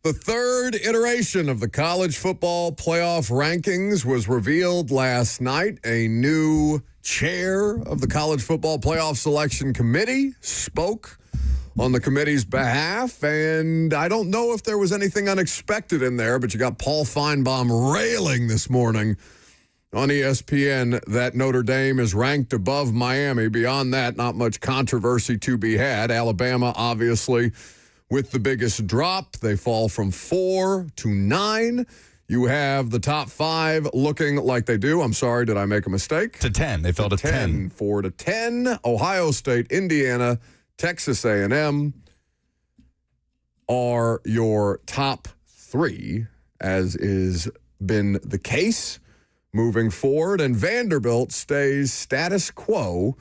The third iteration of the college football playoff rankings was revealed last night. A new chair of the college football playoff selection committee spoke on the committee's behalf, and I don't know if there was anything unexpected in there, but you got Paul Feinbaum railing this morning on ESPN that Notre Dame is ranked above Miami. Beyond that, not much controversy to be had. Alabama, obviously, with the biggest drop. They fall from 4 to 9. You have the top 5 looking like they do. I'm sorry, did I make a mistake? To 10. They fell to 10. 4 to 10. Ohio State, Indiana, Texas A&M are your top 3, as is been the case moving forward. And Vanderbilt stays status quo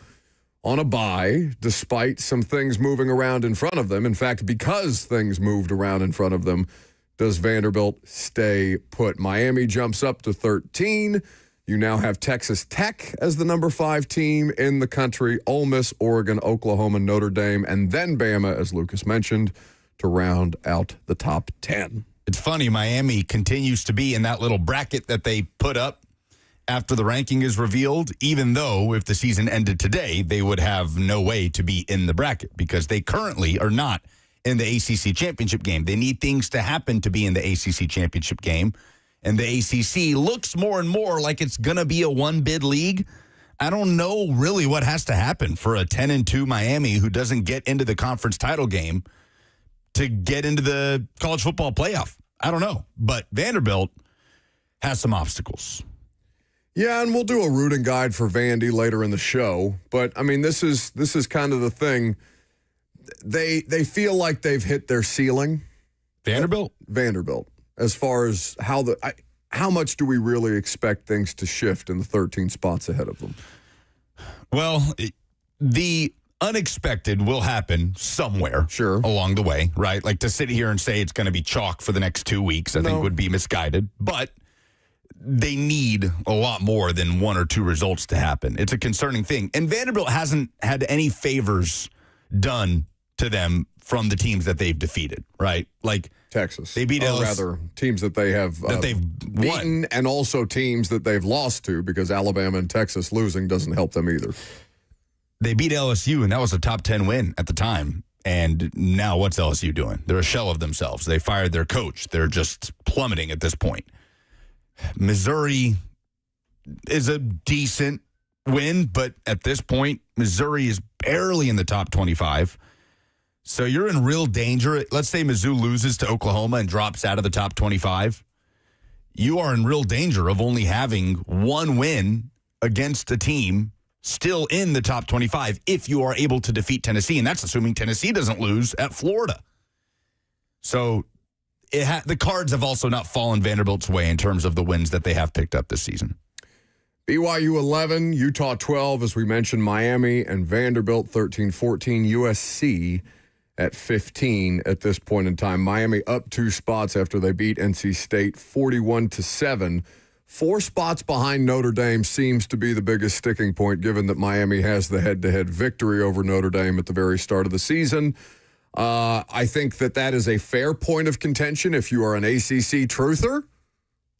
on a bye, despite some things moving around in front of them. In fact, because things moved around in front of them, does Vanderbilt stay put. Miami jumps up to 13. You now have Texas Tech as the number 5 team in the country, Ole Miss, Oregon, Oklahoma, Notre Dame, and then Bama, as Lucas mentioned, to round out the top 10. It's funny, Miami continues to be in that little bracket that they put up after the ranking is revealed, even though if the season ended today, they would have no way to be in the bracket because they currently are not in the ACC championship game. They need things to happen to be in the ACC championship game, and the ACC looks more and more like it's going to be a one-bid league. I don't know really what has to happen for a 10-2 Miami who doesn't get into the conference title game to get into the college football playoff. I don't know, but Vanderbilt has some obstacles. Yeah, and we'll do a rooting guide for Vandy later in the show. But, I mean, this is kind of the thing. They feel like they've hit their ceiling. Vanderbilt? Vanderbilt. As far as how much do we really expect things to shift in the 13 spots ahead of them? Well, the unexpected will happen somewhere along the way, right? Like to sit here and say it's going to be chalk for the next 2 weeks, I think would be misguided. But they need a lot more than 1 or 2 results to happen. It's a concerning thing. And Vanderbilt hasn't had any favors done to them from the teams that they've defeated, right? Like Texas. They beat rather teams that they have they've beaten, and also teams that they've lost to, because Alabama and Texas losing doesn't help them either. They beat LSU, and that was a top 10 win at the time. And now what's LSU doing? They're a shell of themselves. They fired their coach. They're just plummeting at this point. Missouri is a decent win, but at this point, Missouri is barely in the top 25. So you're in real danger. Let's say Mizzou loses to Oklahoma and drops out of the top 25. You are in real danger of only having 1 win against a team still in the top 25 if you are able to defeat Tennessee, and that's assuming Tennessee doesn't lose at Florida. So the cards have also not fallen Vanderbilt's way in terms of the wins that they have picked up this season. BYU 11, Utah 12, as we mentioned, Miami and Vanderbilt 13-14, USC at 15 at this point in time. Miami up 2 spots after they beat NC State 41-7. 4 spots behind Notre Dame seems to be the biggest sticking point, given that Miami has the head-to-head victory over Notre Dame at the very start of the season. I think that is a fair point of contention if you are an ACC truther,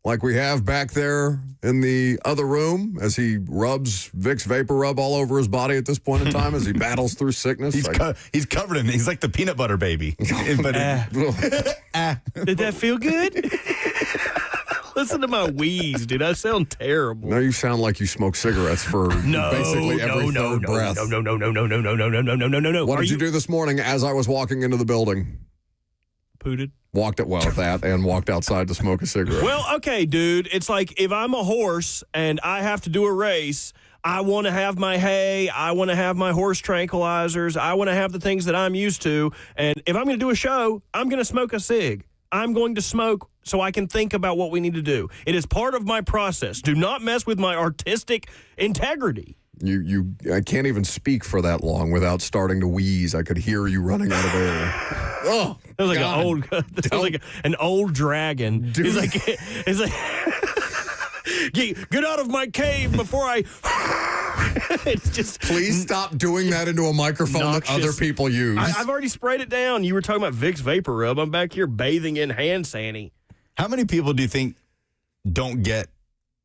like we have back there in the other room as he rubs Vicks Vapor Rub all over his body at this point in time as he battles through sickness. He's covered in it. He's like the peanut butter baby. Did that feel good? Listen to my wheeze, dude. I sound terrible. No, you sound like you smoke cigarettes for basically every third breath. No. What did you do this morning as I was walking into the building? Pooted. Walked outside to smoke a cigarette. Well, okay, dude. It's like if I'm a horse and I have to do a race, I want to have my hay. I want to have my horse tranquilizers. I want to have the things that I'm used to. And if I'm going to do a show, I'm going to smoke a cig. I'm going to smoke so I can think about what we need to do. It is part of my process. Do not mess with my artistic integrity. I can't even speak for that long without starting to wheeze. I could hear you running out of air. Oh, it was like an old dragon. It's like get out of my cave before I. It's just Please stop doing that into a microphone that other people use. I've already sprayed it down. You were talking about Vicks Vapor Rub. I'm back here bathing in hand sani. How many people do you think don't get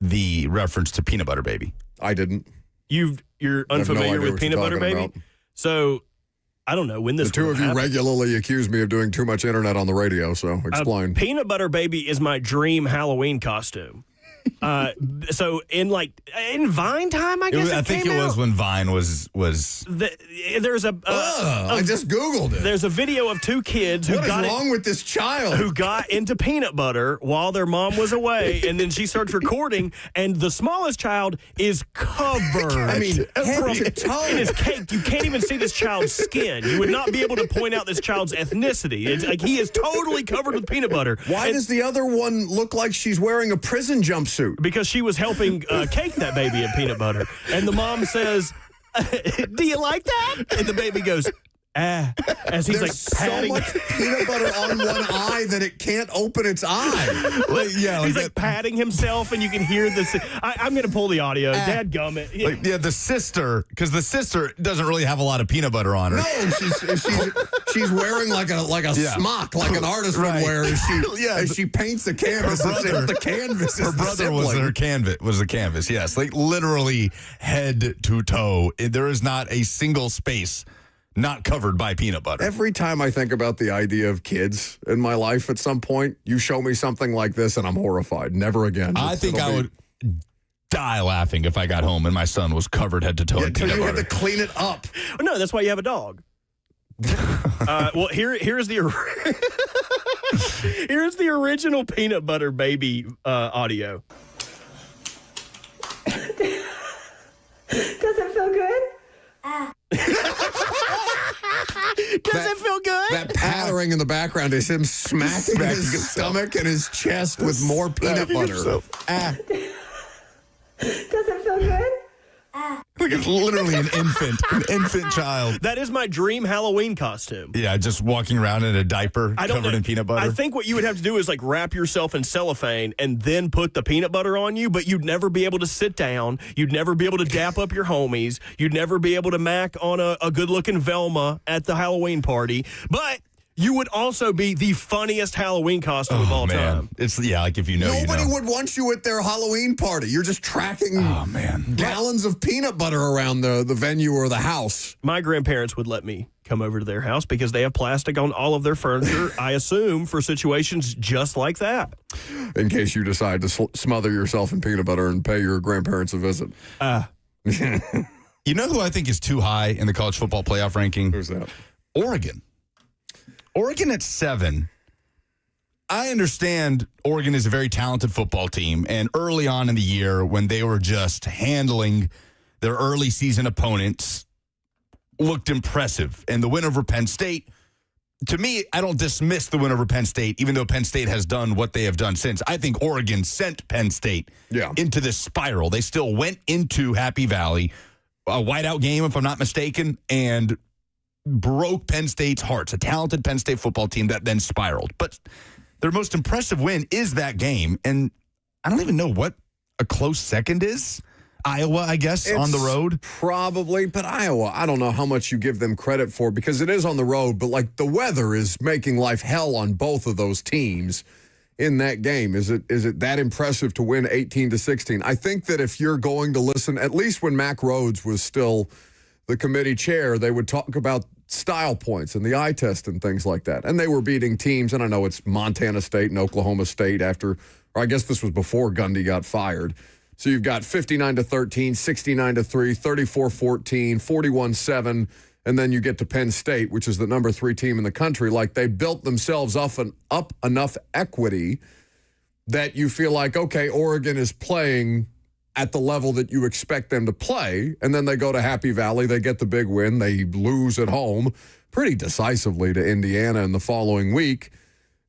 the reference to Peanut Butter Baby? I didn't. You're unfamiliar with Peanut Butter Baby? About. So, I don't know when this. The two of you regularly accuse me of doing too much internet on the radio, so explain. Peanut Butter Baby is my dream Halloween costume. So in Vine time, I guess I think it was when Vine was. There's a. I just Googled it. There's a video of two kids What is wrong with this child? Who got into peanut butter while their mom was away, and then she starts recording, and the smallest child is covered. I mean, head to toe. It is caked. You can't even see this child's skin. You would not be able to point out this child's ethnicity. It's like he is totally covered with peanut butter. Why does the other one look like she's wearing a prison jumpsuit? Because she was helping cake that baby in peanut butter. And the mom says, do you like that? And the baby goes, as he's There's patting. so much peanut butter on one eye that it can't open its eye. He's patting himself, and you can hear this. I'm going to pull the audio. Dadgummit. The sister, because the sister doesn't really have a lot of peanut butter on her. No, she's wearing like a smock, like an artist would wear as she paints the canvas. The canvas. Her brother was the canvas. Yes, like literally head to toe. There is not a single space not covered by peanut butter. Every time I think about the idea of kids in my life at some point, you show me something like this and I'm horrified. Never again. I think I would die laughing if I got home and my son was covered head to toe in peanut butter. Had to clean it up. Well, no, that's why you have a dog. Well, here's the here's the original Peanut Butter Baby audio. Does it feel good? Does it feel good? That pattering in the background is him smacking his stomach and his chest with more peanut butter. Does it feel good? Like it's literally an infant child. That is my dream Halloween costume. Yeah, just walking around in a diaper covered in peanut butter. I think what you would have to do is wrap yourself in cellophane and then put the peanut butter on you, but you'd never be able to sit down. You'd never be able to dap up your homies. You'd never be able to mac on a good-looking Velma at the Halloween party. But you would also be the funniest Halloween costume of all time. It's like if you know, nobody would want you at their Halloween party. You're just tracking gallons of peanut butter around the venue or the house. My grandparents would let me come over to their house because they have plastic on all of their furniture, I assume, for situations just like that. In case you decide to smother yourself in peanut butter and pay your grandparents a visit. You know who I think is too high in the college football playoff ranking? Who's that? Oregon. Oregon at 7. I understand Oregon is a very talented football team, and early on in the year when they were just handling their early season opponents looked impressive. And the win over Penn State, to me, I don't dismiss the win over Penn State, even though Penn State has done what they have done since. I think Oregon sent Penn State into this spiral. They still went into Happy Valley, a whiteout game, if I'm not mistaken, and broke Penn State's hearts, a talented Penn State football team that then spiraled. But their most impressive win is that game, and I don't even know what a close second is. Iowa, I guess, on the road? Probably, but Iowa, I don't know how much you give them credit for because it is on the road, but the weather is making life hell on both of those teams in that game. Is it that impressive to win 18-16? I think that if you're going to listen, at least when Mack Rhodes was still the committee chair, they would talk about style points and the eye test and things like that. And they were beating teams, and I know it's Montana State and Oklahoma State or I guess this was before Gundy got fired. So you've got 59-13, 69-3, 34-14, 41-7, and then you get to Penn State, which is the number 3 team in the country. They built themselves up enough equity that you feel like, okay, Oregon is playing at the level that you expect them to play, and then they go to Happy Valley, they get the big win, they lose at home pretty decisively to Indiana in the following week,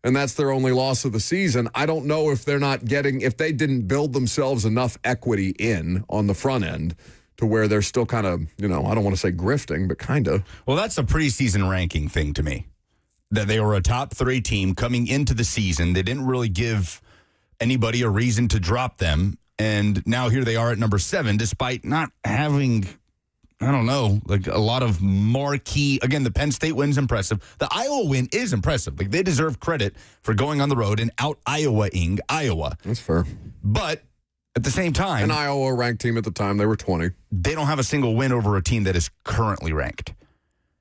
and that's their only loss of the season. I don't know if if they didn't build themselves enough equity in on the front end to where they're still kind of, I don't want to say grifting, but kind of. Well, that's a preseason ranking thing to me, that they were a top 3 team coming into the season. They didn't really give anybody a reason to drop them. And now here they are at number 7, despite not having, I don't know, like a lot of marquee. Again, the Penn State win's impressive. The Iowa win is impressive. Like, they deserve credit for going on the road and out Iowa-ing Iowa. That's fair. But at the same time, an Iowa ranked team at the time, they were 20. They don't have a single win over a team that is currently ranked.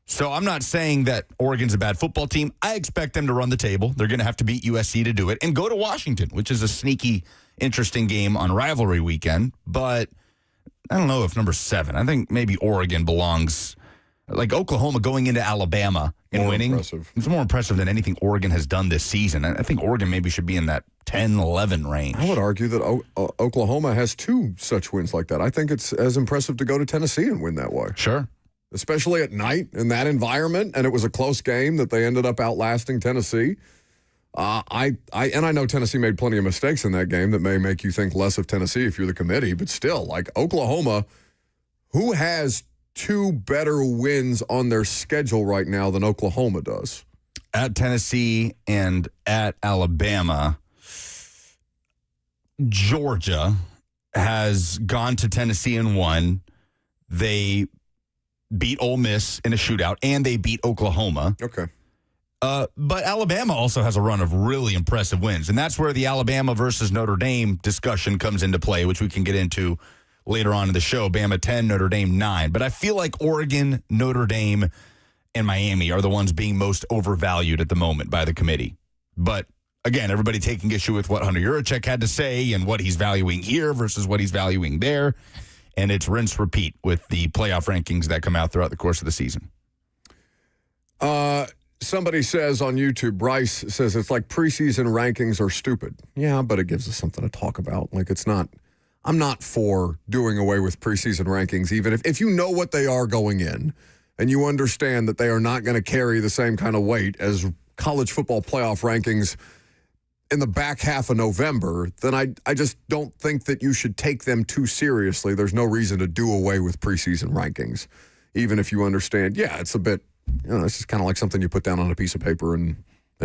So I'm not saying that Oregon's a bad football team. I expect them to run the table. They're going to have to beat USC to do it and go to Washington, which is a sneaky, interesting game on rivalry weekend. But I don't know if number 7. I think maybe Oregon belongs, like Oklahoma going into Alabama and More winning. impressive. It's more impressive than anything Oregon has done this season. I think Oregon maybe should be in that 10-11 range. I would argue that Oklahoma has 2 such wins like that. I think it's as impressive to go to Tennessee and win that way. Sure. Especially at night in that environment, and it was a close game that they ended up outlasting Tennessee. I know Tennessee made plenty of mistakes in that game that may make you think less of Tennessee if you're the committee, but still, like Oklahoma, who has 2 better wins on their schedule right now than Oklahoma does? At Tennessee and at Alabama, Georgia has gone to Tennessee and won. They beat Ole Miss in a shootout, and they beat Oklahoma. Okay. But Alabama also has a run of really impressive wins, and that's where the Alabama versus Notre Dame discussion comes into play, which we can get into later on in the show. Bama 10, Notre Dame 9. But I feel like Oregon, Notre Dame, and Miami are the ones being most overvalued at the moment by the committee. But again, everybody taking issue with what Hunter Yurachek had to say and what he's valuing here versus what he's valuing there. And it's rinse repeat with the playoff rankings that come out throughout the course of the season. Somebody says on YouTube, Bryce says it's like preseason rankings are stupid. Yeah, but it gives us something to talk about. Like, it's not, I'm not for doing away with preseason rankings, even if you know what they are going in and you understand that they are not going to carry the same kind of weight as college football playoff rankings in the back half of November, then I just don't think that you should take them too seriously. There's no reason to do away with preseason rankings, even if you understand, yeah, it's a bit, it's just kind of like something you put down on a piece of paper and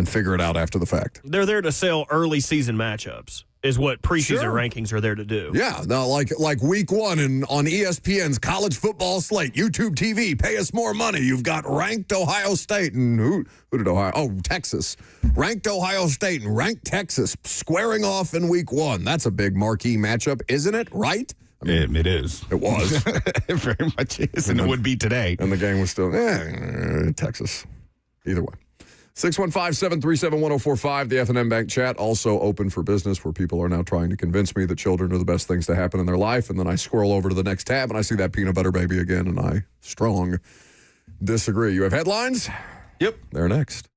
figure it out after the fact. They're there to sell early season matchups, is what preseason Sure. rankings are there to do. Yeah, no, like week 1 on ESPN's college football slate, YouTube TV, pay us more money. You've got ranked Ohio State and who did Ohio? Oh, Texas. Ranked Ohio State and ranked Texas squaring off in week 1. That's a big marquee matchup, isn't it? Right? I mean, It is. it was. It very much is, and it would be today. And the game was still, Texas. Either way. 615-737-1045, the F&M Bank chat, also open for business, where people are now trying to convince me that children are the best things to happen in their life, and then I scroll over to the next tab and I see that peanut butter baby again, and I strong disagree. You have headlines? Yep. They're next.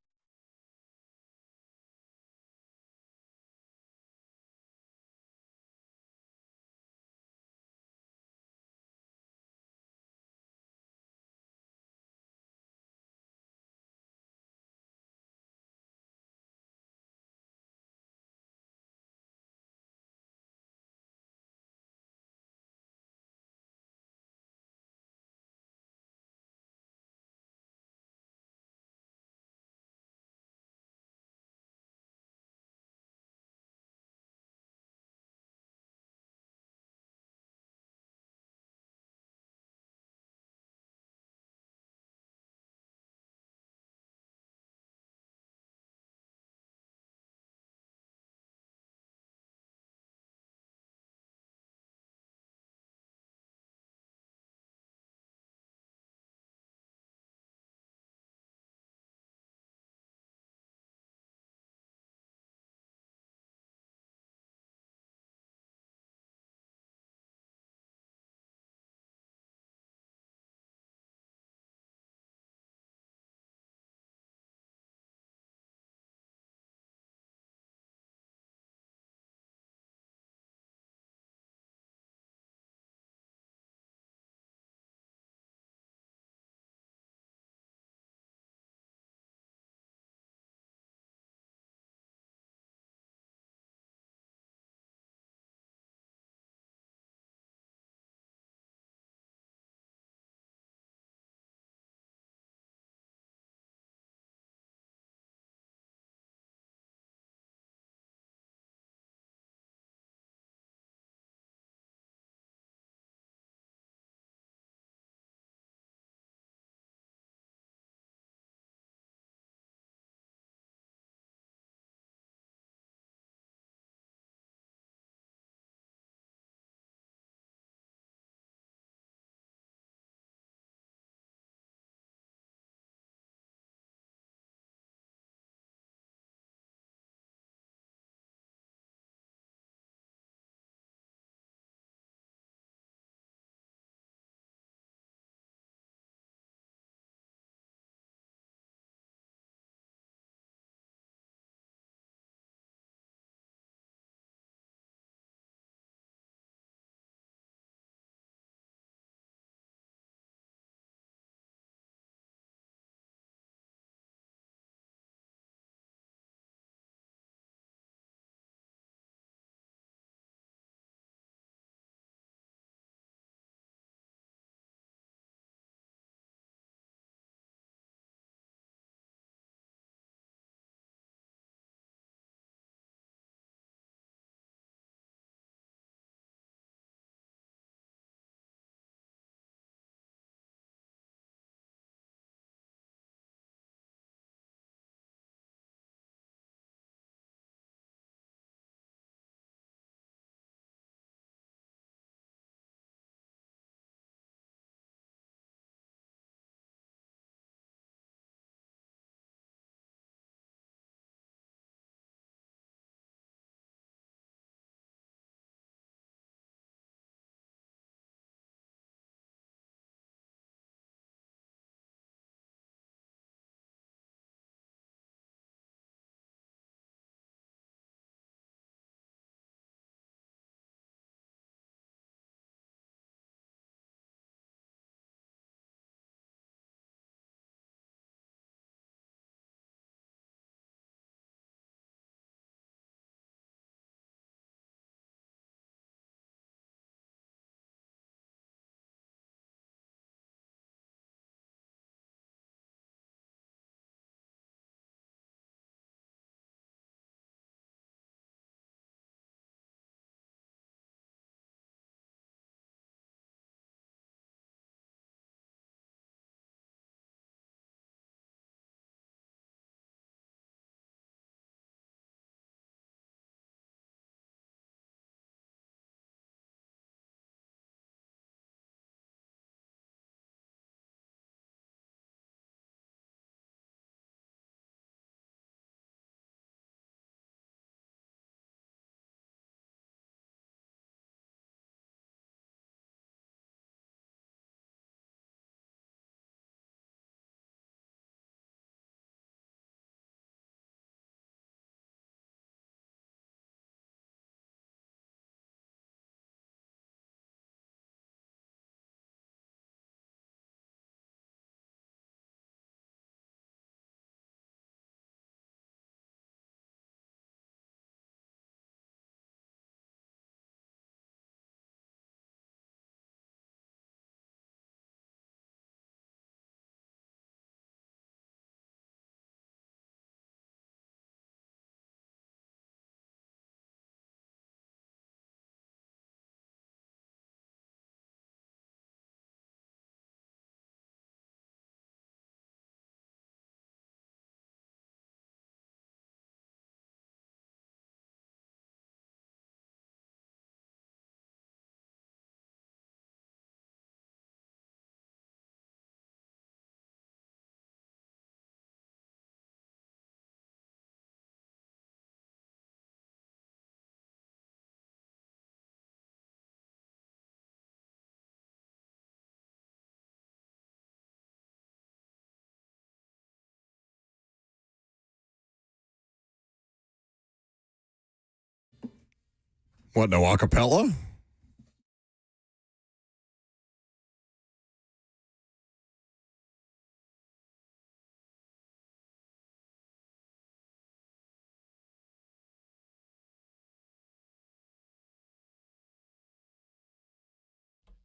What, no acapella?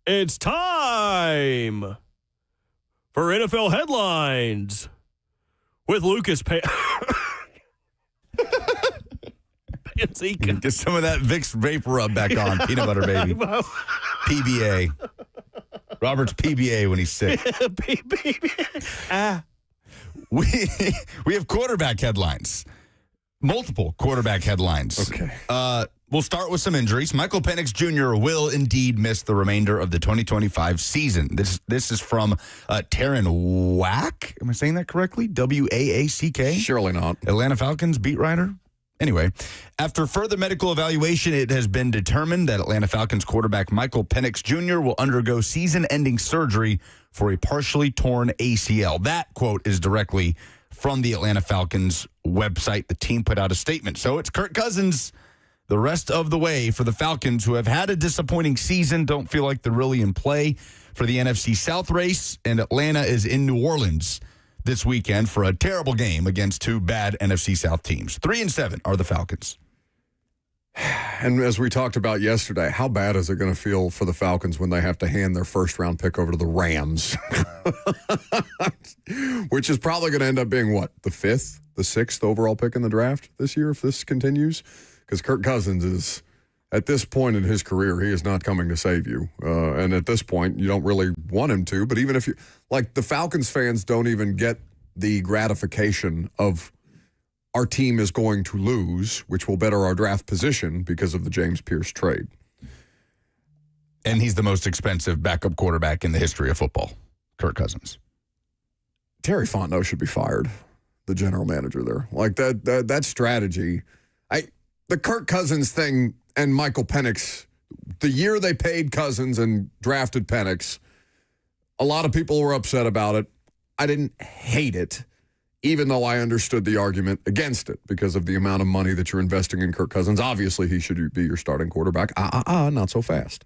It's time for NFL headlines with Lucas Panzeca. Get some of that Vicks Vapor Rub back on. Peanut butter, baby. PBA. Robert's PBA when he's sick. We have quarterback headlines. Multiple quarterback headlines. Okay. We'll start with some injuries. Michael Penix Jr. will indeed miss the remainder of the 2025 season. This is from Taryn Wack. Am I saying that correctly? W-A-A-C-K? Surely not. Atlanta Falcons beat writer. Anyway, after further medical evaluation, it has been determined that Atlanta Falcons quarterback Michael Penix Jr. will undergo season-ending surgery for a partially torn ACL. That quote is directly from the Atlanta Falcons website. The team put out a statement. So it's Kirk Cousins the rest of the way for the Falcons, who have had a disappointing season, don't feel like they're really in play for the NFC South race, and Atlanta is in New Orleans this weekend for a terrible game against two bad NFC South teams. 3-7 are the Falcons. And as we talked about yesterday, how bad is it going to feel for the Falcons when they have to hand their first-round pick over to the Rams? Which is probably going to end up being, what, the 5th, the 6th overall pick in the draft this year if this continues? Because Kirk Cousins is, at this point in his career, he is not coming to save you. And at this point, you don't really want him to. But even if you, like, the Falcons fans don't even get the gratification of our team is going to lose, which will better our draft position because of the James Pierce trade. And he's the most expensive backup quarterback in the history of football, Kirk Cousins. Terry Fontenot should be fired, the general manager there. Like, that strategy. The Kirk Cousins thing and Michael Penix, the year they paid Cousins and drafted Penix, a lot of people were upset about it. I didn't hate it, even though I understood the argument against it because of the amount of money that you're investing in Kirk Cousins. Obviously, he should be your starting quarterback. Not so fast.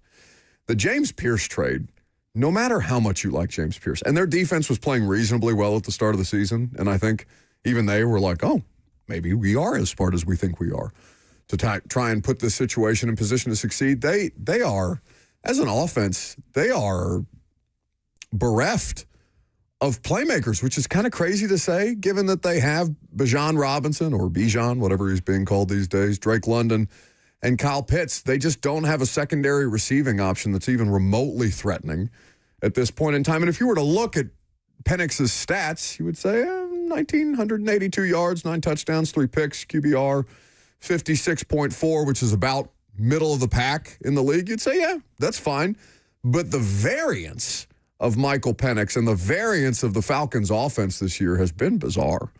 The James Pierce trade, no matter how much you like James Pierce, and their defense was playing reasonably well at the start of the season, and I think even they were like, oh, maybe we are as smart as we think we are to try and put this situation in position to succeed. They are, as an offense, they are bereft of playmakers, which is kind of crazy to say, given that they have Bijan Robinson, or Bijan, whatever he's being called these days, Drake London, and Kyle Pitts. They just don't have a secondary receiving option that's even remotely threatening at this point in time. And if you were to look at Penix's stats, you would say 1,982 yards, 9 touchdowns, 3 picks, QBR 56.4, which is about middle of the pack in the league. You'd say, yeah, that's fine. But the variance of Michael Penix and the variance of the Falcons offense this year has been bizarre.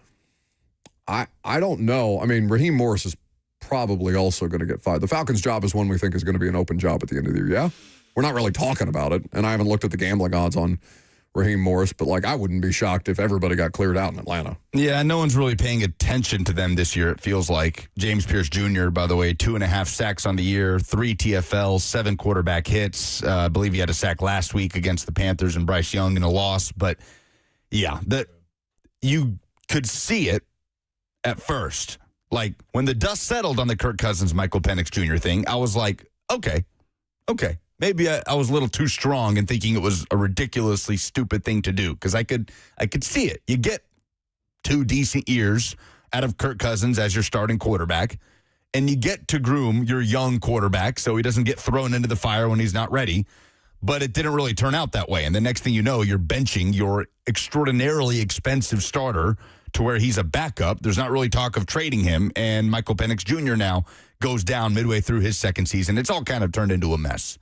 I don't know. I mean, Raheem Morris is probably also going to get fired. The Falcons' job is one we think is going to be an open job at the end of the year. Yeah? We're not really talking about it, and I haven't looked at the gambling odds on Raheem Morris, but I wouldn't be shocked if everybody got cleared out in Atlanta. Yeah, no one's really paying attention to them this year, it feels like. James Pierce Jr., by the way, 2.5 sacks on the year, 3 TFLs, 7 quarterback hits. I believe he had a sack last week against the Panthers and Bryce Young in a loss. But, yeah, you could see it at first. Like, when the dust settled on the Kirk Cousins, Michael Penix Jr. thing, I was like, okay. Maybe I was a little too strong in thinking it was a ridiculously stupid thing to do because I could see it. You get 2 decent years out of Kirk Cousins as your starting quarterback, and you get to groom your young quarterback so he doesn't get thrown into the fire when he's not ready. But it didn't really turn out that way. And the next thing you know, you're benching your extraordinarily expensive starter to where he's a backup. There's not really talk of trading him, and Michael Penix Jr. now goes down midway through his second season. It's all kind of turned into a mess.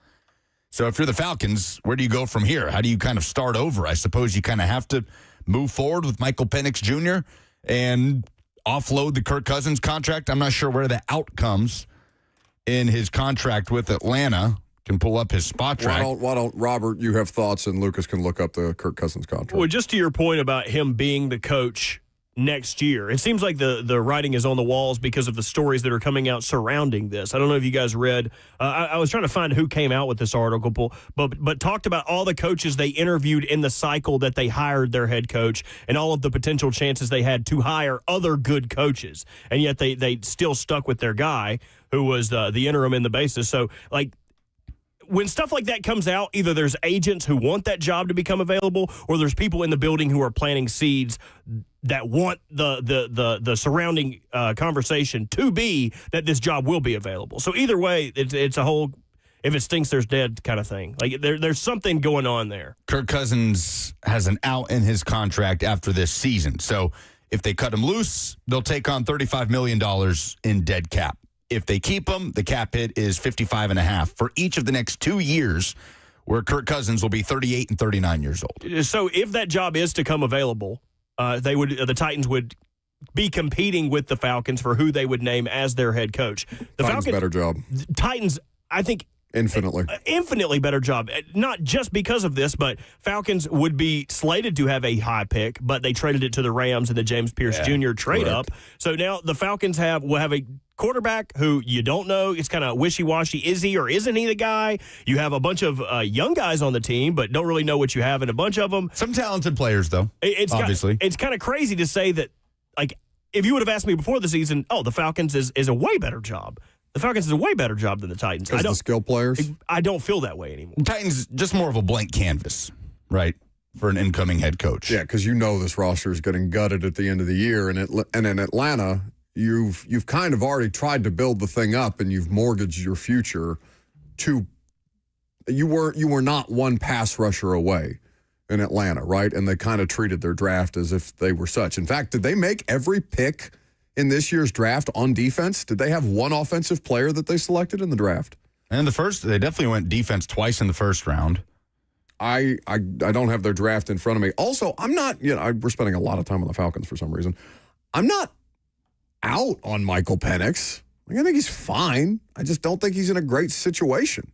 So if you're the Falcons, where do you go from here? How do you kind of start over? I suppose you kind of have to move forward with Michael Penix Jr. and offload the Kirk Cousins contract. I'm not sure where the outcomes in his contract with Atlanta. Can pull up his spot track. Why don't Robert, you have thoughts, and Lucas can look up the Kirk Cousins contract. Well, just to your point about him being the coach next year. It seems like the writing is on the walls because of the stories that are coming out surrounding this. I don't know if you guys read. I was trying to find who came out with this article, but talked about all the coaches they interviewed in the cycle that they hired their head coach and all of the potential chances they had to hire other good coaches, and yet they still stuck with their guy who was the interim in the basis. So, like, when stuff like that comes out, either there's agents who want that job to become available, or there's people in the building who are planting seeds that want the surrounding conversation to be that this job will be available. So either way, it's a whole if it stinks, there's dead kind of thing. Like there's something going on there. Kirk Cousins has an out in his contract after this season. So if they cut him loose, they'll take on $35 million in dead cap. If they keep him, the cap hit is $55.5 for each of the next 2 years, where Kirk Cousins will be 38 and 39 years old. So if that job is to come available, the Titans would be competing with the Falcons for who they would name as their head coach. The Falcons better job. Titans, I think. Infinitely better job. Not just because of this, but Falcons would be slated to have a high pick, but they traded it to the Rams in the James Pierce Jr. trade up. So now the Falcons will have a quarterback who you don't know. It's kind of wishy-washy. Is he or isn't he the guy? You have a bunch of young guys on the team, but don't really know what you have in a bunch of them. Some talented players, though, obviously. It's kind of crazy to say that, like, if you would have asked me before the season, the Falcons is a way better job. The Falcons is a way better job than the Titans. Because the skill players? I don't feel that way anymore. Titans, just more of a blank canvas, right, for an incoming head coach. Yeah, because you know this roster is getting gutted at the end of the year. And in Atlanta, you've kind of already tried to build the thing up, and you've mortgaged your future to – you were not one pass rusher away in Atlanta, right? And they kind of treated their draft as if they were such. In fact, did they make every pick – in this year's draft on defense? Did they have one offensive player that they selected in the draft? And in the first, they definitely went defense twice in the first round. I don't have their draft in front of me. Also, I'm not, we're spending a lot of time on the Falcons for some reason. I'm not out on Michael Penix. I think he's fine. I just don't think he's in a great situation.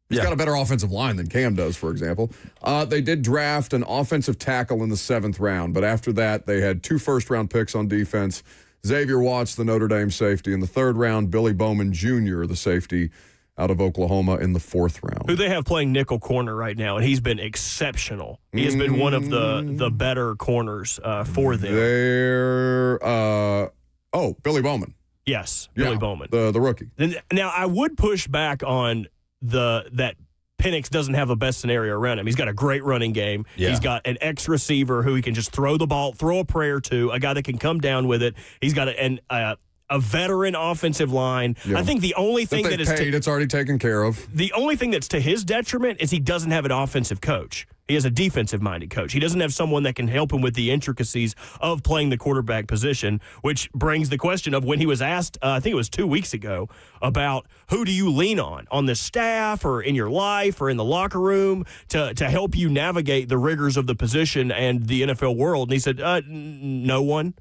He's got a better offensive line than Cam does, for example. They did draft an offensive tackle in the 7th round, but after that, they had 2 first-round picks on defense. Xavier Watts, the Notre Dame safety, in the 3rd round. Billy Bowman Jr., the safety out of Oklahoma, in the 4th round. Who they have playing nickel corner right now, and he's been exceptional. He has been one of the better corners for them. Billy Bowman. Yes, Billy Bowman. The rookie. Now, I would push back on that Penix doesn't have a best scenario around him. He's got a great running game. Yeah. He's got an ex-receiver who he can just throw the ball, throw a prayer to, a guy that can come down with it. He's got a veteran offensive line. Yeah. I think the only thing that is it's already taken care of. The only thing that's to his detriment is he doesn't have an offensive coach. He has a defensive-minded coach. He doesn't have someone that can help him with the intricacies of playing the quarterback position, which brings the question of when he was asked, I think it was 2 weeks ago, about who do you lean on the staff or in your life or in the locker room to help you navigate the rigors of the position and the NFL world. And he said, no one.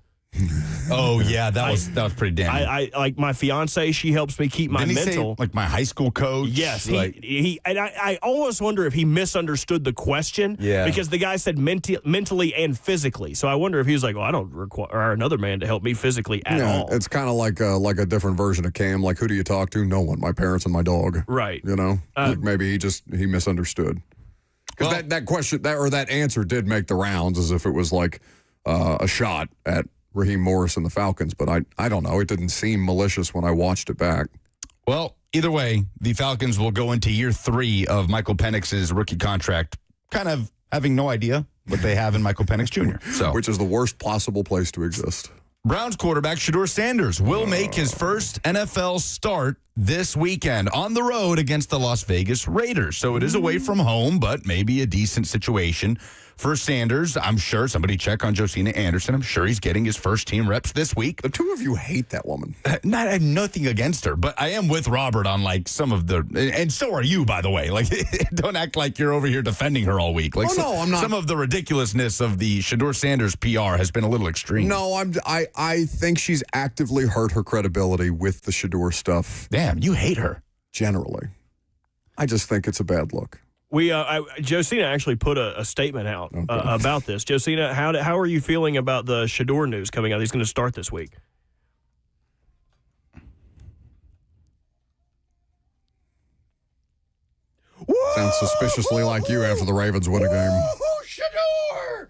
Oh yeah, that was pretty damn. I like my fiance. She helps me keep my Didn't he mental. Say, like my high school coach. Yes, I almost wonder if he misunderstood the question. Yeah. Because the guy said mentally and physically. So I wonder if he was like, I don't require another man to help me physically at all. It's kind of like a different version of Cam. Like, who do you talk to? No one. My parents and my dog. Right. Like maybe he misunderstood. Because that question that answer did make the rounds as if it was like a shot at Raheem Morris and the Falcons, but I don't know. It didn't seem malicious when I watched it back. Well, either way, the Falcons will go into year 3 of Michael Penix's rookie contract, kind of having no idea what they have in Michael Penix Jr. Which is the worst possible place to exist. Browns quarterback Shedeur Sanders will make his first NFL start this weekend on the road against the Las Vegas Raiders. So it is away from home, but maybe a decent situation for Sanders. I'm sure somebody check on Josina Anderson. I'm sure he's getting his first team reps this week. The two of you hate that woman. I have nothing against her, but I am with Robert on like some of the, and so are you, by the way. Like, don't act like you're over here defending her all week. Like, no, I'm not. Some of the ridiculousness of the Shedeur Sanders PR has been a little extreme. No, I think she's actively hurt her credibility with the Shedeur stuff. Damn, you hate her. Generally. I just think it's a bad look. Josina actually put a statement out about this. Josina, how are you feeling about the Shedeur news coming out? He's going to start this week. Sounds suspiciously like you after the Ravens win a game. Shedeur!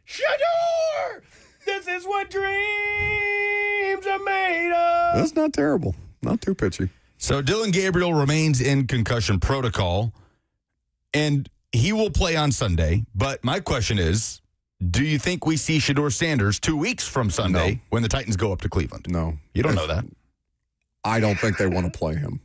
Shedeur! This is what dreams are made of. That's not terrible. Not too pitchy. So Dylan Gabriel remains in concussion protocol, and he will play on Sunday. But my question is, do you think we see Shedeur Sanders 2 weeks from Sunday when the Titans go up to Cleveland? No. You don't know that? I don't think they want to play him.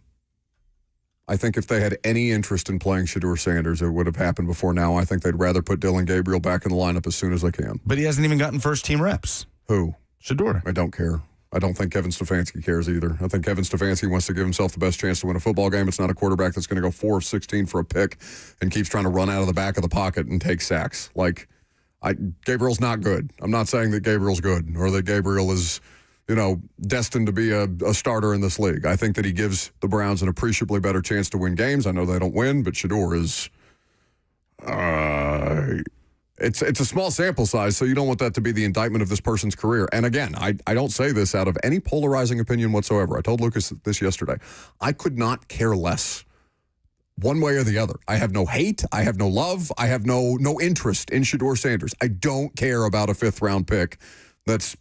I think if they had any interest in playing Shedeur Sanders, it would have happened before now. I think they'd rather put Dylan Gabriel back in the lineup as soon as they can. But he hasn't even gotten first-team reps. Who? Shedeur. I don't care. I don't think Kevin Stefanski cares either. I think Kevin Stefanski wants to give himself the best chance to win a football game. It's not a quarterback that's going to go 4 of 16 for a pick and keeps trying to run out of the back of the pocket and take sacks. Gabriel's not good. I'm not saying that Gabriel's good or that Gabriel is, destined to be a starter in this league. I think that he gives the Browns an appreciably better chance to win games. I know they don't win, but Shedeur is it's a small sample size, so you don't want that to be the indictment of this person's career. And again, I don't say this out of any polarizing opinion whatsoever. I told Lucas this yesterday. I could not care less one way or the other. I have no hate. I have no love. I have no interest in Shedeur Sanders. I don't care about a 5th-round pick that's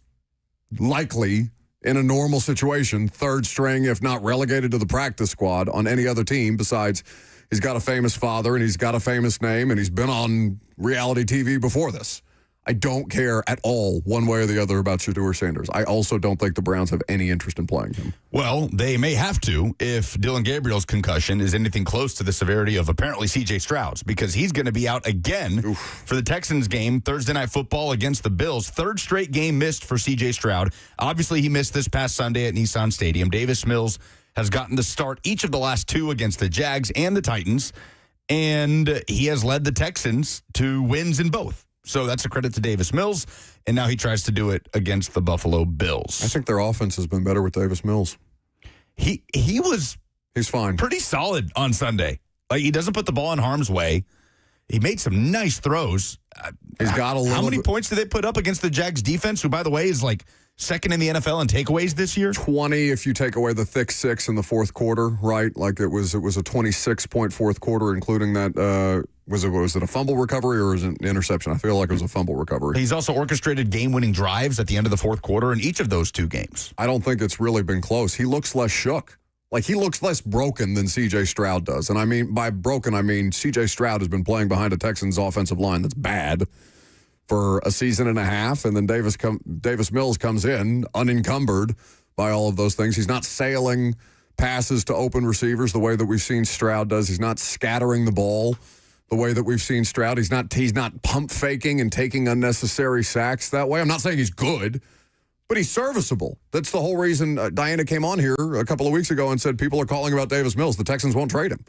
likely, in a normal situation, 3rd string, if not relegated to the practice squad on any other team besides he's got a famous father and he's got a famous name and he's been on reality TV before this. I don't care at all one way or the other about Shedeur Sanders. I also don't think the Browns have any interest in playing him. Well, they may have to if Dylan Gabriel's concussion is anything close to the severity of apparently C.J. Stroud's, because he's going to be out again for the Texans game Thursday Night Football against the Bills. 3rd straight game missed for C.J. Stroud. Obviously, he missed this past Sunday at Nissan Stadium. Davis Mills has gotten to start each of the last 2 against the Jags and the Titans, and he has led the Texans to wins in both. So that's a credit to Davis Mills, and now he tries to do it against the Buffalo Bills. I think their offense has been better with Davis Mills. He's fine. Pretty solid on Sunday. He doesn't put the ball in harm's way. He made some nice throws. He's got a little. How many points did they put up against the Jags defense, who, by the way, is 2nd in the NFL in takeaways this year? 20 if you take away the thick 6 in the 4th quarter, right? It was a 26-point 4th quarter, including that. Was it a fumble recovery or was it an interception? I feel like it was a fumble recovery. He's also orchestrated game-winning drives at the end of the 4th quarter in each of those 2 games. I don't think it's really been close. He looks less shook. He looks less broken than C.J. Stroud does. And I mean, by broken, I mean C.J. Stroud has been playing behind a Texans offensive line that's bad for a season and a half, and then Davis Mills comes in unencumbered by all of those things. He's not sailing passes to open receivers the way that we've seen Stroud does. He's not scattering the ball the way that we've seen Stroud. He's not pump faking and taking unnecessary sacks that way. I'm not saying he's good, but he's serviceable. That's the whole reason Diana came on here a couple of weeks ago and said people are calling about Davis Mills. The Texans won't trade him.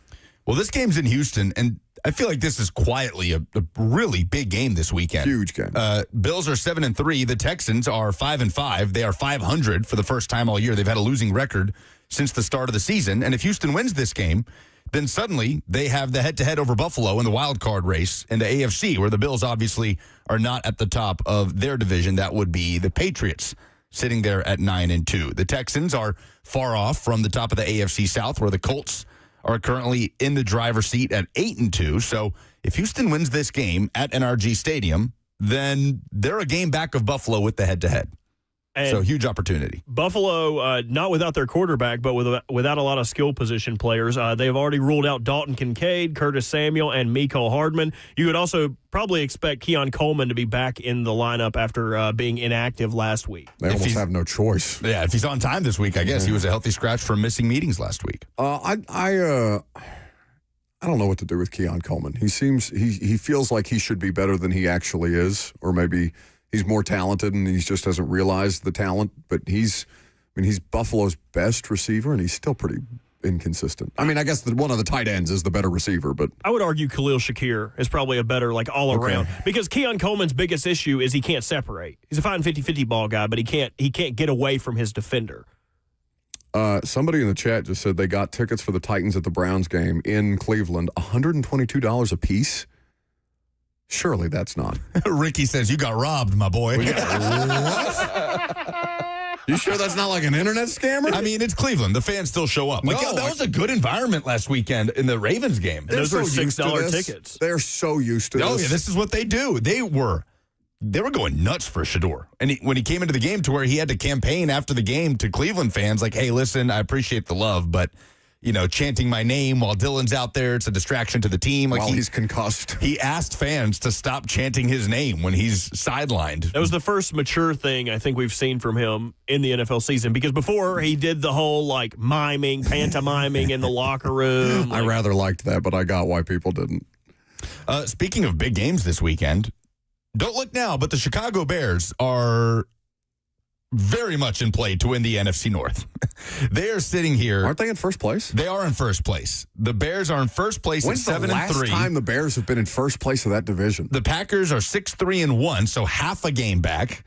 Well, this game's in Houston, and I feel like this is quietly a really big game this weekend. Huge game. Bills are 7-3. The Texans are 5-5. They are 500 for the first time all year. They've had a losing record since the start of the season. And if Houston wins this game, then suddenly they have the head-to-head over Buffalo in the wild card race in the AFC, where the Bills obviously are not at the top of their division. That would be the Patriots, sitting there at 9-2. The Texans are far off from the top of the AFC South, where the Colts are currently in the driver's seat at 8-2. So if Houston wins this game at NRG Stadium, then they're a game back of Buffalo with the head-to-head. So huge opportunity. Buffalo, not without their quarterback, but without a lot of skill position players. They've already ruled out Dalton Kincaid, Curtis Samuel, and Mecole Hardman. You could also probably expect Keon Coleman to be back in the lineup after being inactive last week. They almost have no choice. Yeah, if he's on time this week, I guess. He was a healthy scratch from missing meetings last week. I don't know what to do with Keon Coleman. He feels like he should be better than he actually is, or maybe he's more talented and he just hasn't realized the talent. But he's Buffalo's best receiver, and he's still pretty inconsistent. I mean, I guess one of the tight ends is the better receiver, but I would argue Khalil Shakir is probably a better all around, because Keon Coleman's biggest issue is he can't separate. He's a fine 50-50 ball guy, but he can't get away from his defender. Somebody in the chat just said they got tickets for the Titans at the Browns game in Cleveland, $122 a piece. Surely that's not. Ricky says, you got robbed, my boy. You sure that's not like an internet scammer? I mean, it's Cleveland. The fans still show up. Like, No, that was a good environment last weekend in the Ravens game. And those were used to $6 this. tickets. They're so used to this. Oh, yeah, this is what they do. They were going nuts for Shador. And when he came into the game to where he had to campaign after the game to Cleveland fans, like, hey, listen, I appreciate the love, but, chanting my name while Dylan's out there, it's a distraction to the team. Like, While he's concussed. He asked fans to stop chanting his name when he's sidelined. That was the first mature thing I think we've seen from him in the NFL season, because before he did the whole pantomiming in the locker room. I rather liked that, but I got why people didn't. Speaking of big games this weekend, don't look now, but the Chicago Bears are very much in play to win the NFC North. They are sitting here. Aren't they in first place? They are in first place. The Bears are in first place When's at 7-3. the last time the Bears have been in first place of that division? The Packers are 6-3-1, so half a game back.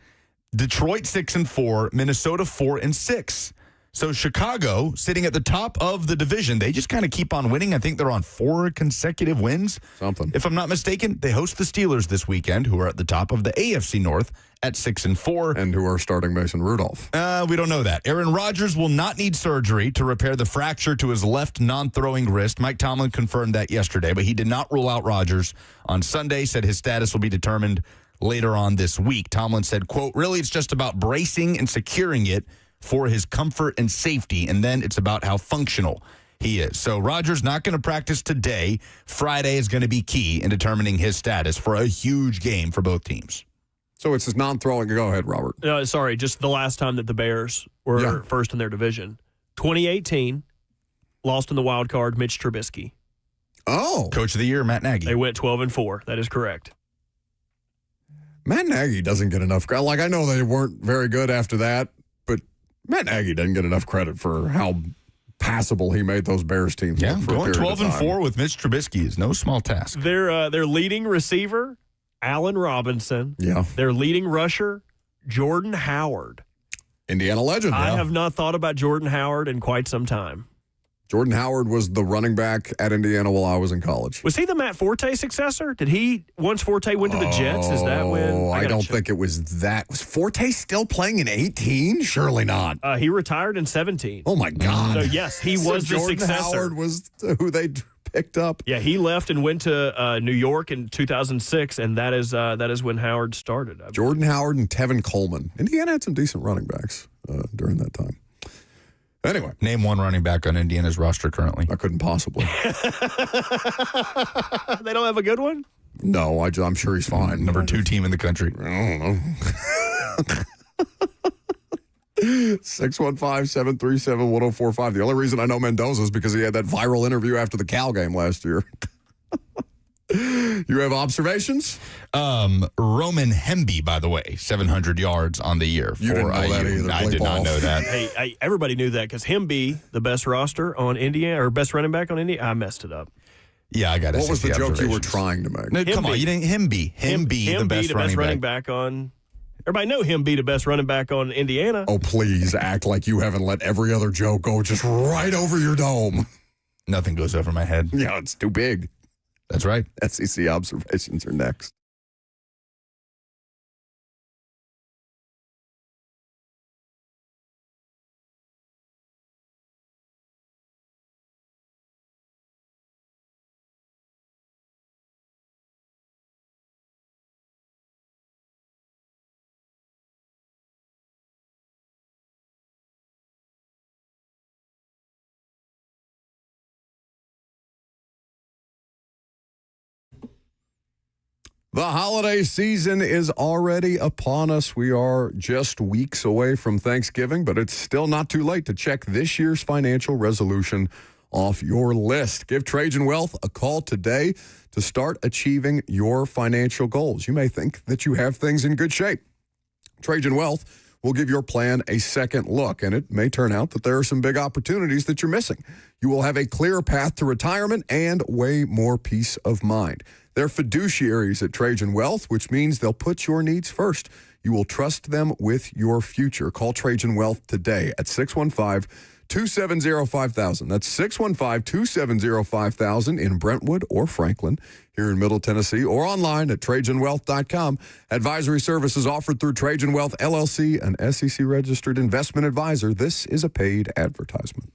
Detroit 6-4, Minnesota 4-6. So Chicago, sitting at the top of the division, they just kind of keep on winning. I think they're on 4 consecutive wins. Something. If I'm not mistaken, they host the Steelers this weekend, who are at the top of the AFC North at 6-4. And who are starting Mason Rudolph. We don't know that. Aaron Rodgers will not need surgery to repair the fracture to his left non-throwing wrist. Mike Tomlin confirmed that yesterday, but he did not rule out Rodgers on Sunday, said his status will be determined later on this week. Tomlin said, quote, really, it's just about bracing and securing it for his comfort and safety, and then it's about how functional he is. So Rodgers not going to practice today. Friday is going to be key in determining his status for a huge game for both teams. So it's his non-throwing. Go ahead, Robert. Sorry, just the last time that the Bears were first in their division. 2018, lost in the wild card, Mitch Trubisky. Oh. Coach of the year, Matt Nagy. They went 12-4. That is correct. Matt Nagy doesn't get enough credit. Like, I know they weren't very good after that, but Matt Nagy doesn't get enough credit for how passable he made those Bears teams. Yeah, look for going a period of 12-4 time. with Mitch Trubisky is no small task. Their leading receiver, Allen Robinson. Yeah. Their leading rusher, Jordan Howard. Indiana legend. I Yeah. have not thought about Jordan Howard in quite some time. Jordan Howard was the running back at Indiana while I was in college. Was he the Matt Forte successor? Did he, once Forte went to the Jets, is that when? Oh, I don't check. think it was that. Was Forte still playing in 18? Surely not. He retired in 17. Oh, my God. So, yes, he So was the Jordan successor. Howard was who they picked up. Yeah, he left and went to New York in 2006, and that is when Howard started. Jordan Howard and Tevin Coleman. Indiana had some decent running backs during that time. Anyway. Name one running back on Indiana's roster currently. I couldn't possibly. They don't have a good one? No, I'm sure he's fine. Number 2 team in the country. I don't know. 615-737-1045. The only reason I know Mendoza is because he had that viral interview after the Cal game last year. You have observations? Roman Hemby, by the way, 700 yards on the year for You didn't know that IU. either, I play did ball. not know that. Hey, everybody knew that because Hemby, the best roster on Indiana, or best running back on Indiana, I messed it up. Yeah, I got it. What was the joke you were trying to make? No, come Hemby. on, you didn't Hemby. Hemby, the best running back. on. Everybody know him be the best running back on Indiana. Oh, please act like you haven't let every other joke go just right over your dome. Nothing goes over my head. Yeah, it's too big. That's right. SEC observations are next. The holiday season is already upon us. We are just weeks away from Thanksgiving, but it's still not too late to check this year's financial resolution off your list. Give Trajan Wealth a call today to start achieving your financial goals. You may think that you have things in good shape. Trajan Wealth will give your plan a second look, and it may turn out that there are some big opportunities that you're missing. You will have a clear path to retirement and way more peace of mind. They're fiduciaries at Trajan Wealth, which means they'll put your needs first. You will trust them with your future. Call Trajan Wealth today at 615 615-270-5000. That's 615-270-5000 in Brentwood or Franklin, here in Middle Tennessee, or online at TrajanWealth.com. Advisory services offered through Trajan Wealth, LLC, an SEC-registered investment advisor. This is a paid advertisement.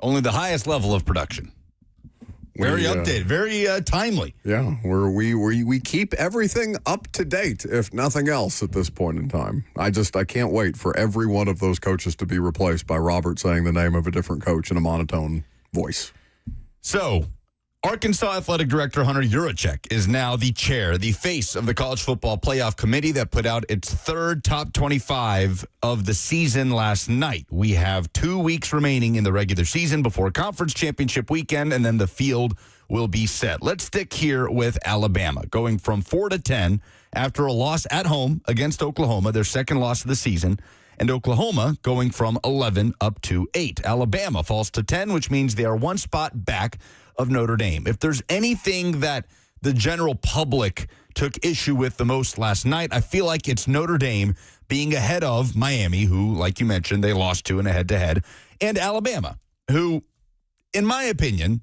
Only the highest level of production. Very updated, very timely. Yeah, we keep everything up to date, if nothing else, at this point in time. I can't wait for every one of those coaches to be replaced by Robert saying the name of a different coach in a monotone voice. So, Arkansas Athletic Director Hunter Yurachek is now the chair, the face of the College Football Playoff Committee that put out its third top 25 of the season last night. We have 2 weeks remaining in the regular season before conference championship weekend, and then the field will be set. Let's stick here with Alabama, going from 4-10 after a loss at home against Oklahoma, their second loss of the season, and Oklahoma going from 11 up to 8. Alabama falls to 10, which means they are one spot back of Notre Dame. If there's anything that the general public took issue with the most last night, I feel like it's Notre Dame being ahead of Miami, who, like you mentioned, they lost to in a head-to-head, and Alabama, who, in my opinion,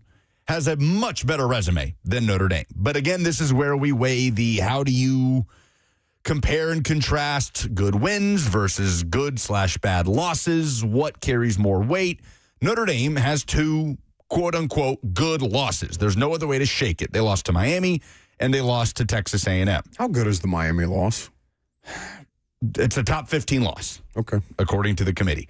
has a much better resume than Notre Dame. But again, this is where we weigh the how do you compare and contrast good wins versus good/bad losses. What carries more weight? Notre Dame has 2 quote-unquote good losses. There's no other way to shake it. They lost to Miami, and they lost to Texas A&M. How good is the Miami loss? It's a top 15 loss, Okay. according to the committee.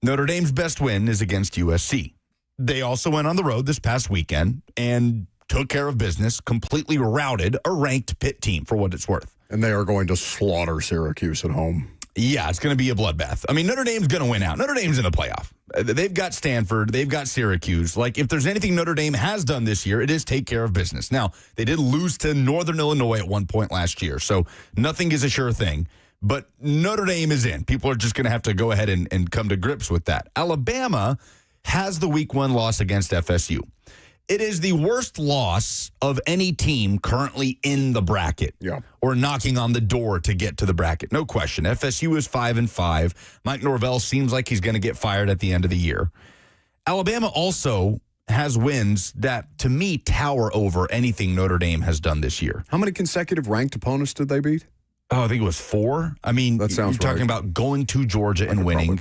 Notre Dame's best win is against USC. They also went on the road this past weekend and took care of business, completely routed a ranked Pitt team for what it's worth. And they are going to slaughter Syracuse at home. Yeah, it's going to be a bloodbath. I mean, Notre Dame's going to win out. Notre Dame's in the playoff. They've got Stanford. They've got Syracuse. Like, if there's anything Notre Dame has done this year, it is take care of business. Now, they did lose to Northern Illinois at one point last year, so nothing is a sure thing. But Notre Dame is in. People are just going to have to go ahead and come to grips with that. Alabama has the week 1 loss against FSU. It is the worst loss of any team currently in the bracket or knocking on the door to get to the bracket. No question. FSU is 5-5. Mike Norvell seems like he's going to get fired at the end of the year. Alabama also has wins that, to me, tower over anything Notre Dame has done this year. How many consecutive ranked opponents did they beat? Oh, I think it was 4. I mean, that sounds you're talking about going to Georgia and winning,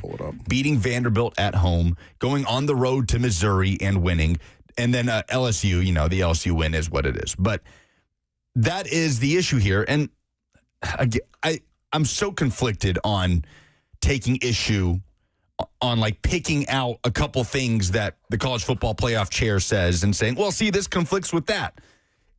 beating Vanderbilt at home, going on the road to Missouri and winning. And then LSU, the LSU win is what it is. But that is the issue here. And I'm so conflicted on taking issue on, like, picking out a couple things that the college football playoff chair says and saying, well, see, this conflicts with that.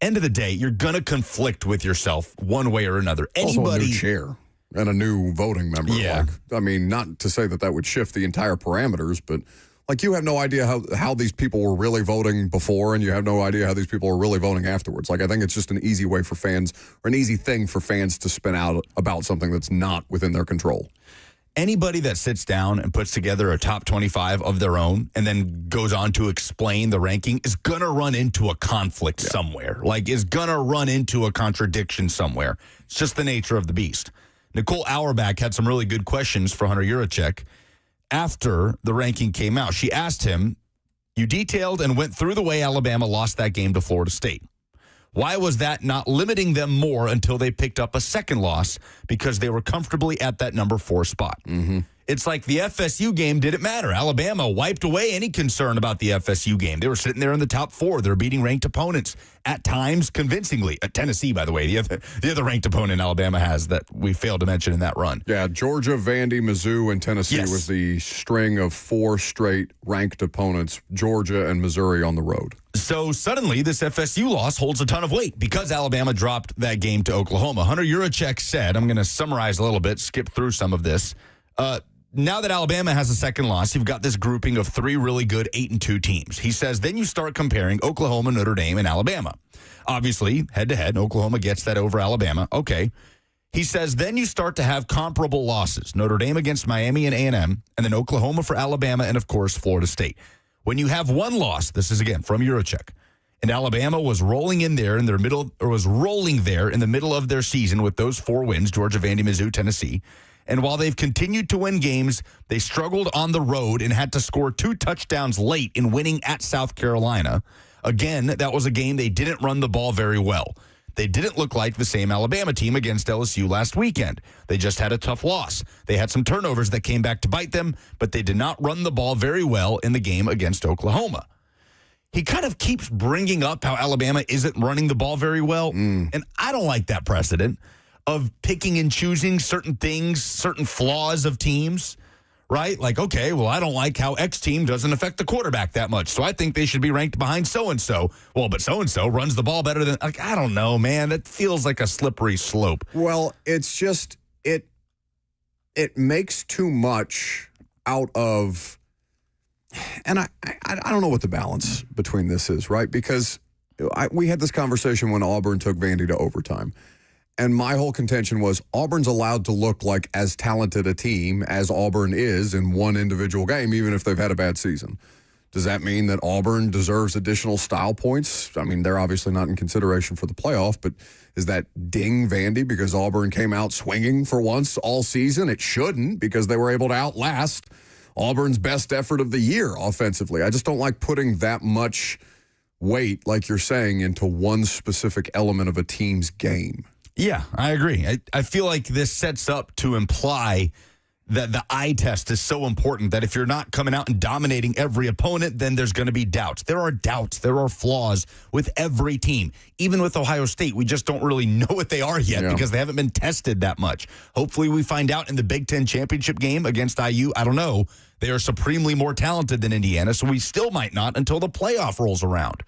End of the day, you're going to conflict with yourself one way or another. Also a new chair and a new voting member. Yeah. I mean, not to say that would shift the entire parameters, but like, you have no idea how these people were really voting before, and you have no idea how these people are really voting afterwards. Like, I think it's just an easy way for fans, or an easy thing for fans to spin out about something that's not within their control. Anybody that sits down and puts together a top 25 of their own and then goes on to explain the ranking is going to run into a conflict somewhere. Like, is going to run into a contradiction somewhere. It's just the nature of the beast. Nicole Auerbach had some really good questions for Hunter Yurachek after the ranking came out. She asked him, you detailed and went through the way Alabama lost that game to Florida State. Why was that not limiting them more until they picked up a second loss because they were comfortably at that number 4 spot? Mm-hmm. It's like the FSU game didn't matter. Alabama wiped away any concern about the FSU game. They were sitting there in the top 4. They're beating ranked opponents at times convincingly. Tennessee, by the way, the other ranked opponent Alabama has that we failed to mention in that run. Yeah, Georgia, Vandy, Mizzou, and Tennessee was the string of 4 straight ranked opponents, Georgia and Missouri on the road. So suddenly this FSU loss holds a ton of weight because Alabama dropped that game to Oklahoma. Hunter Yurachek said, I'm going to summarize a little bit, skip through some of this. Now that Alabama has a second loss, you've got this grouping of 3 really good 8-2 teams. He says, then you start comparing Oklahoma, Notre Dame, and Alabama. Obviously, head-to-head, Oklahoma gets that over Alabama. Okay. He says, then you start to have comparable losses. Notre Dame against Miami and A&M, and then Oklahoma for Alabama, and, of course, Florida State. When you have one loss, this is, again, from Yurachek, and Alabama was rolling in there in their middle, or was rolling there in the middle of their season with those 4 wins, Georgia, Vandy, Mizzou, Tennessee. And while they've continued to win games, they struggled on the road and had to score 2 touchdowns late in winning at South Carolina. Again, that was a game they didn't run the ball very well. They didn't look like the same Alabama team against LSU last weekend. They just had a tough loss. They had some turnovers that came back to bite them, but they did not run the ball very well in the game against Oklahoma. He kind of keeps bringing up how Alabama isn't running the ball very well, and I don't like that precedent of picking and choosing certain things, certain flaws of teams, right? Like, okay, well, I don't like how X team doesn't affect the quarterback that much, so I think they should be ranked behind so-and-so. Well, but so-and-so runs the ball better than, like, I don't know, man. That feels like a slippery slope. Well, it's just, it makes too much out of, and I don't know what the balance between this is, right? Because we had this conversation when Auburn took Vandy to overtime. And my whole contention was Auburn's allowed to look like as talented a team as Auburn is in one individual game, even if they've had a bad season. Does that mean that Auburn deserves additional style points? I mean, they're obviously not in consideration for the playoff, but is that ding Vandy because Auburn came out swinging for once all season? It shouldn't, because they were able to outlast Auburn's best effort of the year offensively. I just don't like putting that much weight, like you're saying, into one specific element of a team's game. Yeah, I agree. I feel like this sets up to imply that the eye test is so important that if you're not coming out and dominating every opponent, then there's going to be doubts. There are doubts. There are flaws with every team. Even with Ohio State, we just don't really know what they are yet because they haven't been tested that much. Hopefully we find out in the Big Ten championship game against IU. I don't know. They are supremely more talented than Indiana, so we still might not until the playoff rolls around.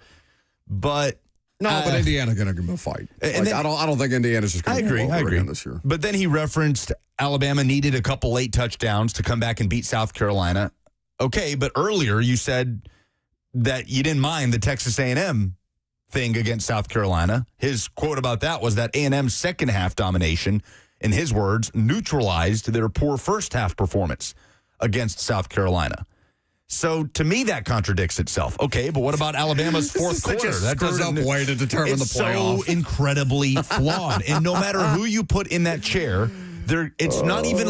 But but Indiana's going to give them a fight. And then, I don't think Indiana's just going to roll over again this year. But then he referenced Alabama needed a couple late touchdowns to come back and beat South Carolina. Okay, but earlier you said that you didn't mind the Texas A&M thing against South Carolina. His quote about that was that A&M's second half domination, in his words, neutralized their poor first half performance against South Carolina. So to me, that contradicts itself. Okay, but what about Alabama's fourth quarter? That doesn't way to determine the playoff. It's so incredibly flawed, and no matter who you put in that chair, it's not even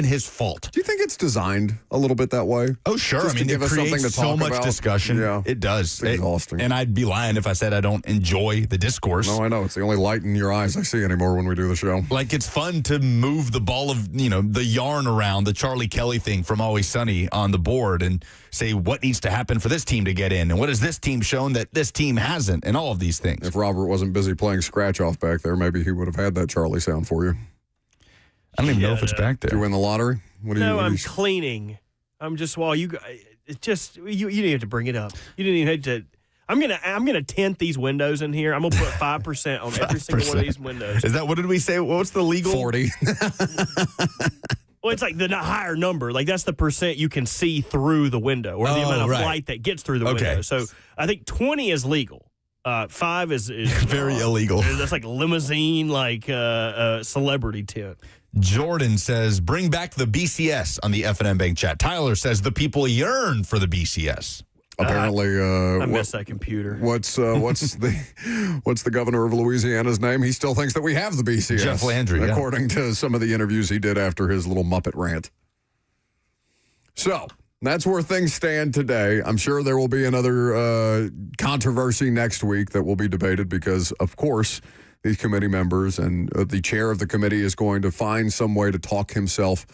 his fault. Do you think it's designed a little bit that way? Oh, sure. Just it creates so much discussion. Yeah. It does. It's exhausting. And I'd be lying if I said I don't enjoy the discourse. No, I know. It's the only light in your eyes I see anymore when we do the show. Like, it's fun to move the ball of, the yarn around, the Charlie Kelly thing from Always Sunny on the board and say what needs to happen for this team to get in and what has this team shown that this team hasn't, and all of these things. If Robert wasn't busy playing scratch off back there, maybe he would have had that Charlie sound for you. I don't even know if it's back there. Did you win the lottery? I'm cleaning. I'm just you didn't have to bring it up. You didn't even have to. I'm gonna tint these windows in here. I'm gonna put 5% on every single one of these windows. Is that, what did we say? What's the legal? 40. Well, it's like the higher number. Like, that's the percent you can see through the window, or the amount of light that gets through the window. So I think 20 is legal. 5 is very illegal. That's like limousine, celebrity tint. Jordan says, bring back the BCS on the F&M Bank chat. Tyler says the people yearn for the BCS. Apparently, I miss that computer. What's the governor of Louisiana's name? He still thinks that we have the BCS. Jeff Landry, according to some of the interviews he did after his little Muppet rant. So that's where things stand today. I'm sure there will be another controversy next week that will be debated because, of course, these committee members and the chair of the committee is going to find some way to talk himself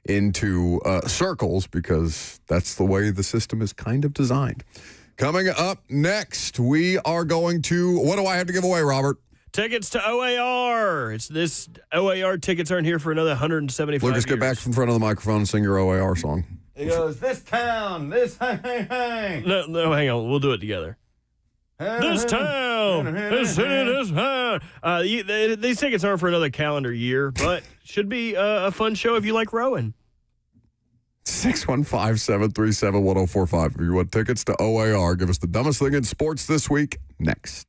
into circles because that's the way the system is kind of designed. Coming up next, we are going to, what do I have to give away, Robert? Tickets to OAR. It's this OAR tickets aren't here for another 175 Lucas, years. get back in front of the microphone and sing your OAR song. He goes, this town, this hang. No, hang on. We'll do it together. This town, this city, this town. These tickets aren't for another calendar year, but should be a fun show if you like rowing. 615-737-1045. If you want tickets to OAR, give us the dumbest thing in sports this week next.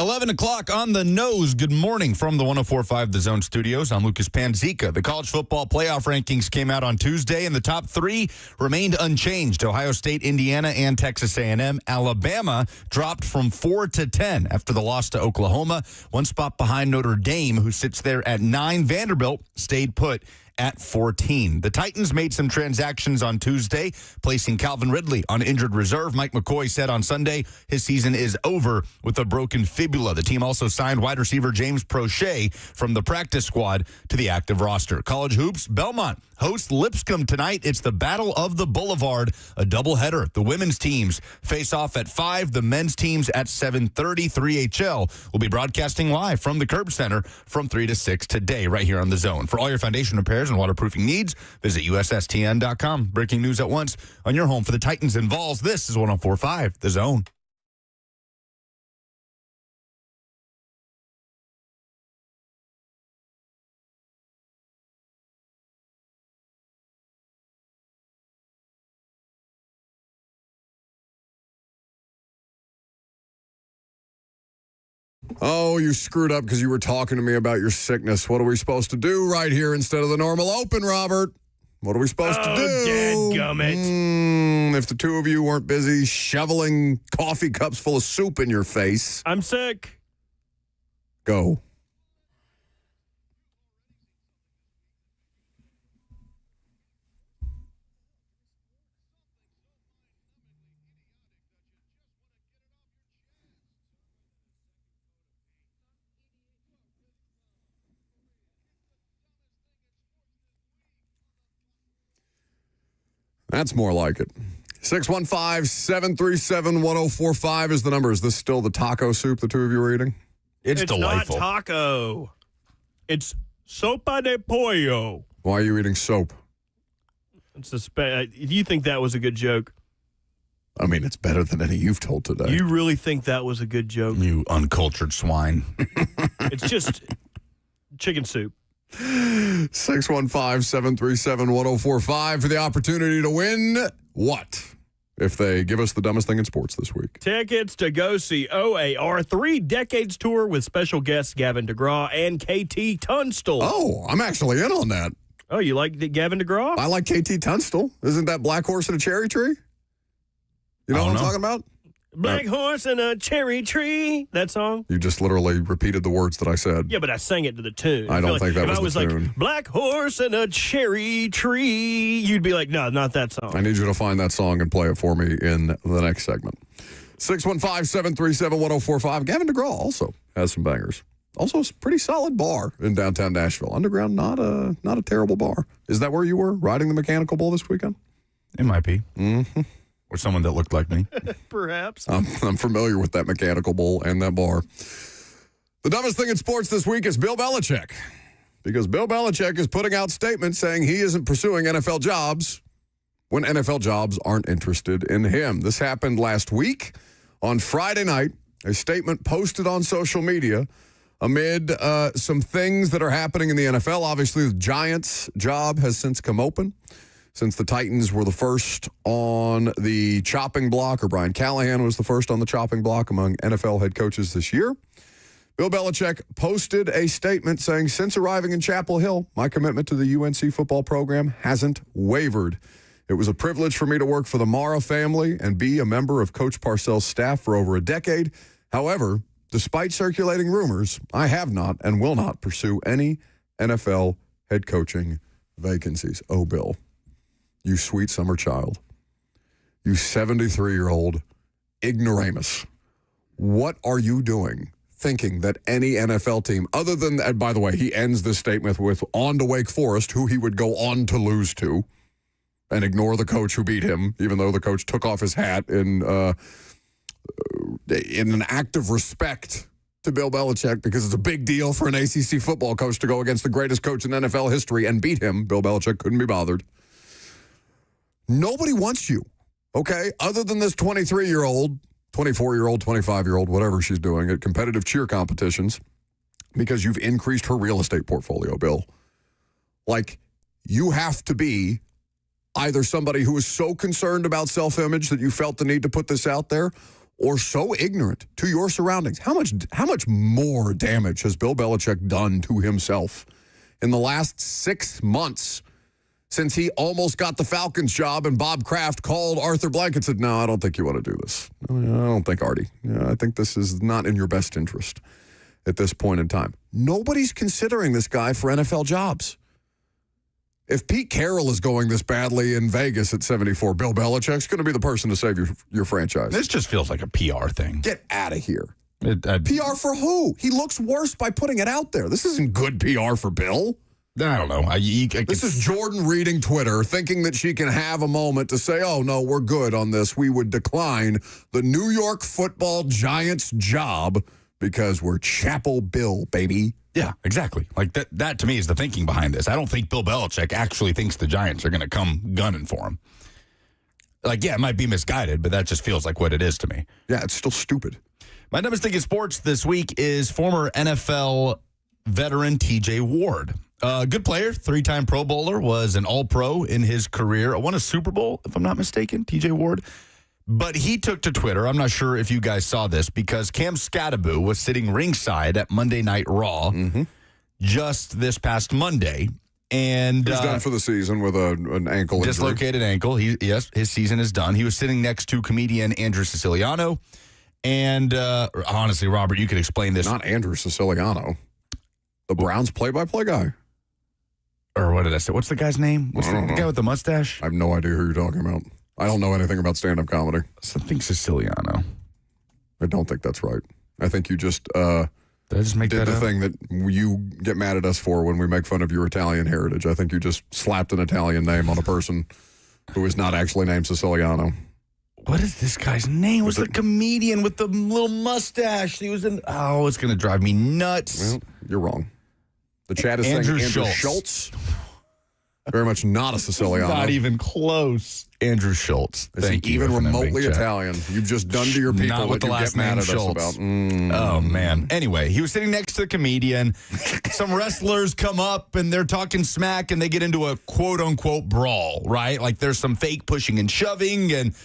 11 o'clock on the nose. Good morning from the 104.5 The Zone studios. I'm Lucas Panzica. The college football playoff rankings came out on Tuesday, and the top three remained unchanged. Ohio State, Indiana, and Texas A&M. Alabama dropped from 4 to 10 after the loss to Oklahoma. One spot behind Notre Dame, who sits there at 9. Vanderbilt stayed put at 14. The Titans made some transactions on Tuesday, placing Calvin Ridley on injured reserve. Mike McCoy said on Sunday his season is over with a broken fibula. The team also signed wide receiver James Prochet from the practice squad to the active roster. College hoops, Belmont hosts Lipscomb tonight. It's the Battle of the Boulevard, a doubleheader. The women's teams face off at 5, the men's teams at 7:30. 3HL will be broadcasting live from the Curb Center from 3 to 6 today, right here on The Zone. For all your foundation repairs and waterproofing needs, visit USSTN.com. Breaking news at once on your home for the Titans and Vols. This is 104.5 The Zone. Oh, you screwed up because you were talking to me about your sickness. What are we supposed to do right here instead of the normal open, Robert? What are we supposed to do? Dadgummit. If the two of you weren't busy shoveling coffee cups full of soup in your face. I'm sick. Go. That's more like it. 615-737-1045 is the number. Is this still the taco soup the two of you are eating? It's delightful. Not taco. It's sopa de pollo. Why are you eating soap? It's you think that was a good joke? I mean, it's better than any you've told today. You really think that was a good joke? You uncultured swine. It's just chicken soup. 615-737-1045 for the opportunity to win what? If they give us the dumbest thing in sports this week. Tickets to go see OAR 3 Decades Tour with special guests Gavin DeGraw and KT Tunstall. Oh, I'm actually in on that. Oh, you like Gavin DeGraw? I like KT Tunstall. Isn't that Black Horse and a Cherry Tree? You know what I'm talking about? Black Horse and a Cherry Tree. That song? You just literally repeated the words that I said. Yeah, but I sang it to the tune. I don't think that was the tune. Like, Black Horse and a Cherry Tree, you'd be like, no, not that song. I need you to find that song and play it for me in the next segment. 615-737-1045. Gavin DeGraw also has some bangers. Also, a pretty solid bar in downtown Nashville. Underground, not a terrible bar. Is that where you were, riding the mechanical bull this weekend? It might be. Mm-hmm. Or someone that looked like me. Perhaps. I'm familiar with that mechanical bull and that bar. The dumbest thing in sports this week is Bill Belichick. Because Bill Belichick is putting out statements saying he isn't pursuing NFL jobs when NFL jobs aren't interested in him. This happened last week on Friday night. A statement posted on social media amid some things that are happening in the NFL. Obviously, the Giants' job has since come open. Since the Titans were the first on the chopping block, or Brian Callahan was the first on the chopping block among NFL head coaches this year, Bill Belichick posted a statement saying, since arriving in Chapel Hill, my commitment to the UNC football program hasn't wavered. It was a privilege for me to work for the Mara family and be a member of Coach Parcells' staff for over a decade. However, despite circulating rumors, I have not and will not pursue any NFL head coaching vacancies. Oh, Bill. You sweet summer child. You 73-year-old ignoramus. What are you doing thinking that any NFL team, other than, and by the way, he ends this statement with on to Wake Forest, who he would go on to lose to, and ignore the coach who beat him, even though the coach took off his hat in an act of respect to Bill Belichick, because it's a big deal for an ACC football coach to go against the greatest coach in NFL history and beat him. Bill Belichick couldn't be bothered. Nobody wants you, okay? Other than this 23-year-old, 24-year-old, 25-year-old, whatever she's doing at competitive cheer competitions, because you've increased her real estate portfolio, Bill. Like, you have to be either somebody who is so concerned about self-image that you felt the need to put this out there, or so ignorant to your surroundings. How much more damage has Bill Belichick done to himself in the last 6 months since he almost got the Falcons job and Bob Kraft called Arthur Blank and said, no, I don't think you want to do this. I don't think, Artie. I think this is not in your best interest at this point in time. Nobody's considering this guy for NFL jobs. If Pete Carroll is going this badly in Vegas at 74, Bill Belichick's going to be the person to save your franchise. This just feels like a PR thing. Get out of here. PR for who? He looks worse by putting it out there. This isn't good PR for Bill. I don't know. This is Jordan reading Twitter, thinking that she can have a moment to say, oh, no, we're good on this. We would decline the New York football Giants job because we're Chapel Bill, baby. Yeah, exactly. Like that to me is the thinking behind this. I don't think Bill Belichick actually thinks the Giants are going to come gunning for him. Like, yeah, it might be misguided, but that just feels like what it is to me. Yeah, it's still stupid. My dumbest thing in sports this week is former NFL veteran TJ Ward. Good player, 3-time Pro Bowler, was an All-Pro in his career. Won a Super Bowl, if I'm not mistaken, TJ Ward. But he took to Twitter, I'm not sure if you guys saw this, because Cam Scatterbo was sitting ringside at Monday Night Raw just this past Monday. And he's done for the season with an ankle injury. Dislocated ankle. Yes, his season is done. He was sitting next to comedian Andrew Siciliano. And honestly, Robert, you could explain this. Not Andrew Siciliano. The Browns play-by-play guy. Or what did I say? What's the guy's name? What's the guy with the mustache? I have no idea who you're talking about. I don't know anything about stand-up comedy. Something Siciliano. I don't think that's right. I think you just did I just make did that the up? thing that you get mad at us for when we make fun of your Italian heritage. I think you just slapped an Italian name on a person who is not actually named Siciliano. What is this guy's name? Was the comedian with the little mustache? He was in. Oh, it's going to drive me nuts. Well, you're wrong. The chat is Andrew saying Andrew Schultz. Schultz. Very much not a Siciliano. Not even close. Andrew Schultz. Thank you. Even for remotely check. Italian. You've just done to your people Not what with the you last get mad name at Schultz. us about. Oh, man. Anyway, he was sitting next to the comedian. Some wrestlers come up and they're talking smack and they get into a quote-unquote brawl, right? Like there's some fake pushing and shoving and...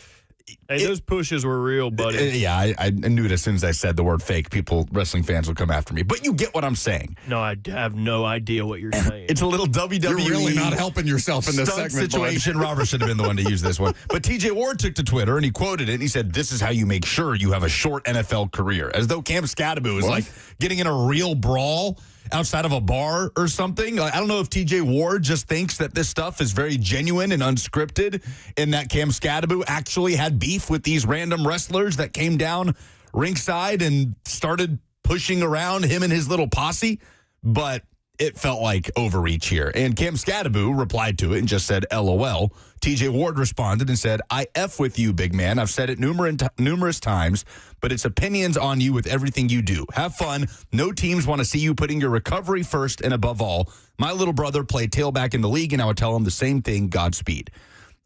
Hey, those pushes were real, buddy. Yeah, I knew it as soon as I said the word fake. Wrestling fans will come after me. But you get what I'm saying. No, I have no idea what you're saying. It's a little WWE. You're really not helping yourself in this stunt segment, situation. Robert should have been the one to use this one. But TJ Ward took to Twitter and he quoted it and he said, "This is how you make sure you have a short NFL career." As though Cam Scatterbo is like getting in a real brawl outside of a bar or something. I don't know if TJ Ward just thinks that this stuff is very genuine and unscripted and that Cam Scatterbo actually had beef with these random wrestlers that came down ringside and started pushing around him and his little posse. But it felt like overreach here. And Cam Scatterbo replied to it and just said, LOL. TJ Ward responded and said, "I F with you, big man. I've said it numerous times, but it's opinions on you with everything you do. Have fun. No teams want to see you putting your recovery first, and above all, my little brother played tailback in the league, and I would tell him the same thing, Godspeed."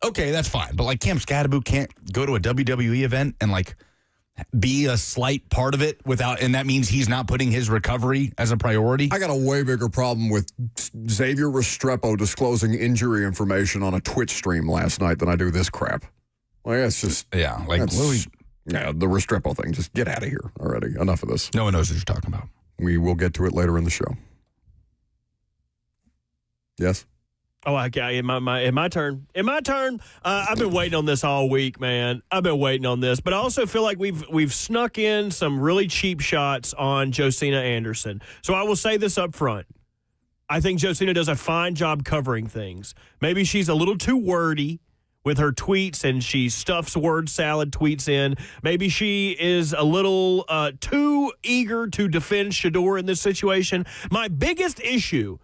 Okay, that's fine. But like Cam Scatterbo can't go to a WWE event and like be a slight part of it and that means he's not putting his recovery as a priority. I got a way bigger problem with Xavier Restrepo disclosing injury information on a Twitch stream last night than I do this crap. Like, it's just... Yeah, like... Yeah, the Restrepo thing. Just get out of here already. Enough of this. No one knows what you're talking about. We will get to it later in the show. Yes? Oh, okay. My turn. In my turn. I've been waiting on this all week, man. I've been waiting on this, but I also feel like we've snuck in some really cheap shots on Josina Anderson. So I will say this up front. I think Josina does a fine job covering things. Maybe she's a little too wordy with her tweets and she stuffs word salad tweets in. Maybe she is a little too eager to defend Shador in this situation. My biggest issue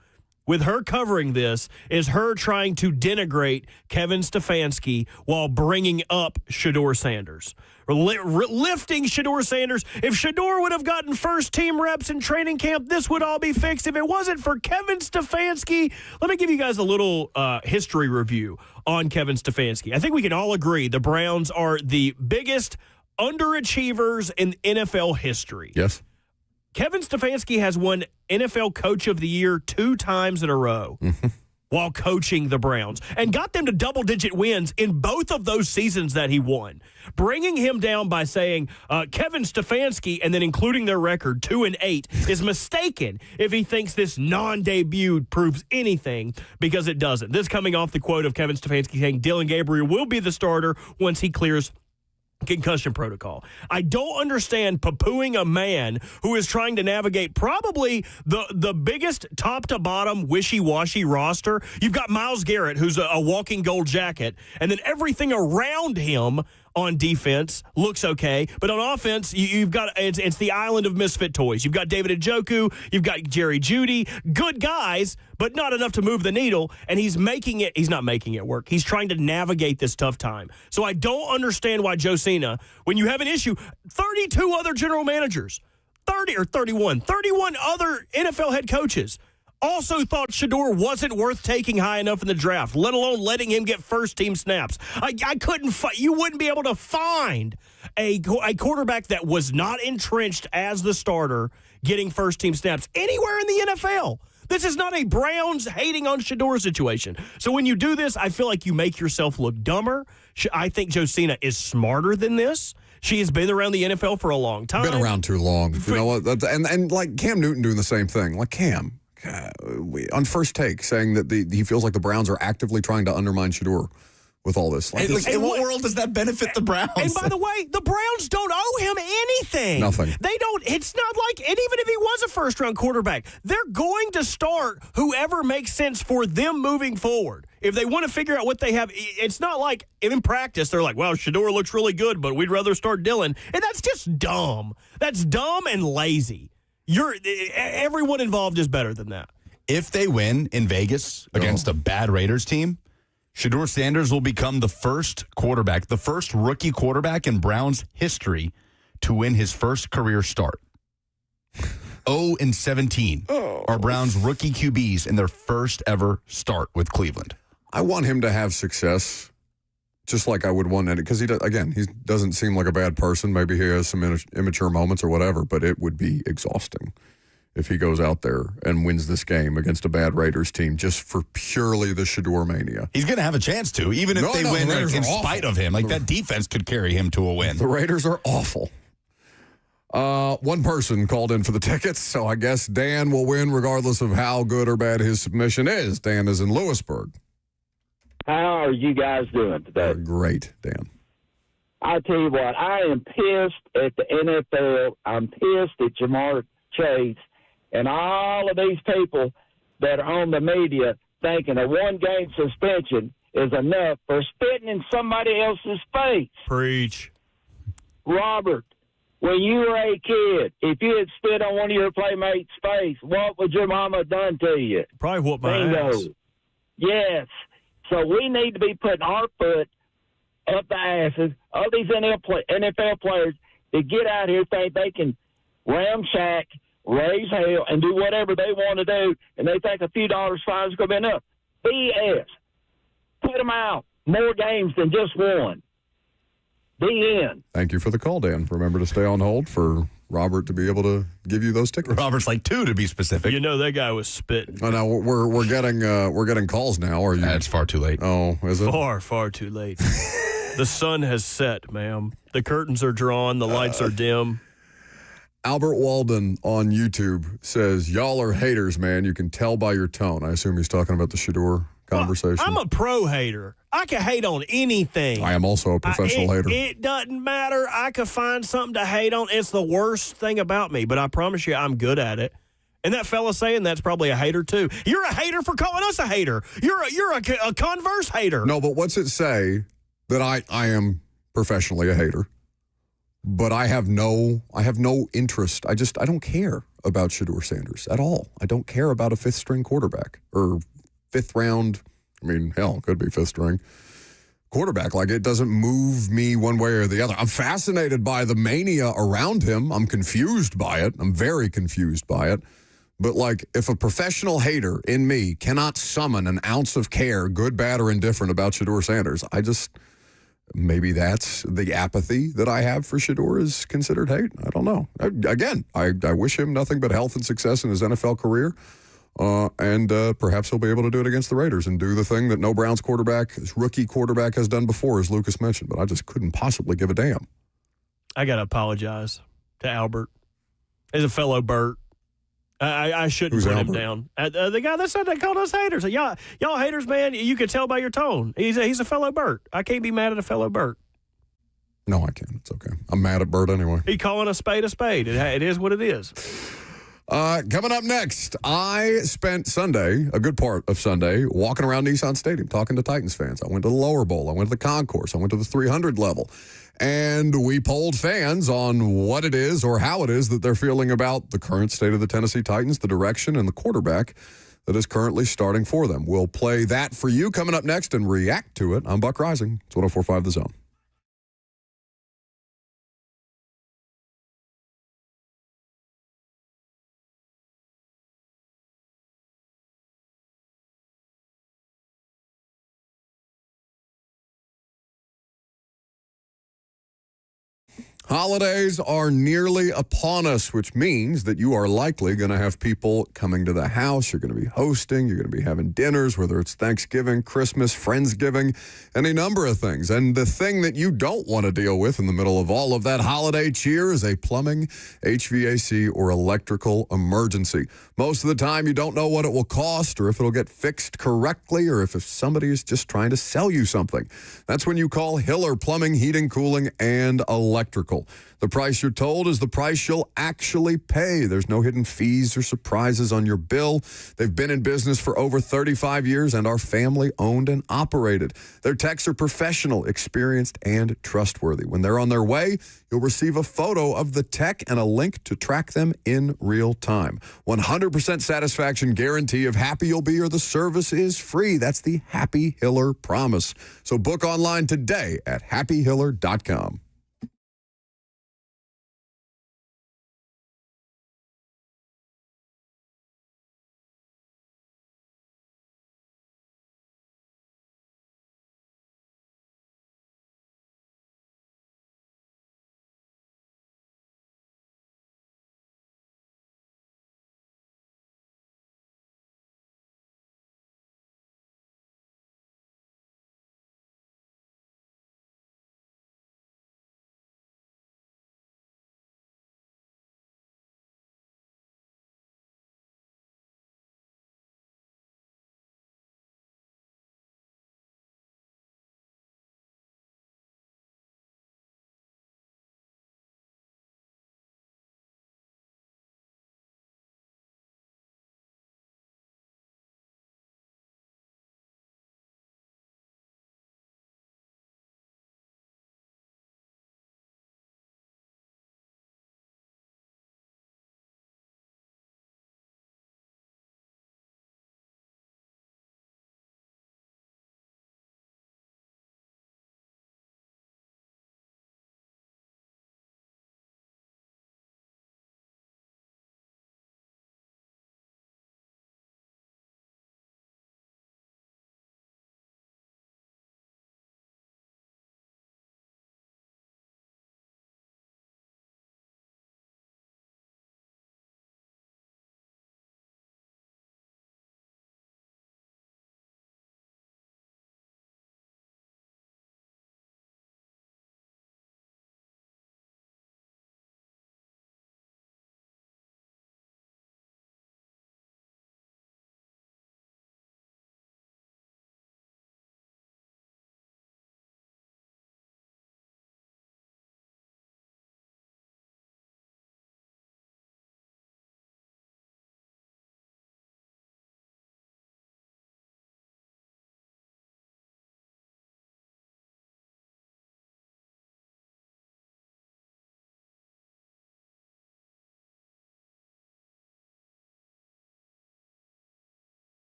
with her covering this is her trying to denigrate Kevin Stefanski while bringing up Shador Sanders. Lifting Shador Sanders. If Shador would have gotten first-team reps in training camp, this would all be fixed. If it wasn't for Kevin Stefanski, let me give you guys a little history review on Kevin Stefanski. I think we can all agree the Browns are the biggest underachievers in NFL history. Yes. Kevin Stefanski has won NFL Coach of the Year 2 times in a row. while coaching the Browns and got them to double-digit wins in both of those seasons that he won. Bringing him down by saying Kevin Stefanski and then including their record 2-8 is mistaken if he thinks this non-debut proves anything, because it doesn't. This coming off the quote of Kevin Stefanski saying Dylan Gabriel will be the starter once he clears concussion protocol. I don't understand poo-pooing a man who is trying to navigate probably the biggest top-to-bottom wishy-washy roster. You've got Myles Garrett, who's a walking gold jacket, and then everything around him on defense looks okay, but on offense, you've got it's the island of misfit toys. You've got David Njoku, you've got Jerry Jeudy, good guys, but not enough to move the needle, and he's not making it work. He's trying to navigate this tough time. So I don't understand why Josina, when you have an issue, 32 other general managers, 31 other NFL head coaches also thought Shedeur wasn't worth taking high enough in the draft, let alone letting him get first-team snaps. I couldn't you wouldn't be able to find a quarterback that was not entrenched as the starter getting first-team snaps anywhere in the NFL. This is not a Browns hating on Shedeur situation. So when you do this, I feel like you make yourself look dumber. I think Josina is smarter than this. She has been around the NFL for a long time. Been around too long. You know what? And like Cam Newton doing the same thing. Like Cam, on First Take, saying that he feels like the Browns are actively trying to undermine Shedeur with all this. Like, in what world does that benefit the Browns? And by the way, the Browns don't owe him anything. Nothing. They don't. It's not like, and even if he was a first-round quarterback, they're going to start whoever makes sense for them moving forward. If they want to figure out what they have, it's not like in practice they're like, well, Shedeur looks really good, but we'd rather start Dylan. And that's just dumb. That's dumb and lazy. Everyone involved is better than that. If they win in Vegas against a bad Raiders team, Shedeur Sanders will become the first rookie quarterback in Browns history to win his first career start. 0-17 are Browns rookie QBs in their first ever start with Cleveland. I want him to have success, just like I would want it, because he doesn't seem like a bad person. Maybe he has some immature moments or whatever, but it would be exhausting if he goes out there and wins this game against a bad Raiders team just for purely the Shedeur mania. He's going to have a chance to, even if they win in spite of him. Like, that defense could carry him to a win. The Raiders are awful. One person called in for the tickets, so I guess Dan will win regardless of how good or bad his submission is. Dan is in Lewisburg. How are you guys doing today? Great, Dan. I tell you what, I am pissed at the NFL. I'm pissed at Jamar Chase and all of these people that are on the media thinking a one-game suspension is enough for spitting in somebody else's face. Preach. Robert, when you were a kid, if you had spit on one of your playmates' face, what would your mama have done to you? Probably whoop my Bingo. ass. Yes. So we need to be putting our foot up the asses of these NFL players that get out here think they can ramshack, raise hell, and do whatever they want to do, and they think a few dollars fine is going to be enough. BS. Put them out. More games than just one. The end. Thank you for the call, Dan. Remember to stay on hold for Robert to be able to give you those tickets. Robert's like 2 to be specific. You know that guy was spitting. Oh, no, we're getting calls now. Are you? It's far too late. Oh, is it? Far too late. The sun has set, ma'am. The curtains are drawn. The lights are dim. Albert Walden on YouTube says, y'all are haters, man. You can tell by your tone. I assume he's talking about the Shedeur conversation. I'm a pro hater. I can hate on anything. I am also a professional hater. It doesn't matter. I could find something to hate on. It's the worst thing about me, but I promise you I'm good at it. And that fella saying that's probably a hater, too. You're a hater for calling us a hater. You're a converse hater. No, but what's it say that I am professionally a hater? But I have no interest. I don't care about Shedeur Sanders at all. I don't care about a fifth-string quarterback or fifth round. I mean, hell, could be fifth string quarterback. Like, it doesn't move me one way or the other. I'm fascinated by the mania around him. I'm confused by it. I'm very confused by it. But, like, if a professional hater in me cannot summon an ounce of care, good, bad, or indifferent about Shedeur Sanders, maybe that's the apathy that I have for Shedeur is considered hate. I don't know. Again, I wish him nothing but health and success in his NFL career. And perhaps he'll be able to do it against the Raiders and do the thing that no Browns quarterback, his rookie quarterback, has done before, as Lucas mentioned. But I just couldn't possibly give a damn. I got to apologize to Albert. He's a fellow Bert. I shouldn't Who's put Albert? him down. The guy that said they called us haters. Y'all haters, man, you can tell by your tone. He's a fellow Bert. I can't be mad at a fellow Bert. No, I can't. It's okay. I'm mad at Bert anyway. He calling a spade a spade. It is what it is. Coming up next, I spent Sunday, a good part of Sunday, walking around Nissan Stadium, talking to Titans fans. I went to the lower bowl. I went to the concourse. I went to the 300 level. And we polled fans on what it is or how it is that they're feeling about the current state of the Tennessee Titans, the direction, and the quarterback that is currently starting for them. We'll play that for you coming up next and react to it. I'm Buck Rising. It's 104.5 The Zone. Holidays are nearly upon us, which means that you are likely going to have people coming to the house. You're going to be hosting. You're going to be having dinners, whether it's Thanksgiving, Christmas, Friendsgiving, any number of things. And the thing that you don't want to deal with in the middle of all of that holiday cheer is a plumbing, HVAC, or electrical emergency. Most of the time, you don't know what it will cost or if it'll get fixed correctly or if somebody is just trying to sell you something. That's when you call Hiller Plumbing, Heating, Cooling, and Electrical. The price you're told is the price you'll actually pay. There's no hidden fees or surprises on your bill. They've been in business for over 35 years and are family-owned and operated. Their techs are professional, experienced, and trustworthy. When they're on their way, you'll receive a photo of the tech and a link to track them in real time. 100% satisfaction guarantee of happy you'll be or the service is free. That's the Happy Hiller promise. So book online today at happyhiller.com.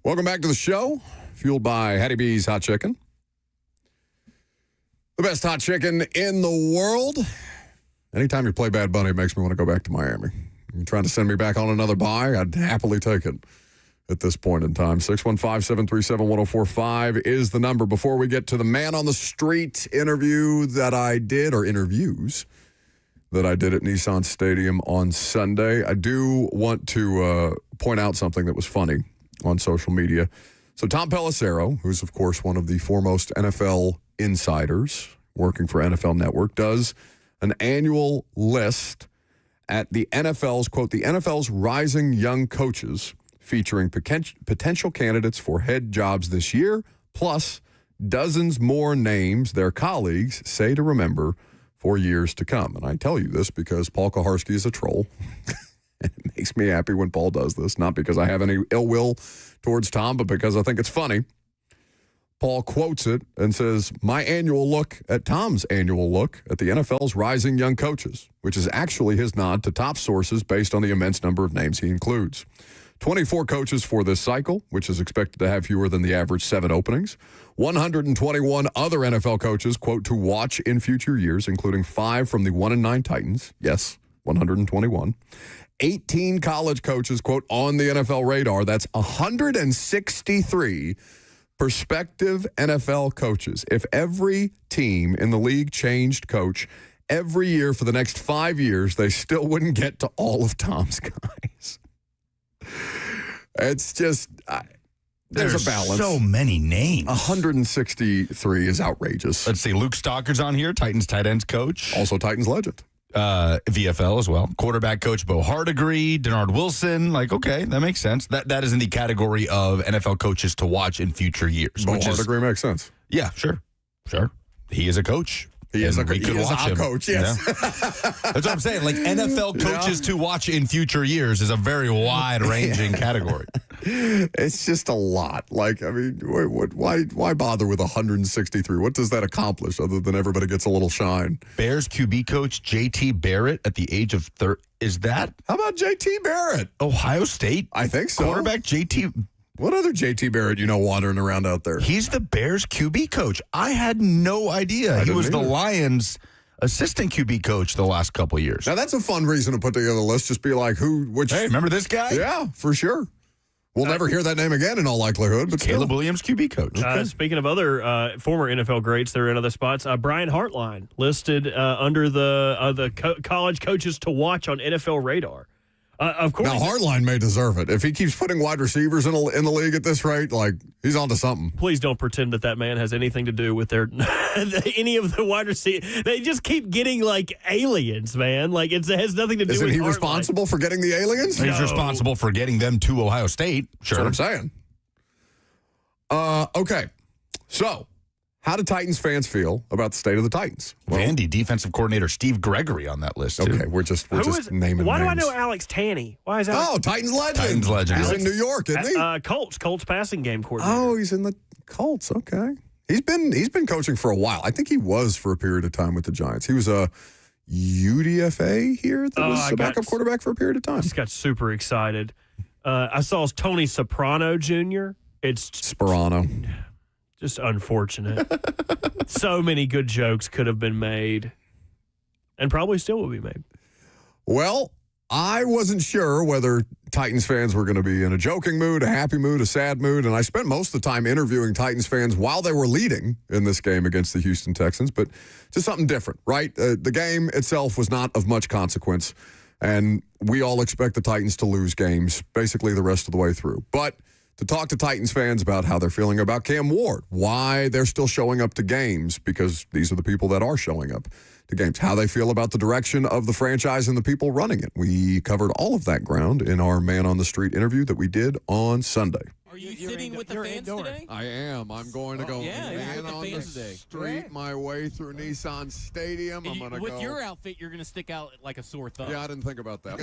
Welcome back to the show, fueled by Hattie B's Hot Chicken. The best hot chicken in the world. Anytime you play Bad Bunny, it makes me want to go back to Miami. You're trying to send me back on another buy, I'd happily take it at this point in time. 615-737-1045 is the number. Before we get to the man on the street interview that I did, or interviews that I did at Nissan Stadium on Sunday, I do want to point out something that was funny on social media. So Tom Pelissero, who's of course one of the foremost NFL insiders working for NFL Network, does an annual list at the NFL's, quote, the NFL's rising young coaches, featuring potential candidates for head jobs this year, plus dozens more names their colleagues say to remember for years to come. And I tell you this because Paul Kaharski is a troll. It makes me happy when Paul does this, not because I have any ill will towards Tom, but because I think it's funny. Paul quotes it and says, my annual look at Tom's annual look at the NFL's rising young coaches, which is actually his nod to top sources based on the immense number of names he includes. 24 coaches for this cycle, which is expected to have fewer than the average 7 openings. 121 other NFL coaches, quote, to watch in future years, including 5 from the 1-9 Titans. Yes, 121. 18 college coaches, quote, on the NFL radar. That's 163 prospective NFL coaches. If every team in the league changed coach every year for the next 5 years, they still wouldn't get to all of Tom's guys. It's just, there's a balance. So many names. 163 is outrageous. Let's see. Luke Stalker's on here, Titans tight ends coach. Also Titans legend. VFL as well. Quarterback coach Bo Hardegree, Denard Wilson. Like, okay, that makes sense. That is in the category of NFL coaches to watch in future years. Bo Hardegree makes sense. Yeah, sure. He is a coach. He is a coach, yes. Yeah. That's what I'm saying. Like, NFL coaches to watch in future years is a very wide-ranging category. It's just a lot. Like, I mean, why bother with 163? What does that accomplish other than everybody gets a little shine? Bears QB coach J.T. Barrett at the age of 30. Is that? How about J.T. Barrett? Ohio State? I think so. Quarterback J.T. What other J.T. Barrett wandering around out there? He's the Bears QB coach. I had no idea. He was the Lions assistant QB coach the last couple of years. Now, that's a fun reason to put together a list. Just be like, which... Hey, remember this guy? Yeah, for sure. We'll never hear that name again in all likelihood. But Caleb Williams, QB coach. Okay. Speaking of other former NFL greats that are in other spots, Brian Hartline listed under the college coaches to watch on NFL radar. Of course. Now, Hartline may deserve it. If he keeps putting wide receivers in the league at this rate, like, he's onto something. Please don't pretend that man has anything to do with their any of the wide receivers. They just keep getting, like, aliens, man. Like, it has nothing to do with Isn't he Hartline. responsible for getting the aliens? He's responsible for getting them to Ohio State. Sure. That's what I'm saying. Okay. So, how do Titans fans feel about the state of the Titans? Well, Vandy defensive coordinator Steve Gregory on that list, too. Okay, we're just naming Why names. do I know Alex Tanney? Why is that? Oh, Titans legend. He's in New York, isn't he? Colts passing game coordinator. Oh, he's in the Colts. Okay. He's been coaching for a while. I think he was for a period of time with the Giants. He was a UDFA here that was a backup quarterback for a period of time. I just got super excited. I saw Tony Soprano Jr. It's Sperano. Just unfortunate. So many good jokes could have been made and probably still will be made. Well, I wasn't sure whether Titans fans were going to be in a joking mood, a happy mood, a sad mood, and I spent most of the time interviewing Titans fans while they were leading in this game against the Houston Texans, but just something different, right? The game itself was not of much consequence, and we all expect the Titans to lose games basically the rest of the way through. But to talk to Titans fans about how they're feeling about Cam Ward, why they're still showing up to games, because these are the people that are showing up to games, how they feel about the direction of the franchise and the people running it. We covered all of that ground in our Man on the Street interview that we did on Sunday. Are you sitting with the fans today? I am. I'm going to go man on the street my way through Nissan Stadium. I'm going to go. With your outfit, you're going to stick out like a sore thumb. Yeah, I didn't think about that.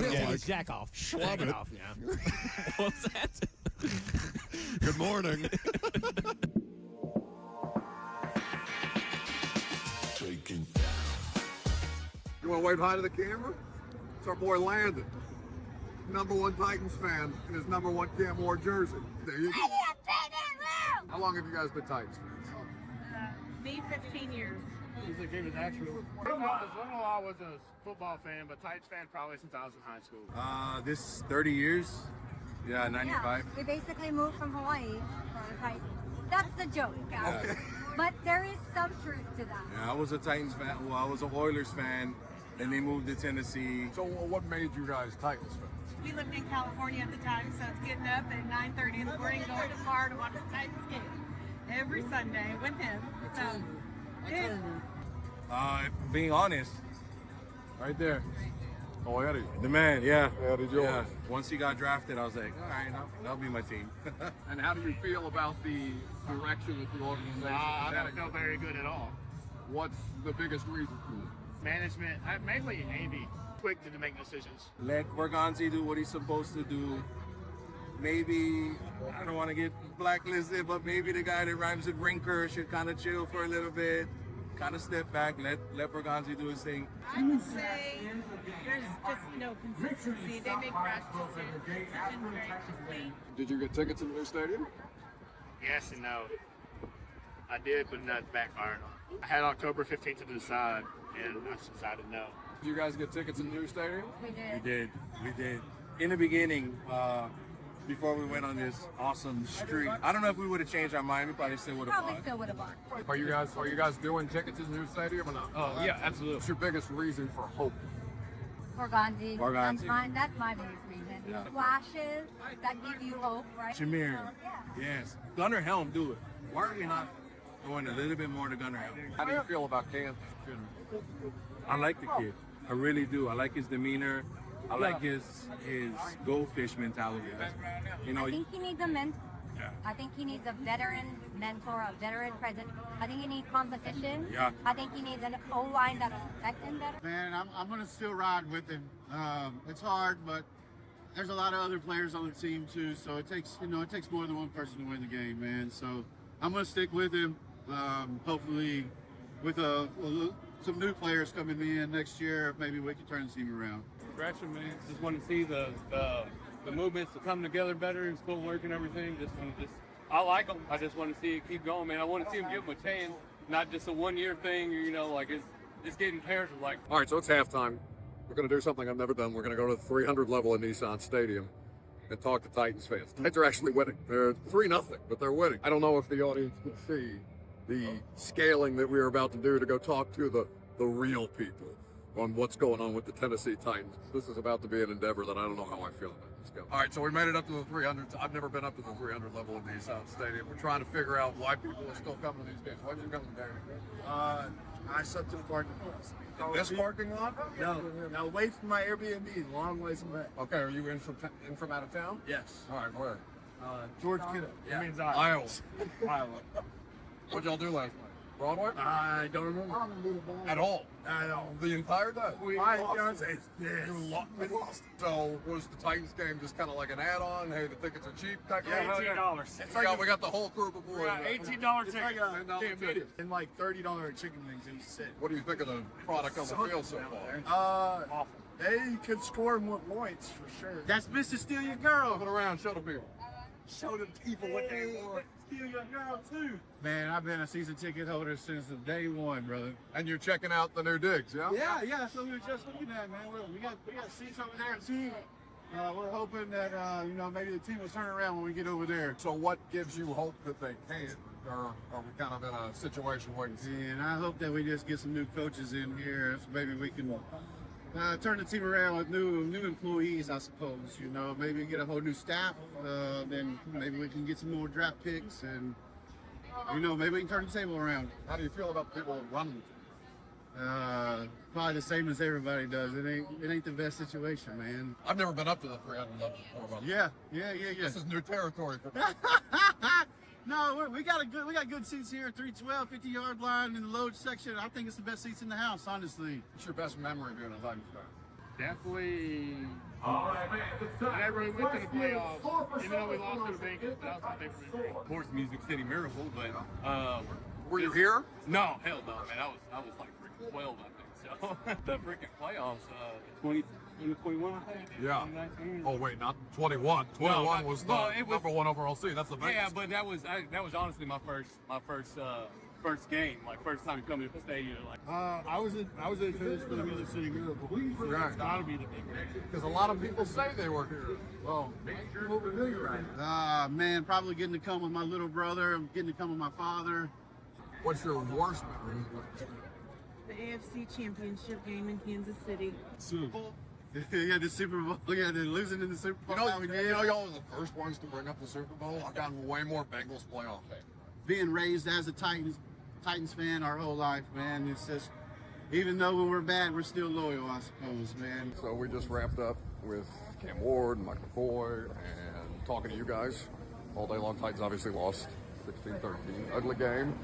Jack off. Schlub it. Off, yeah. What's that? Good morning. You want to wave hi to the camera? It's our boy Landon, #1 Titans fan in his #1 Cam Ward jersey. There you go. How long have you guys been Titans fans? Me, 15 years. Since they gave it natural. I was a football fan, but Titans fan probably since I was in high school. This 30 years. Yeah, 95. Yeah, we basically moved from Hawaii for the Titans. That's the joke, guys. Okay. But there is some truth to that. Yeah, I was a Titans fan. Well, I was an Oilers fan. Then they moved to Tennessee. So what made you guys Titans fans? We lived in California at the time, so it's getting up at 9:30 in the morning, going to the bar to watch the Titans game every Sunday with him. So, Being honest, right there. Oh, Eddie. The man, yeah. Eddie George. Yeah. Once he got drafted, I was like, all right, that'll be my team. And how do you feel about the direction that the organization I is don't heading? feel very good at all. What's the biggest reason for it? Management, mainly Andy, quick to make decisions. Let Bergonzi do what he's supposed to do. Maybe, I don't want to get blacklisted, but maybe the guy that rhymes with Rinker should kind of chill for a little bit, kind of step back, let Bergonzi do his thing. I would say there's just no consistency. They make rash decisions very quickly. Did you get tickets in the new stadium? Yes and no. I did, but not backfired. I had October 15th to decide, and I decided no. Did you guys get tickets in the new stadium? We did. In the beginning, before we went on this awesome streak, I don't know if we would have changed our mind. We probably still would have Probably bought. still would have bought. Are you guys doing tickets in the new stadium or not? Oh, yeah, absolutely. What's your biggest reason for hope? Organzi. Organzi. That's my biggest reason. Yeah. Flashes that give you hope, right? Jameer, So, yeah. yes. Gunnar Helm, do it. Why are we not going a little bit more to Gunnar Helm? How do you feel about Kansas? I like the kid. I really do. I like his demeanor. I like his goldfish mentality. You know, I think he needs a mentor. Yeah. I think he needs a veteran mentor, a veteran president. I think he needs composition. Yeah. I think he needs an O-line that'll protect him better. Man, I'm going to still ride with him. It's hard, but there's a lot of other players on the team too. So it takes more than one person to win the game, man. So I'm going to stick with him. Hopefully, with some new players coming in next year, maybe we can turn the team around. Gresham, man, just want to see the movements to come together better and footwork and everything. I like them. I just want to see it keep going, man. I want to see him give them a chance, not just a one-year thing. It's getting pairs of like. All right, so it's halftime. We're going to do something I've never done. We're going to go to the 300 level at Nissan Stadium and talk to Titans fans. Titans are actually winning. They're 3-0, but they're winning. I don't know if the audience can see the scaling that we are about to do to go talk to the real people on what's going on with the Tennessee Titans. This is about to be an endeavor that I don't know how I feel about. Let's go. All right, so we made it up to the 300. I've never been up to the 300 level in Nissan Stadium. We're trying to figure out why people are still coming to these games. Why did you come there? I slept in the parking lot. This parking lot? No, away from my Airbnb, long ways away. Okay, are you in from out of town? Yes. All right, where? George Kittle. It means Iowa. Iowa. What'd y'all do last night? Broadway? I don't remember. At all? I don't. The entire day? My fiance is pissed. We lost. So was the Titans game just kind of like an add-on? Hey, the tickets are cheap. $18. We got the whole crew before. $18 ticket. And like $30 chicken wings. It was sick. What do you think of the product on the field so far? Awful. They could score more points for sure. That's Mr. Steal Your Girl. Look around, show the people. Show the people what they want. Steal Your Girl too. Man, I've been a season ticket holder since the day one, brother. And you're checking out the new digs, yeah? Yeah. So we were just looking at, man. We got seats over there too. We're hoping that maybe the team will turn around when we get over there. So what gives you hope that they can? Or are we kind of in a situation waiting to see? And I hope that we just get some new coaches in here. So maybe we can turn the team around with new employees, I suppose. Maybe get a whole new staff. Then maybe we can get some more draft picks, and maybe we can turn the table around. How do you feel about the people running? Probably the same as everybody does. It ain't the best situation, man. I've never been up to the 300 level before. But Yeah. This is new territory for me. No, we got good seats here, 312, 50-yard line in the load section. I think it's the best seats in the house, honestly. What's your best memory being a Titans fan? Definitely. I never really went to the playoffs, even though we lost to the Bengals. But that was my favorite memory. Of course, Music City Miracle, but Were you here? no, hell no, man. I was like freaking 12, I think. So the freaking playoffs, We won, I think. Yeah. 2019. Oh, wait, not 21. 21 was the number one overall seed. That's the biggest. Yeah, but that was honestly my first game, like first time coming to the stadium. Like, I was in attendance for the Music City Miracle. Right. It's got to be the big game. Because a lot of people say they were here. Oh, Man, probably getting to come with my little brother. I'm getting to come with my father. what's your worst memory? The AFC Championship game in Kansas City. Super Bowl. Yeah, the Super Bowl. Yeah, they're losing in the Super Bowl. Y'all were the first ones to bring up the Super Bowl. I've gotten way more Bengals playoff. Being raised as a Titans fan our whole life, man. It's just, even though when we're bad, we're still loyal, I suppose, man. So we just wrapped up with Cam Ward and Mike McCoy and talking to you guys all day long. Titans obviously lost 16-13. Ugly game.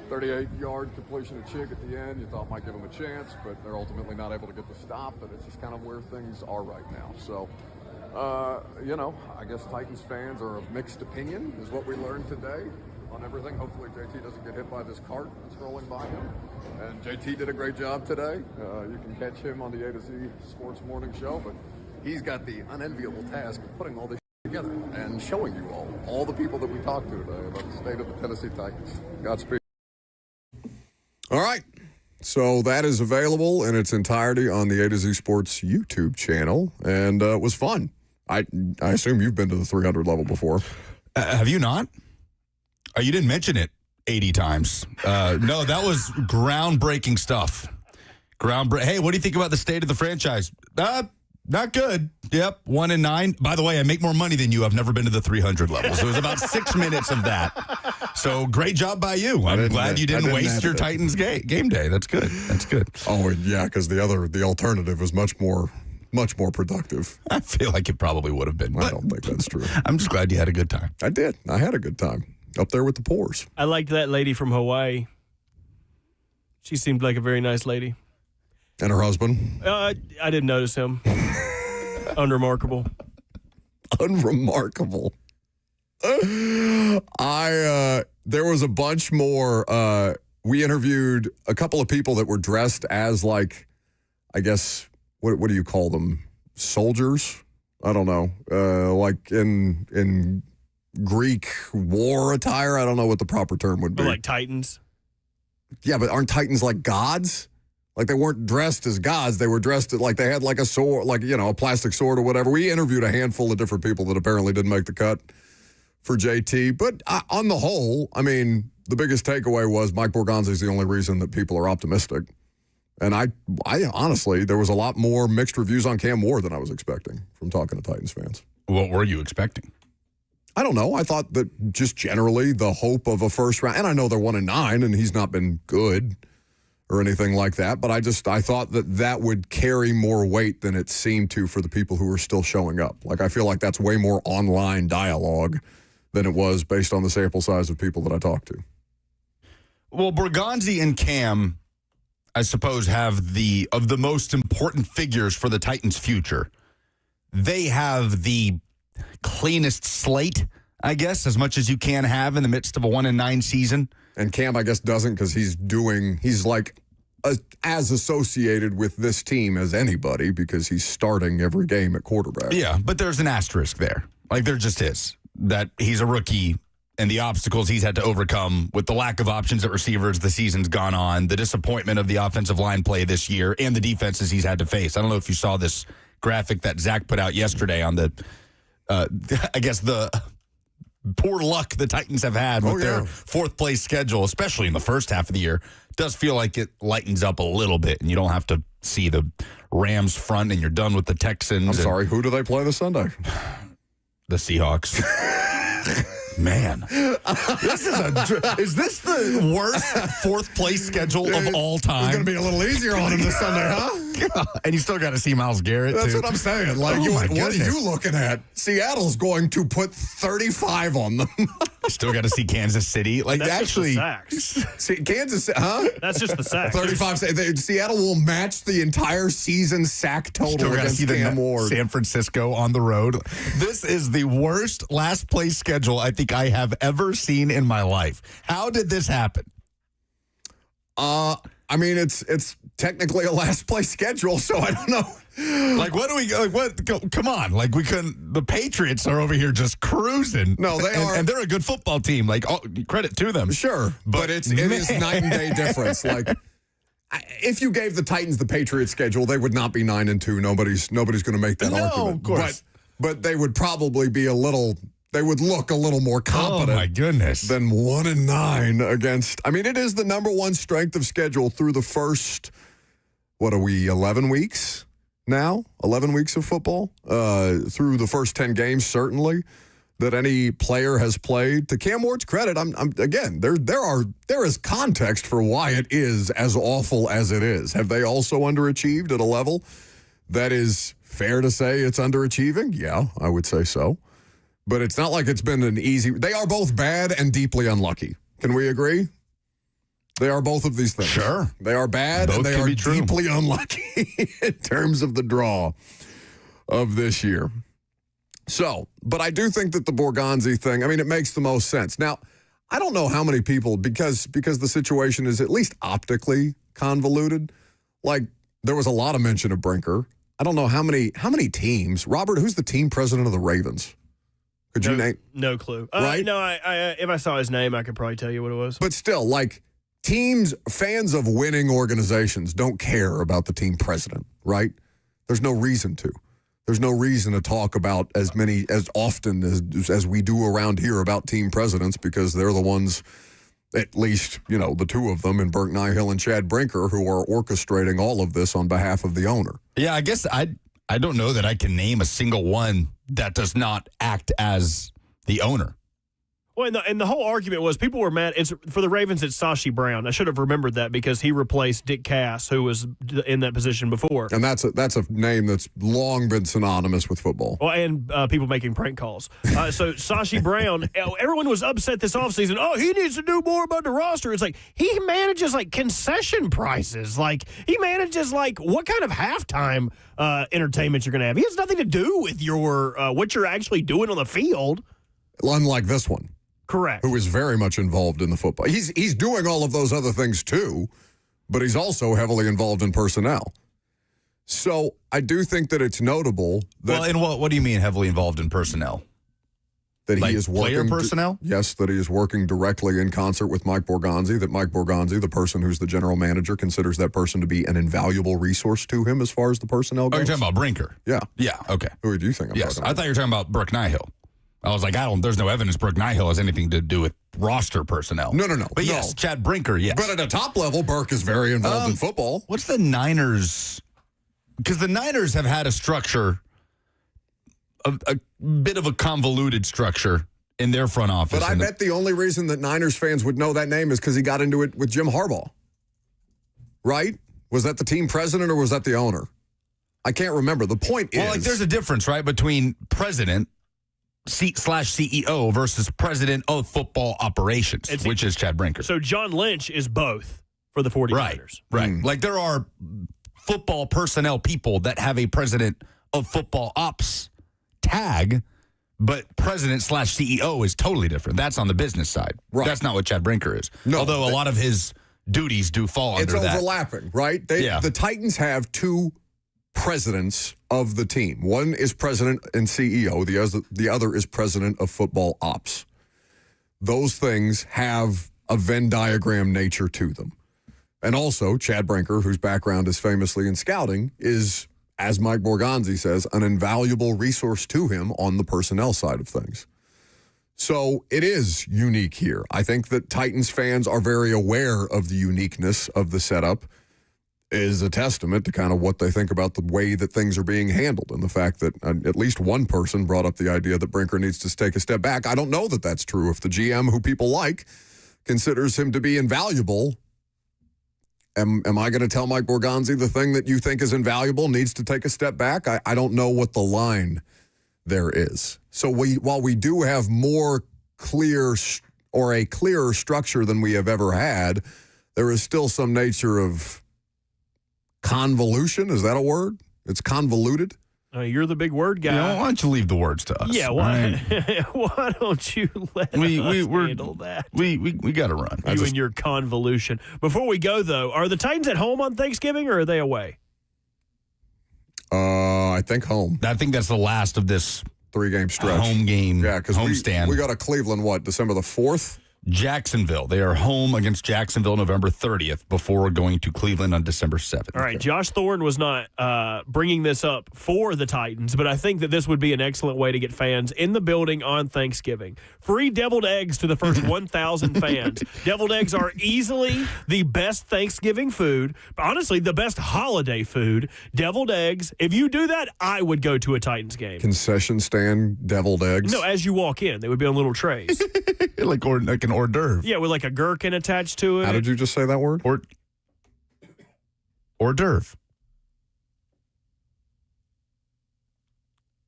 38-yard completion of Chig at the end. You thought might give them a chance, but they're ultimately not able to get the stop. But it's just kind of where things are right now. So, I guess Titans fans are of mixed opinion is what we learned today on everything. Hopefully JT doesn't get hit by this cart that's rolling by him. And JT did a great job today. You can catch him on the A to Z Sports Morning Show, but he's got the unenviable task of putting all this together and showing you all the people that we talked to today about the state of the Tennessee Titans. Godspeed. All right. So that is available in its entirety on the A to Z Sports YouTube channel, and it was fun. I assume you've been to the 300 level before. Have you not? Oh, you didn't mention it 80 times. No, that was groundbreaking stuff. Hey, what do you think about the state of the franchise? Not good. Yep, 1-9. By the way, I make more money than you. I've never been to the 300 level. So it was about 6 minutes of that. So great job by you. I'm glad you didn't waste your Titans game day. That's good. That's good. Oh, yeah, because the alternative was much more productive. I feel like it probably would have been. I don't think that's true. I'm just glad you had a good time. I did. I had a good time up there with the Poors. I liked that lady from Hawaii. She seemed like a very nice lady. And her husband? I didn't notice him. Unremarkable. Unremarkable. There was a bunch more. We interviewed a couple of people that were dressed as, like, I guess, what do you call them? Soldiers? I don't know. Like in Greek war attire. I don't know what the proper term would be. Or like Titans? Yeah, but aren't Titans like gods? Like, they weren't dressed as gods. They were dressed like they had like a sword, like, a plastic sword or whatever. We interviewed a handful of different people that apparently didn't make the cut for JT. But on the whole, I mean, the biggest takeaway was Mike Borgonzi is the only reason that people are optimistic. And I honestly, there was a lot more mixed reviews on Cam Ward than I was expecting from talking to Titans fans. What were you expecting? I don't know. I thought that just generally the hope of a first round, and I know they're 1-9 and he's not been good or anything like that, but I thought that would carry more weight than it seemed to for the people who are still showing up. Like, I feel like that's way more online dialogue than it was based on the sample size of people that I talked to. Well, Borgonzi and Cam, I suppose, have of the most important figures for the Titans' future. They have the cleanest slate, I guess, as much as you can have in the midst of a 1-9 season. And Cam, I guess, doesn't, because he's like as associated with this team as anybody because he's starting every game at quarterback. Yeah, but there's an asterisk there. Like, there just is. That he's a rookie and the obstacles he's had to overcome with the lack of options at receivers the season's gone on, the disappointment of the offensive line play this year, and the defenses he's had to face. I don't know if you saw this graphic that Zach put out yesterday on the, I guess, the poor luck the Titans have had with their fourth-place schedule, especially in the first half of the year. Does feel like it lightens up a little bit, and you don't have to see the Rams front, and you're done with the Texans. I'm sorry, who do they play this Sunday? The Seahawks. Man, is this the worst fourth-place schedule of all time? It's going to be a little easier on him this Sunday, huh? And you still got to see Myles Garrett, That's too. what I'm saying. Like, what are you looking at? Seattle's going to put 35 on them. Still got to see Kansas City. Like, that's actually, just the sacks. Kansas, huh? That's just the sacks. 35. Seattle will match the entire season sack total against Cam Ward. San Francisco on the road. This is the worst last place schedule I think I have ever seen in my life. How did this happen? I mean, it's technically a last place schedule, so I don't know. Like, what do we, like, what, come on. Like, we couldn't, the Patriots are over here just cruising. No, they are. And they're a good football team. Like, credit to them. Sure. But it is night and day difference. Like, if you gave the Titans the Patriots schedule, they would not be 9-2. Nobody's going to make that argument. Of course. But they would probably be they would look a little more competent. Oh, my goodness. Than 1-9 against. I mean, it is the number one strength of schedule through the first, 11 weeks now? 11 weeks of football? Through the first 10 games, certainly, that any player has played. To Cam Ward's credit, again, there is context for why it is as awful as it is. Have they also underachieved at a level that is fair to say it's underachieving? Yeah, I would say so. But it's not like it's been an easy... They are both bad and deeply unlucky. Can we agree? They are both of these things. Sure. They are bad Both and they can are be true. deeply unlucky in terms of the draw of this year. So, but I do think that the Borgonzi thing, I mean, it makes the most sense. Now, I don't know how many people, because the situation is at least optically convoluted. Like, there was a lot of mention of Brinker. I don't know how many teams. Robert, who's the team president of the Ravens? Could you name? No clue. Right? No, I if I saw his name, I could probably tell you what it was. But still, like, fans of winning organizations don't care about the team president, right? There's no reason to. There's no reason to talk about as often as we do around here about team presidents, because they're the ones, at least, the two of them, and Burke Nihill and Chad Brinker, who are orchestrating all of this on behalf of the owner. Yeah, I guess I don't know that I can name a single one that does not act as the owner. Well, and the whole argument was people were mad. For the Ravens, it's Sashi Brown. I should have remembered that because he replaced Dick Cass, who was in that position before. And that's a name that's long been synonymous with football. Well, and people making prank calls. So Sashi Brown, everyone was upset this offseason. Oh, he needs to do more about the roster. It's like he manages like concession prices. Like he manages like what kind of halftime entertainment you're going to have. He has nothing to do with your what you're actually doing on the field. Unlike this one. Correct. Who is very much involved in the football. He's doing all of those other things too, but he's also heavily involved in personnel. So I do think that it's notable that... Well, and what do you mean heavily involved in personnel? That like he is working... player personnel? Yes, that he is working directly in concert with Mike Borgonzi, that Mike Borgonzi, the person who's the general manager, considers that person to be an invaluable resource to him as far as the personnel goes. Oh, you're talking about Brinker? Yeah. Yeah, okay. Who do you think I'm talking about? I thought you were talking about Burke Nihill. I was like, there's no evidence Burke Nihill has anything to do with roster personnel. No. But yes, Chad Brinker, yes. But at a top level, Burke is very involved in football. What's the Niners? Because the Niners have had a structure, a bit of a convoluted structure in their front office. But I bet the only reason that Niners fans would know that name is because he got into it with Jim Harbaugh. Right? Was that the team president or was that the owner? I can't remember. The point is... Well, like there's a difference, right, between president... /CEO versus president of football operations, which is Chad Brinker. So John Lynch is both for the 49ers. Right. Like there are football personnel people that have a president of football ops tag, but president /CEO is totally different. That's on the business side. Right. That's not what Chad Brinker is. No, although a lot of his duties do fall under that. It's overlapping, right? The Titans have two presidents of the team. One is president and CEO. The other is president of football ops. Those things have a Venn diagram nature to them. And also, Chad Brinker, whose background is famously in scouting, is, as Mike Borgonzi says, an invaluable resource to him on the personnel side of things. So it is unique here. I think that Titans fans are very aware of the uniqueness of the setup. Is a testament to kind of what they think about the way that things are being handled and the fact that at least one person brought up the idea that Brinker needs to take a step back. I don't know that that's true. If the GM, who people like, considers him to be invaluable, am I going to tell Mike Borgonzi the thing that you think is invaluable needs to take a step back? I don't know what the line there is. So while we do have more clear or a clearer structure than we have ever had, there is still some nature of convolution. Is that a word? It's convoluted. You're the big word guy. Why don't you leave the words to us? Yeah, why don't you let us handle that? We got to run. You and your convolution. Before we go, though, are the Titans at home on Thanksgiving or are they away? I think home. I think that's the last of this 3-game stretch. home game. Yeah, because homestand. we got a Cleveland, December the 4th? Jacksonville. They are home against Jacksonville November 30th before going to Cleveland on December 7th. All right, Josh Thorne was not bringing this up for the Titans, but I think that this would be an excellent way to get fans in the building on Thanksgiving. Free deviled eggs to the first 1,000 fans. Deviled eggs are easily the best Thanksgiving food, honestly, the best holiday food. Deviled eggs. If you do that, I would go to a Titans game. Concession stand deviled eggs? No, as you walk in, they would be on little trays. like an hors d'oeuvre. Yeah, with like a gherkin attached to it. How did you just say that word? Hors d'oeuvre.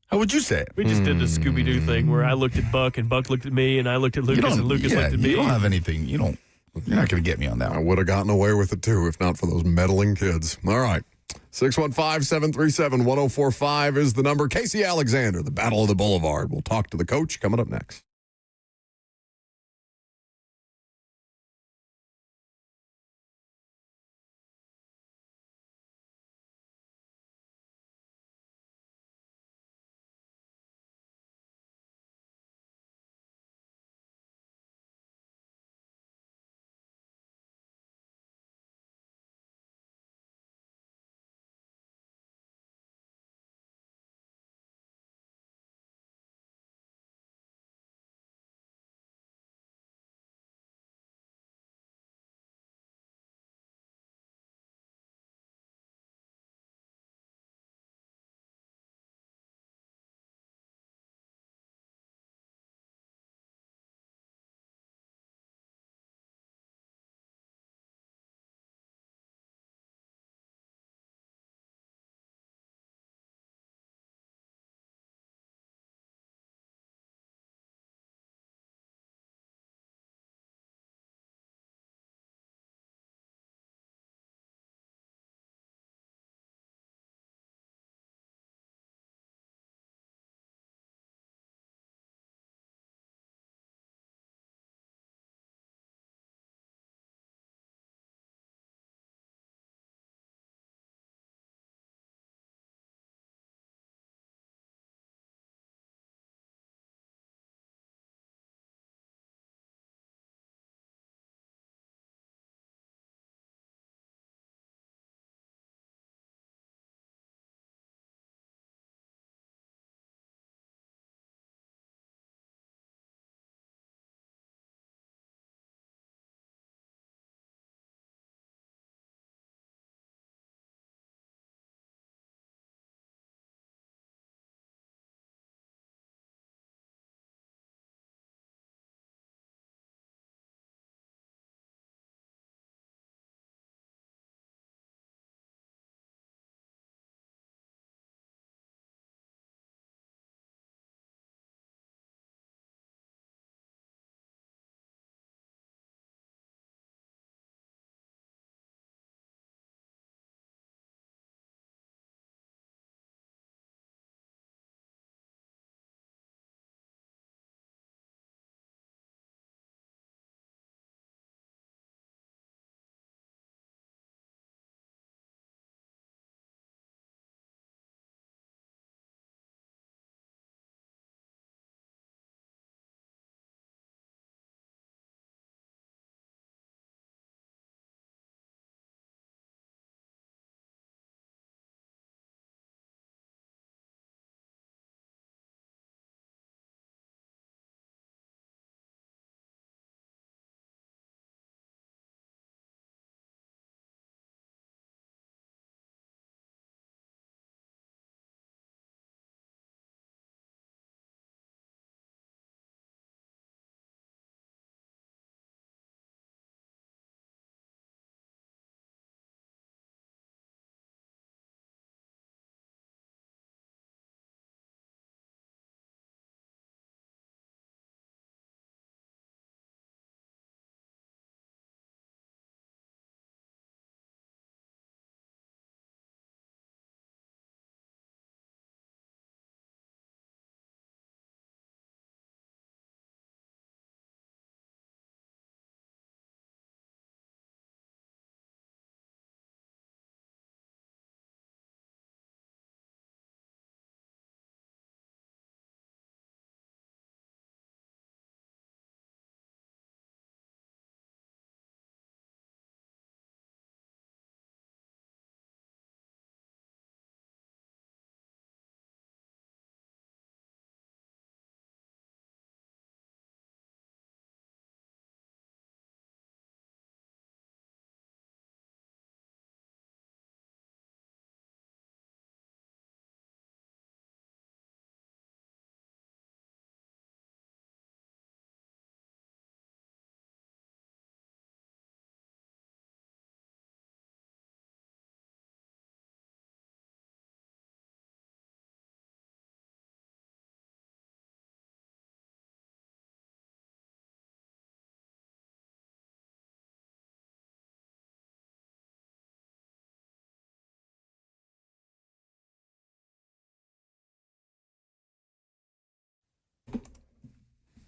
How would you say it? We just did the Scooby-Doo thing where I looked at Buck and Buck looked at me and I looked at Lucas and Lucas looked at me. You don't have anything. You're not going to get me on that I one. would have gotten away with it, too, if not for those meddling kids. All right. 615-737-1045 is the number. Casey Alexander, the Battle of the Boulevard. We'll talk to the coach coming up next.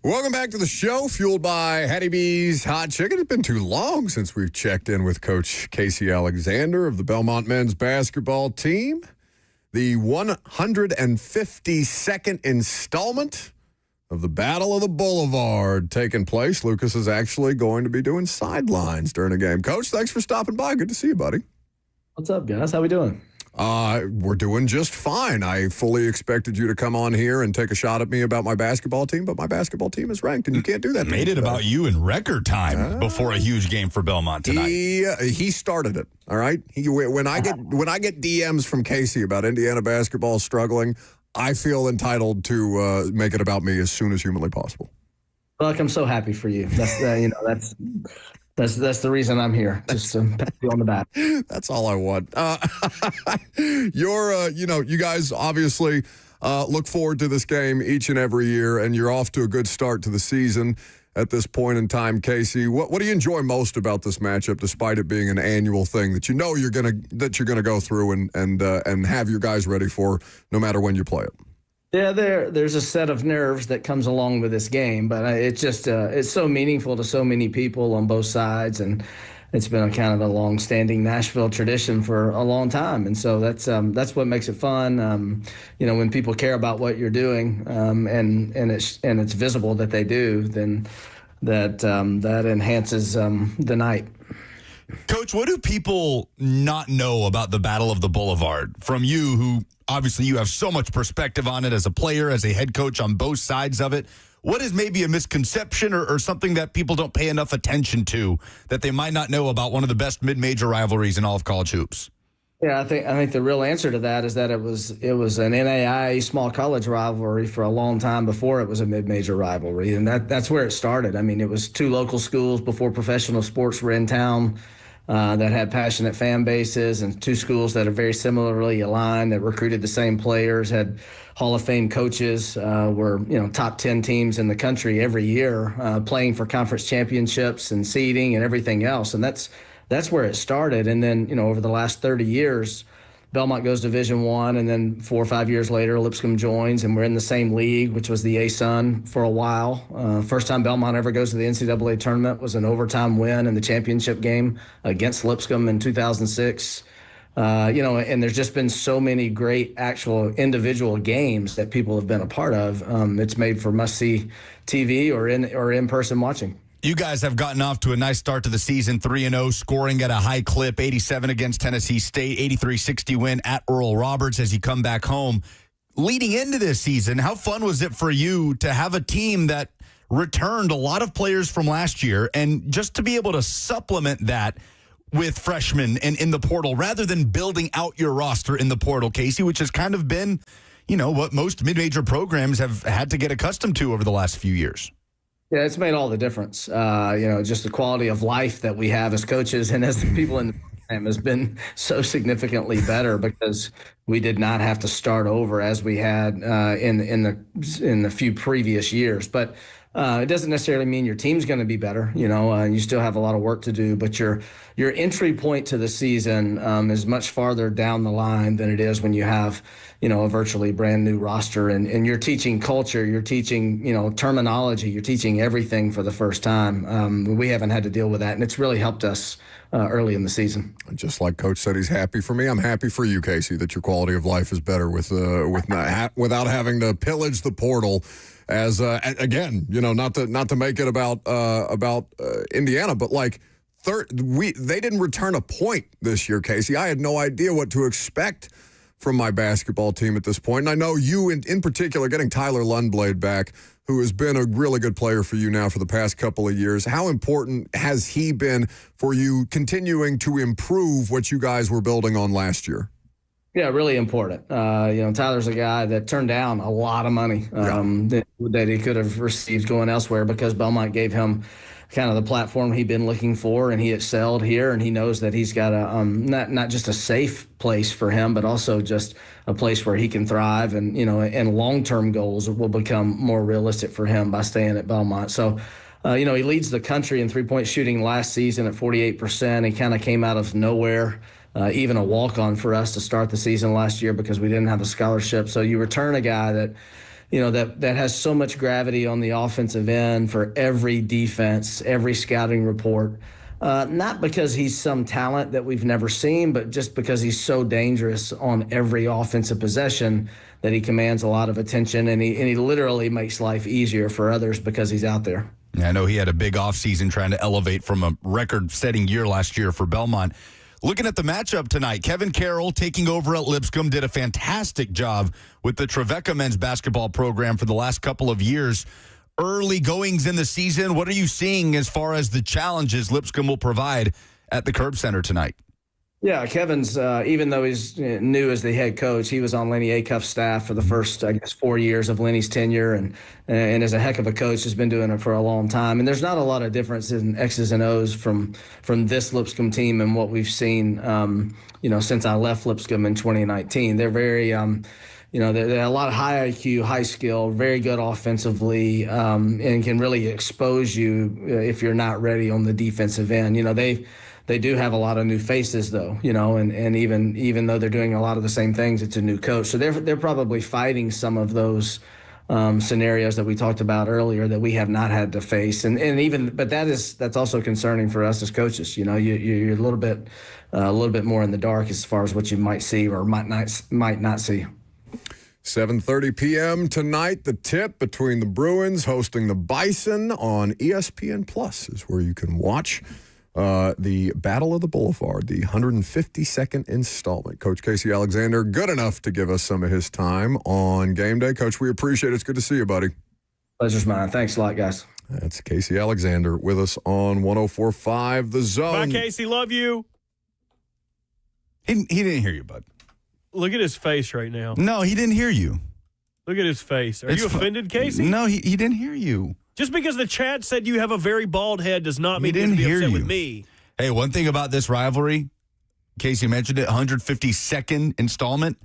Welcome back to the show, fueled by Hattie B's Hot Chicken. It's been too long since we've checked in with Coach Casey Alexander of the Belmont men's basketball team. The 152nd installment of the Battle of the Boulevard taking place. Lucas is actually going to be doing sidelines during a game. Coach, thanks for stopping by. Good to see you, buddy. What's up, guys? How we doing? We're doing just fine. I fully expected you to come on here and take a shot at me about my basketball team, but my basketball team is ranked, and you can't do that. Made it about you in record time before a huge game for Belmont tonight. He started it. All right. When I get DMs from Casey about Indiana basketball struggling, I feel entitled to make it about me as soon as humanly possible. Look, I'm so happy for you. That's the reason I'm here. Just to pat you on the back. That's all I want. You guys obviously look forward to this game each and every year, and you're off to a good start to the season at this point in time, Casey. What do you enjoy most about this matchup, despite it being an annual thing that you know you're gonna go through and have your guys ready for no matter when you play it? Yeah, there's a set of nerves that comes along with this game, but it's just it's so meaningful to so many people on both sides, and it's been a kind of a long-standing Nashville tradition for a long time, and so that's what makes it fun. When people care about what you're doing, and it's visible that they do, then that enhances the night. Coach, what do people not know about the Battle of the Boulevard from you, who obviously you have so much perspective on it as a player, as a head coach on both sides of it? What is maybe a misconception or something that people don't pay enough attention to that they might not know about one of the best mid-major rivalries in all of college hoops? Yeah, I think the real answer to that is that it was an NAIA small college rivalry for a long time before it was a mid-major rivalry, and that's where it started. I mean, it was two local schools before professional sports were in town that had passionate fan bases, and two schools that are very similarly aligned, that recruited the same players, had Hall of Fame coaches, were top 10 teams in the country every year, playing for conference championships and seeding and everything else, and that's where it started. And then, over the last 30 years, Belmont goes Division I, and then 4 or 5 years later, Lipscomb joins, and we're in the same league, which was the ASUN for a while. First time Belmont ever goes to the NCAA tournament was an overtime win in the championship game against Lipscomb in 2006. And there's just been so many great actual individual games that people have been a part of. It's made for must-see TV or in-person watching. You guys have gotten off to a nice start to the season, 3-0, scoring at a high clip, 87 against Tennessee State, 83-60 win at Oral Roberts as you come back home. Leading into this season, how fun was it for you to have a team that returned a lot of players from last year and just to be able to supplement that with freshmen and in the portal rather than building out your roster in the portal, Casey, which has kind of been, what most mid-major programs have had to get accustomed to over the last few years? Yeah, it's made all the difference. Just the quality of life that we have as coaches and as the people in the program has been so significantly better because we did not have to start over as we had in the few previous years. But it doesn't necessarily mean your team's going to be better. You still have a lot of work to do, but your entry point to the season is much farther down the line than it is when you have a virtually brand new roster, and you're teaching culture, you're teaching terminology, you're teaching everything for the first time. We haven't had to deal with that, and it's really helped us early in the season. Just like Coach said, he's happy for me. I'm happy for you, Casey, that your quality of life is better without having to pillage the portal. As again, not to make it about Indiana, but they didn't return a point this year, Casey. I had no idea what to expect from my basketball team at this point. And I know you, in particular, getting Tyler Lundblade back, who has been a really good player for you now for the past couple of years. How important has he been for you continuing to improve what you guys were building on last year? Yeah, really important. Tyler's a guy that turned down a lot of money that he could have received going elsewhere because Belmont gave him kind of the platform he'd been looking for, and he excelled here, and he knows that he's got a not just a safe place for him, but also just a place where he can thrive, and and long-term goals will become more realistic for him by staying at Belmont. So he leads the country in three-point shooting last season at 48%. He kind of came out of nowhere. Even a walk-on for us to start the season last year because we didn't have a scholarship. So you return a guy that that has so much gravity on the offensive end for every defense, every scouting report. Not because he's some talent that we've never seen, but just because he's so dangerous on every offensive possession that he commands a lot of attention, and he literally makes life easier for others because he's out there. Yeah, I know he had a big offseason trying to elevate from a record-setting year last year for Belmont. Looking at the matchup tonight, Kevin Carroll taking over at Lipscomb did a fantastic job with the Trevecca men's basketball program for the last couple of years. Early goings in the season, what are you seeing as far as the challenges Lipscomb will provide at the Curb Center tonight? Yeah, Kevin's, even though he's new as the head coach, he was on Lenny Acuff's staff for the first, 4 years of Lenny's tenure, and is a heck of a coach, has been doing it for a long time. And there's not a lot of difference in X's and O's from this Lipscomb team and what we've seen, since I left Lipscomb in 2019. They're very, they're a lot of high IQ, high skill, very good offensively, and can really expose you if you're not ready on the defensive end. They do have a lot of new faces, though, and even though they're doing a lot of the same things, it's a new coach. So they're probably fighting some of those scenarios that we talked about earlier that we have not had to face, but that's also concerning for us as coaches. You're a little bit more in the dark as far as what you might see or might not see. 7:30 p.m. tonight, the tip between the Bruins hosting the Bison on ESPN Plus is where you can watch the Battle of the Boulevard, the 152nd installment. Coach Casey Alexander, good enough to give us some of his time on game day. Coach, we appreciate it. It's good to see you, buddy. Pleasure's mine. Thanks a lot, guys. That's Casey Alexander with us on 104.5 The Zone. Bye, Casey. Love you. He didn't hear you, bud. Look at his face right now. No, he didn't hear you. Look at his face. Are you offended, Casey? No, he didn't hear you. Just because the chat said you have a very bald head does not mean you can be upset with me. Hey, one thing about this rivalry, Casey mentioned it, 152nd installment.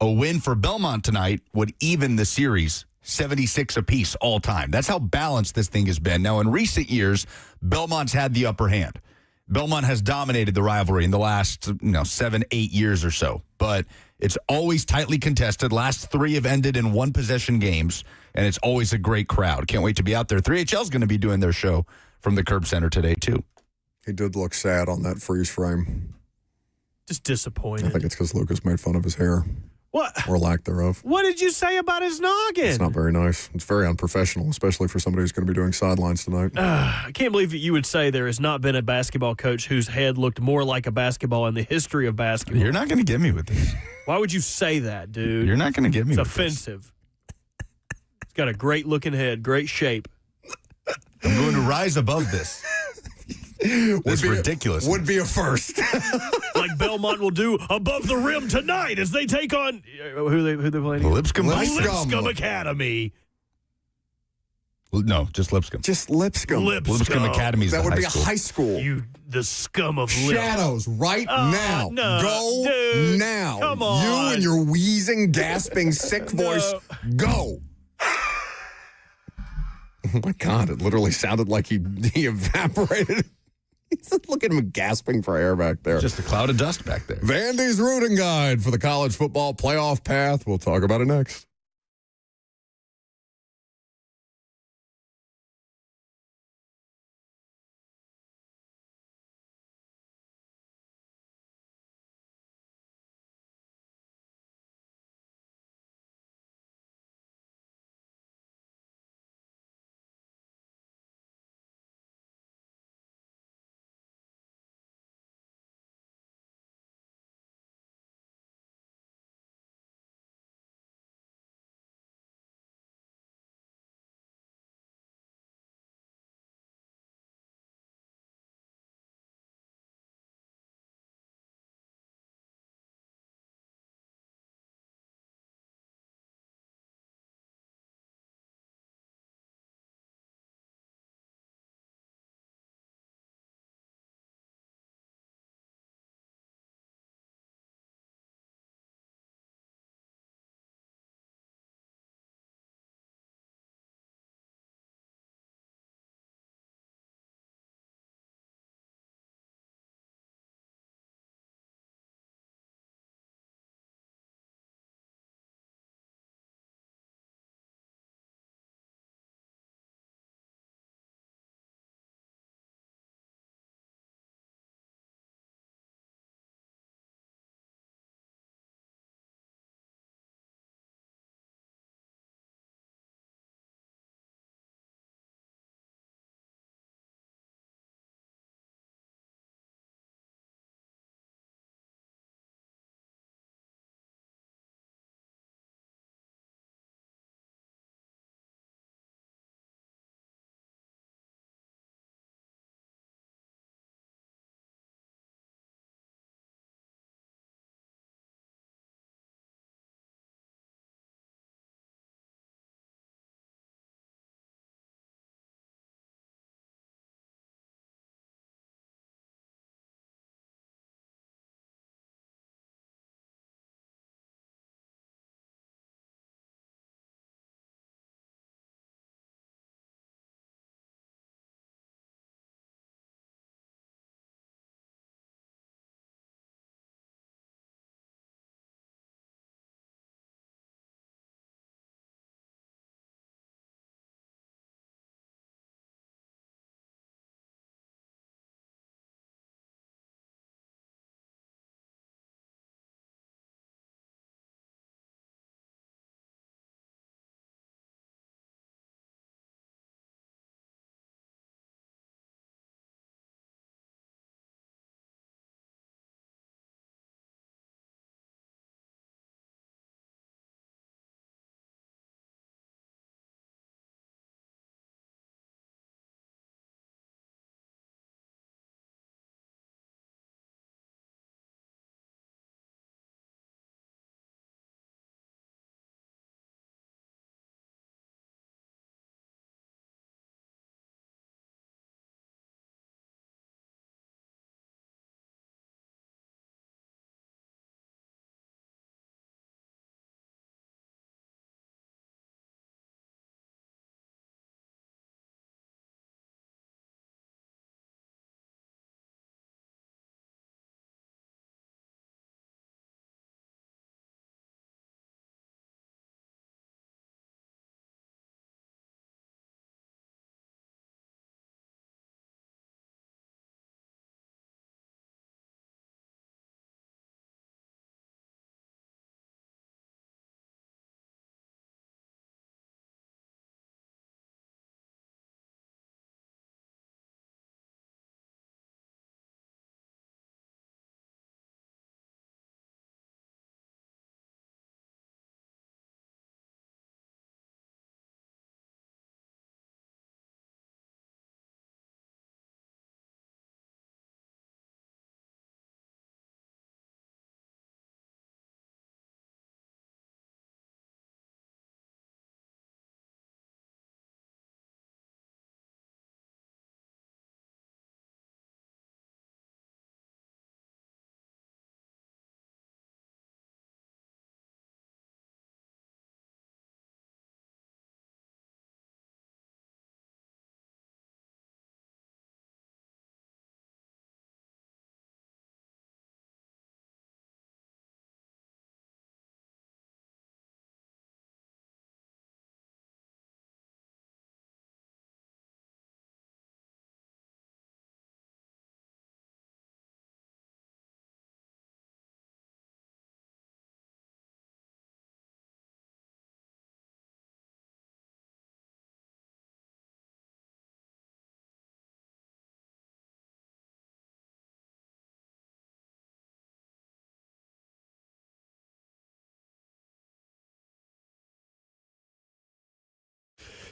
A win for Belmont tonight would even the series 76 apiece all time. That's how balanced this thing has been. Now, in recent years, Belmont's had the upper hand. Belmont has dominated the rivalry in the last 7-8 years or so, but it's always tightly contested. Last 3 have ended in one-possession games, and it's always a great crowd. Can't wait to be out there. 3HL's going to be doing their show from the Curb Center today, too. He did look sad on that freeze frame. Just disappointed. I think it's because Lucas made fun of his hair. What? Or lack thereof. What did you say about his noggin? It's not very nice. It's very unprofessional, especially for somebody who's going to be doing sidelines tonight. I can't believe that you would say there has not been a basketball coach whose head looked more like a basketball in the history of basketball. You're not going to get me with this. Why would you say that, dude? You're not going to get me with offensive. This. It's got a great-looking head, great shape. I'm going to rise above this. It's ridiculous. Would be a first. Like Belmont will do above the rim tonight as they take on who they playing? Lipscomb Academy. No, just Lipscomb. Just Lipscomb. Lipscomb Academy is that would be school. A high school. The scum of Shadows right now. No, go dude, now. Come on. You and your wheezing, gasping, sick voice. Go. Oh my God! It literally sounded like he evaporated. Look at him gasping for air back there. Just a cloud of dust back there. Vandy's rooting guide for the college football playoff path. We'll talk about it next.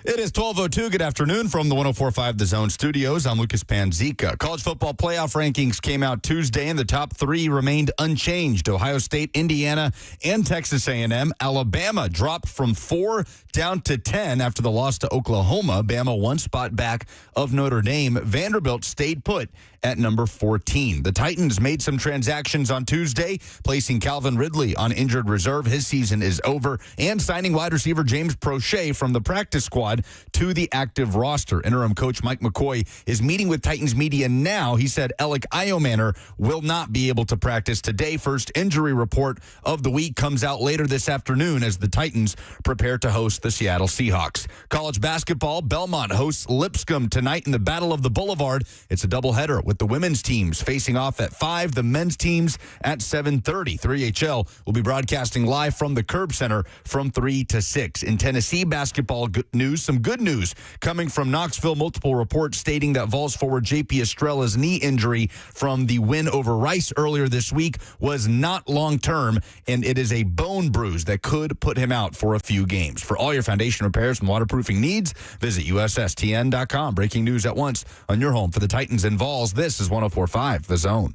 It is 12:02. Good afternoon from the 104.5 The Zone studios. I'm Lucas Panzica. College football playoff rankings came out Tuesday, and the top three remained unchanged. Ohio State, Indiana, and Texas A&M. Alabama dropped from 4 down to 10 after the loss to Oklahoma. Bama one spot back of Notre Dame. Vanderbilt stayed put at number 14. The Titans made some transactions on Tuesday, placing Calvin Ridley on injured reserve. His season is over, and signing wide receiver James Prochet from the practice squad to the active roster. Interim coach Mike McCoy is meeting with Titans media now. He said Alec Iomanner will not be able to practice today. First injury report of the week comes out later this afternoon as the Titans prepare to host the Seattle Seahawks. College basketball, Belmont hosts Lipscomb tonight in the Battle of the Boulevard. It's a doubleheader with the women's teams facing off at 5, the men's teams at 7:30. 3HL will be broadcasting live from the Curb Center from 3 to 6. In Tennessee basketball news, some good news coming from Knoxville. Multiple reports stating that Vols forward J.P. Estrella's knee injury from the win over Rice earlier this week was not long-term, and it is a bone bruise that could put him out for a few games. For all your foundation repairs and waterproofing needs, visit USSTN.com. Breaking news at once on your home for the Titans and Vols. This is 104.5 The Zone.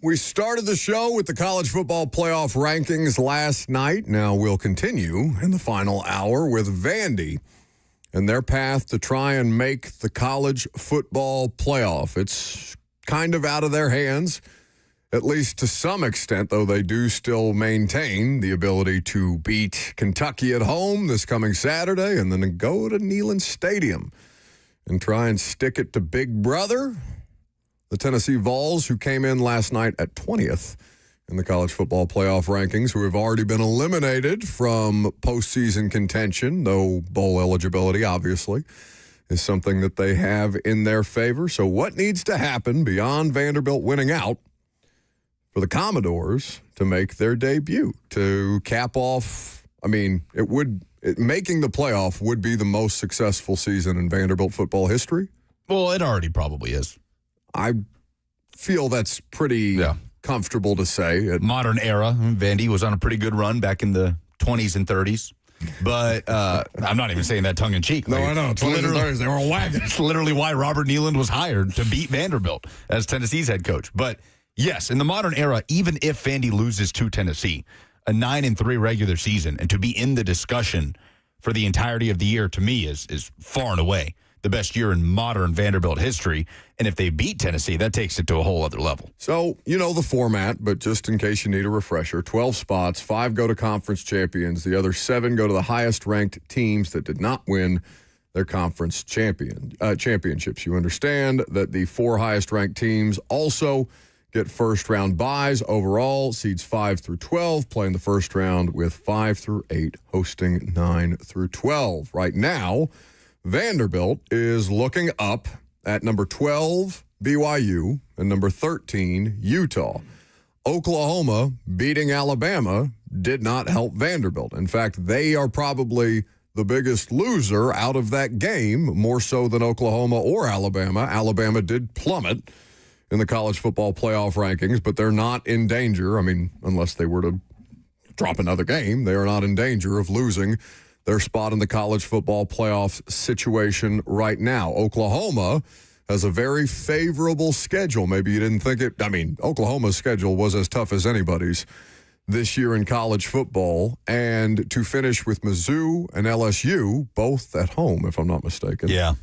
We started the show with the college football playoff rankings last night. Now we'll continue in the final hour with Vandy and their path to try and make the college football playoff. It's kind of out of their hands, at least to some extent, though they do still maintain the ability to beat Kentucky at home this coming Saturday and then go to Neyland Stadium and try and stick it to Big Brother. The Tennessee Vols, who came in last night at 20th in the college football playoff rankings, who have already been eliminated from postseason contention, though bowl eligibility, obviously, is something that they have in their favor. So what needs to happen beyond Vanderbilt winning out for the Commodores to make their debut, to cap off? I mean, making the playoff would be the most successful season in Vanderbilt football history. Well, it already probably is. I feel that's pretty comfortable to say. Modern era. Vandy was on a pretty good run back in the 20s and 30s. But I'm not even saying that tongue-in-cheek. No, I know. 20s and 30s, they were a wagon. It's literally why Robert Neyland was hired to beat Vanderbilt as Tennessee's head coach. But, yes, in the modern era, even if Vandy loses to Tennessee, a 9-3 regular season, and to be in the discussion for the entirety of the year, to me, is far and away the best year in modern Vanderbilt history. And if they beat Tennessee, that takes it to a whole other level. So, you know the format, but just in case you need a refresher, 12 spots, 5 go to conference champions. The other 7 go to the highest-ranked teams that did not win their conference championships. You understand that the 4 highest-ranked teams also get first-round byes. Overall, seeds 5 through 12 play in the first round, with 5 through 8 hosting 9 through 12. Right now, Vanderbilt is looking up at number 12, BYU, and number 13, Utah. Oklahoma beating Alabama did not help Vanderbilt. In fact, they are probably the biggest loser out of that game, more so than Oklahoma or Alabama. Alabama did plummet in the college football playoff rankings, but they're not in danger. I mean, unless they were to drop another game, they are not in danger of losing their spot in the college football playoff situation right now. Oklahoma has a very favorable schedule. Maybe you didn't think it. I mean, Oklahoma's schedule was as tough as anybody's this year in college football. And to finish with Mizzou and LSU, both at home, if I'm not mistaken. Yeah.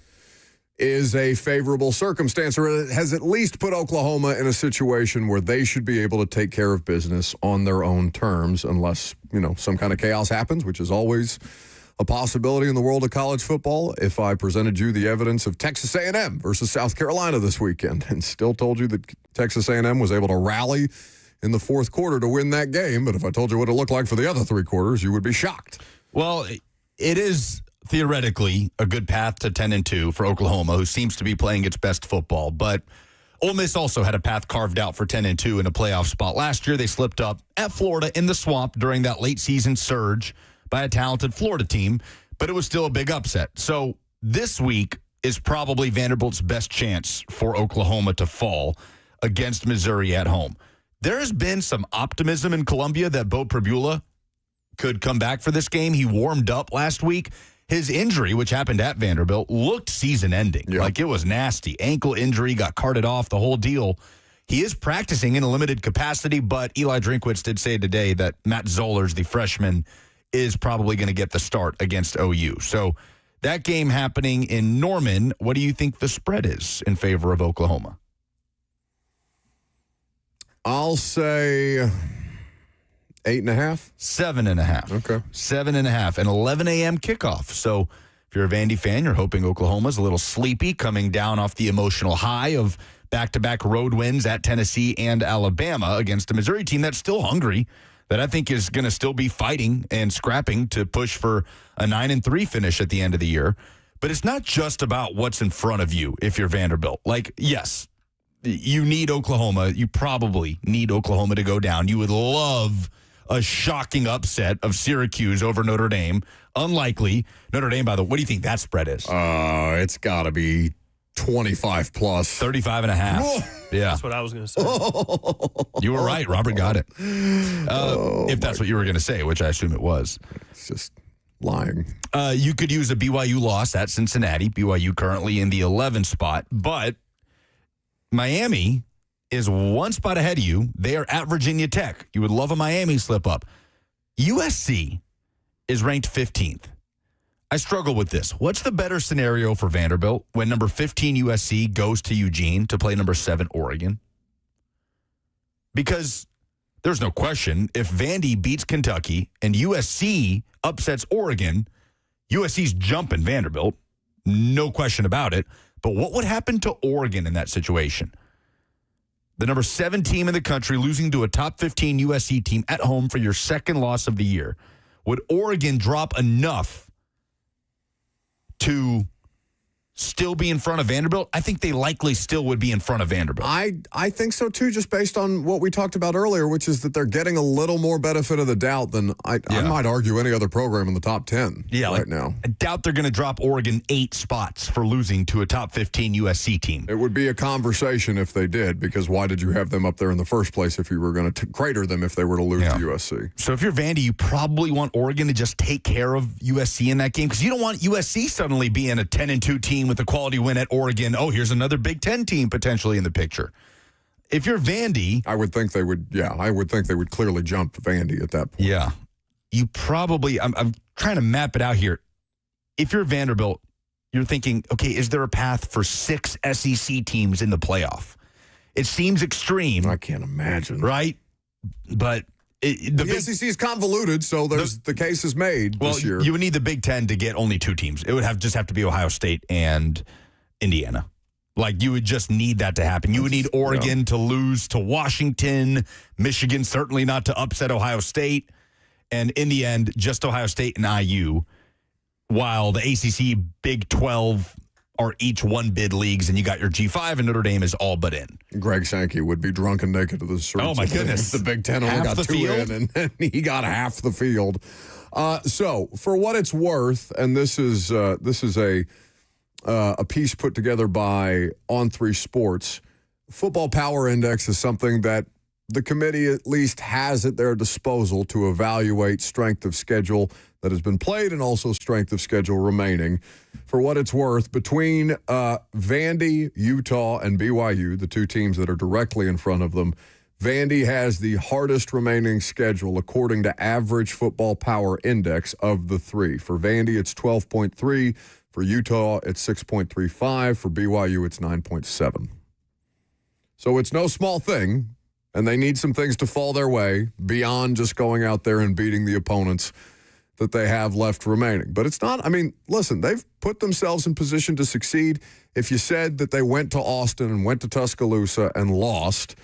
Is a favorable circumstance, or it has at least put Oklahoma in a situation where they should be able to take care of business on their own terms, unless, some kind of chaos happens, which is always a possibility in the world of college football. If I presented you the evidence of Texas A&M versus South Carolina this weekend and still told you that Texas A&M was able to rally in the fourth quarter to win that game, but if I told you what it looked like for the other 3 quarters, you would be shocked. Well, it is theoretically a good path to 10-2 for Oklahoma, who seems to be playing its best football. But Ole Miss also had a path carved out for 10-2 in a playoff spot. Last year, they slipped up at Florida in the swamp during that late season surge by a talented Florida team, but it was still a big upset. So this week is probably Vanderbilt's best chance for Oklahoma to fall against Missouri at home. There has been some optimism in Columbia that Bo Pribula could come back for this game. He warmed up last week. His injury, which happened at Vanderbilt, looked season-ending. Yep. Like, it was nasty. Ankle injury, got carted off, the whole deal. He is practicing in a limited capacity, but Eli Drinkwitz did say today that Matt Zollers, the freshman, is probably going to get the start against OU. So that game happening in Norman, what do you think the spread is in favor of Oklahoma? I'll say 8.5. 7.5. Okay. 7.5. An 11 a.m. kickoff. So if you're a Vandy fan, you're hoping Oklahoma's a little sleepy, coming down off the emotional high of back-to-back road wins at Tennessee and Alabama against a Missouri team that's still hungry, that I think is going to still be fighting and scrapping to push for a 9-3 finish at the end of the year. But it's not just about what's in front of you if you're Vanderbilt. Like, yes, you need Oklahoma. You probably need Oklahoma to go down. You would love a shocking upset of Syracuse over Notre Dame. Unlikely. Notre Dame, by the way, what do you think that spread is? It's got to be 25 plus. 35.5. Yeah. That's what I was going to say. You were right. Robert got it. If that's what you were going to say, which I assume it was. It's just lying. You could use a BYU loss at Cincinnati. BYU currently in the 11 spot, but Miami is one spot ahead of you. They are at Virginia Tech. You would love a Miami slip up. USC is ranked 15th. I struggle with this. What's the better scenario for Vanderbilt when number 15 USC goes to Eugene to play number 7 Oregon? Because there's no question, if Vandy beats Kentucky and USC upsets Oregon, USC's jumping Vanderbilt. No question about it. But what would happen to Oregon in that situation? The number 7 team in the country losing to a top 15 USC team at home for your second loss of the year. Would Oregon drop enough to still be in front of Vanderbilt? I think they likely still would be in front of Vanderbilt. I think so, too, just based on what we talked about earlier, which is that they're getting a little more benefit of the doubt than I might argue any other program in the top 10 right now. I doubt they're going to drop Oregon 8 spots for losing to a top 15 USC team. It would be a conversation if they did, because why did you have them up there in the first place if you were going to crater them if they were to lose to USC? So if you're Vandy, you probably want Oregon to just take care of USC in that game, because you don't want USC suddenly being a 10-2 team with a quality win at Oregon. Oh, here's another Big Ten team potentially in the picture. If you're Vandy, I would think they would. Yeah, I would think they would clearly jump Vandy at that point. Yeah, you probably. I'm trying to map it out here. If you're Vanderbilt, you're thinking, okay, is there a path for 6 SEC teams in the playoff? It seems extreme. I can't imagine. Right, but. The SEC is convoluted, so the case is made this year. You would need the Big Ten to get only 2 teams. It would just have to be Ohio State and Indiana. Like, you would just need that to happen. You would need Oregon to lose to Washington, Michigan certainly not to upset Ohio State, and in the end, just Ohio State and IU, while the ACC Big 12 are each 1-bid leagues, and you got your G5, and Notre Dame is all but in. Greg Sankey would be drunk and naked to the streets. Oh, my goodness. The Big Ten only got 2 in, and he got half the field. So, for what it's worth, and this is a piece put together by On3 Sports, Football Power Index is something that the committee at least has at their disposal to evaluate strength of schedule that has been played and also strength of schedule remaining. For what it's worth, between Vandy, Utah, and BYU, the 2 teams that are directly in front of them, Vandy has the hardest remaining schedule according to Average Football Power Index of the 3. For Vandy, it's 12.3. For Utah, it's 6.35. For BYU, it's 9.7. So it's no small thing, and they need some things to fall their way beyond just going out there and beating the opponents that they have left remaining. But it's not, I mean, listen, they've put themselves in position to succeed. If you said that they went to Austin and went to Tuscaloosa and lost,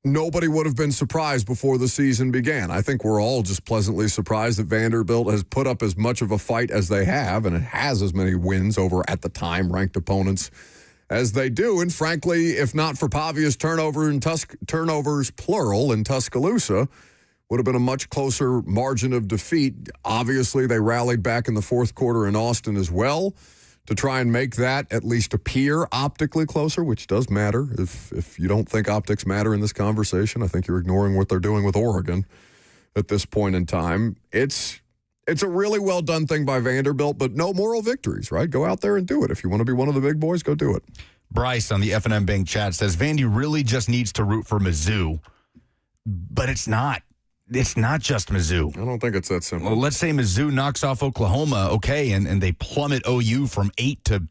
nobody would have been surprised before the season began. I think we're all just pleasantly surprised that Vanderbilt has put up as much of a fight as they have, and it has as many wins over, at the time, ranked opponents as they do. And frankly, if not for Pavia's turnovers, plural, in Tuscaloosa, would have been a much closer margin of defeat. Obviously, they rallied back in the fourth quarter in Austin as well to try and make that at least appear optically closer, which does matter. If you don't think optics matter in this conversation, I think you're ignoring what they're doing with Oregon at this point in time. It's a really well done thing by Vanderbilt, but no moral victories, right? Go out there and do it. If you want to be one of the big boys, go do it. Bryce on the F&M Bank chat says, Vandy really just needs to root for Mizzou, but it's not. It's not just Mizzou. I don't think it's that simple. Well, let's say Mizzou knocks off Oklahoma, okay, and they plummet OU from 8 to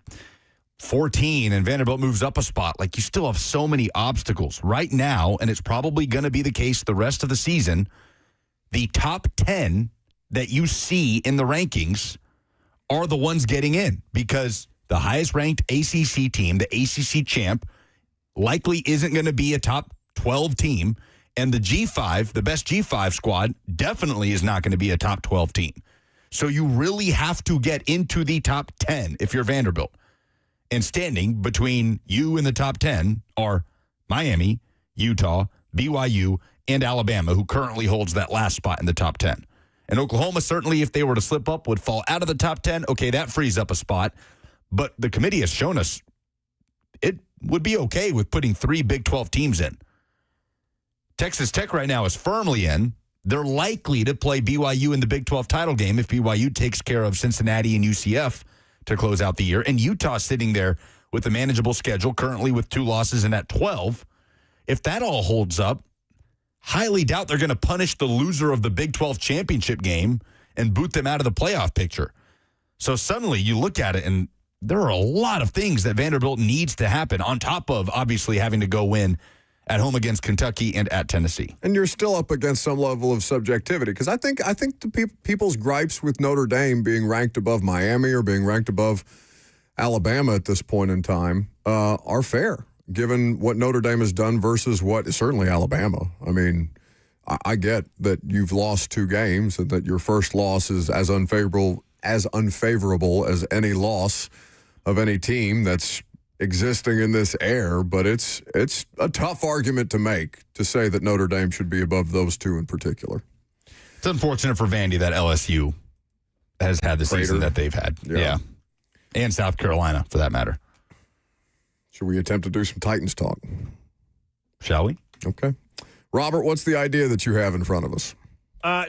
14, and Vanderbilt moves up a spot. Like, you still have so many obstacles right now, and it's probably going to be the case the rest of the season. The top 10 that you see in the rankings are the ones getting in, because the highest-ranked ACC team, the ACC champ, likely isn't going to be a top 12 team. And the G5, the best G5 squad, definitely is not going to be a top 12 team. So you really have to get into the top 10 if you're Vanderbilt. And standing between you and the top 10 are Miami, Utah, BYU, and Alabama, who currently holds that last spot in the top 10. And Oklahoma, certainly, if they were to slip up, would fall out of the top 10. Okay, that frees up a spot. But the committee has shown us it would be okay with putting 3 Big 12 teams in. Texas Tech right now is firmly in. They're likely to play BYU in the Big 12 title game if BYU takes care of Cincinnati and UCF to close out the year. And Utah sitting there with a manageable schedule, currently with 2 losses and at 12. If that all holds up, highly doubt they're going to punish the loser of the Big 12 championship game and boot them out of the playoff picture. So suddenly you look at it, and there are a lot of things that Vanderbilt needs to happen on top of obviously having to go win at home against Kentucky and at Tennessee. And you're still up against some level of subjectivity, because I think the people's gripes with Notre Dame being ranked above Miami or being ranked above Alabama at this point in time are fair, given what Notre Dame has done versus what certainly Alabama. I mean, I get that you've lost 2 games and that your first loss is as unfavorable as any loss of any team that's existing in this air, but it's a tough argument to make to say that Notre Dame should be above those 2 in particular. It's unfortunate for Vandy that LSU has had the season that they've had. Yeah. And South Carolina, for that matter. Should we attempt to do some Titans talk? Shall we? Okay. Robert, what's the idea that you have in front of us?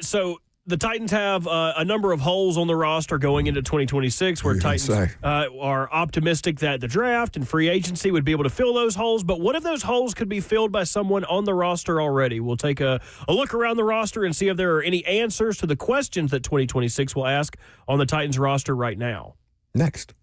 So the Titans have a number of holes on the roster going into 2026 where Titans are optimistic that the draft and free agency would be able to fill those holes. But what if those holes could be filled by someone on the roster already? We'll take a look around the roster and see if there are any answers to the questions that 2026 will ask on the Titans roster right now. Next.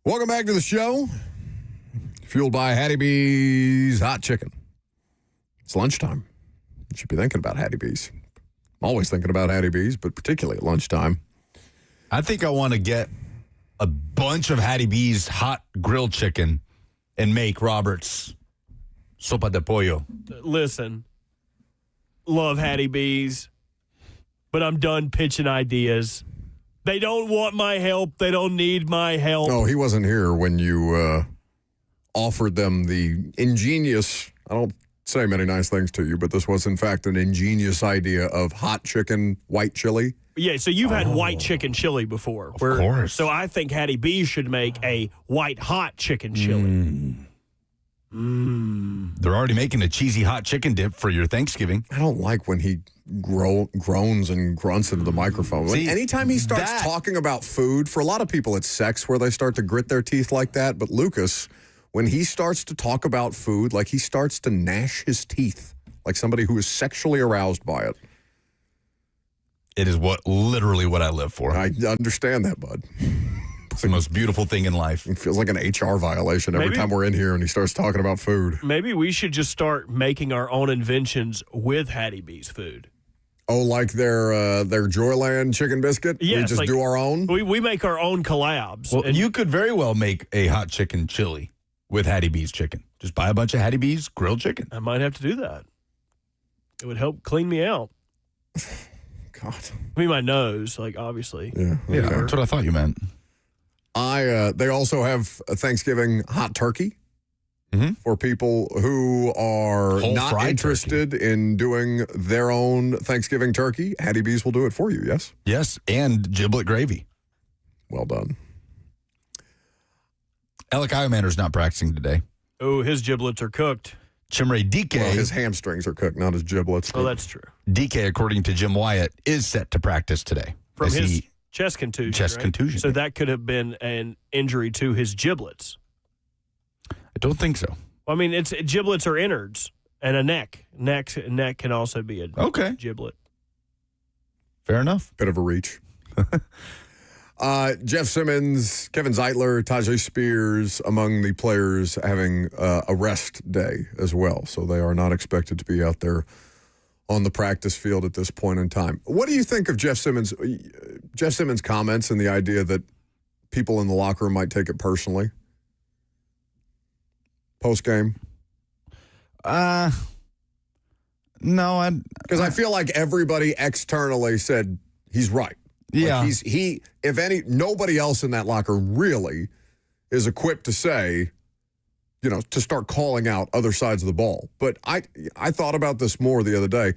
Welcome back to the show. Fueled by Hattie B's Hot Chicken. It's lunchtime. You should be thinking about Hattie B's. I'm always thinking about Hattie B's, but particularly at lunchtime. I think I want to get a bunch of Hattie B's hot grilled chicken and make Robert's sopa de pollo. Listen, love Hattie B's, but I'm done pitching ideas. They don't want my help. They don't need my help. No, he wasn't here when you offered them the ingenious, I don't say many nice things to you, but this was in fact an ingenious idea of hot chicken, white chili. Yeah, so you've had white chicken chili before. Of course. So I think Hattie B should make a white hot chicken chili. They're already making a cheesy hot chicken dip for your Thanksgiving. I don't like when he groans and grunts into the microphone. See, anytime he starts talking about food, for a lot of people it's sex where they start to grit their teeth like that. But Lucas, when he starts to talk about food, like he starts to gnash his teeth like somebody who is sexually aroused by it. It is literally what I live for. I understand that, bud. It's the most beautiful thing in life. It feels like an HR violation every time we're in here and he starts talking about food. Maybe we should just start making our own inventions with Hattie B's food. Oh, like their Joyland chicken biscuit? Yes, we just do our own? We make our own collabs. Well, you could very well make a hot chicken chili with Hattie B's chicken. Just buy a bunch of Hattie B's grilled chicken. I might have to do that. It would help clean me out. God. I mean, my nose, like, obviously. Yeah, that's what I thought you meant. They also have a Thanksgiving hot turkey for people who are not interested in doing their own Thanksgiving turkey. Hattie B's will do it for you, yes? Yes, and giblet gravy. Well done. Alec Imander's not practicing today. Oh, his giblets are cooked. Chimere DK. Well, his hamstrings are cooked, not his giblets. Oh, that's true. DK, according to Jim Wyatt, is set to practice today. From his chest contusion. Chest contusion. So that could have been an injury to his giblets. I don't think so. Well, I mean, giblets are innards and a neck. Neck can also be a giblet. Fair enough. Bit of a reach. Jeff Simmons, Kevin Zeitler, Tajay Spears, among the players having a rest day as well. So they are not expected to be out there on the practice field at this point in time. What do you think of Jeff Simmons' comments and the idea that people in the locker room might take it personally post-game? No, because I feel like everybody externally said he's right. Yeah. Like nobody else in that locker really is equipped to say, to start calling out other sides of the ball. But I thought about this more the other day.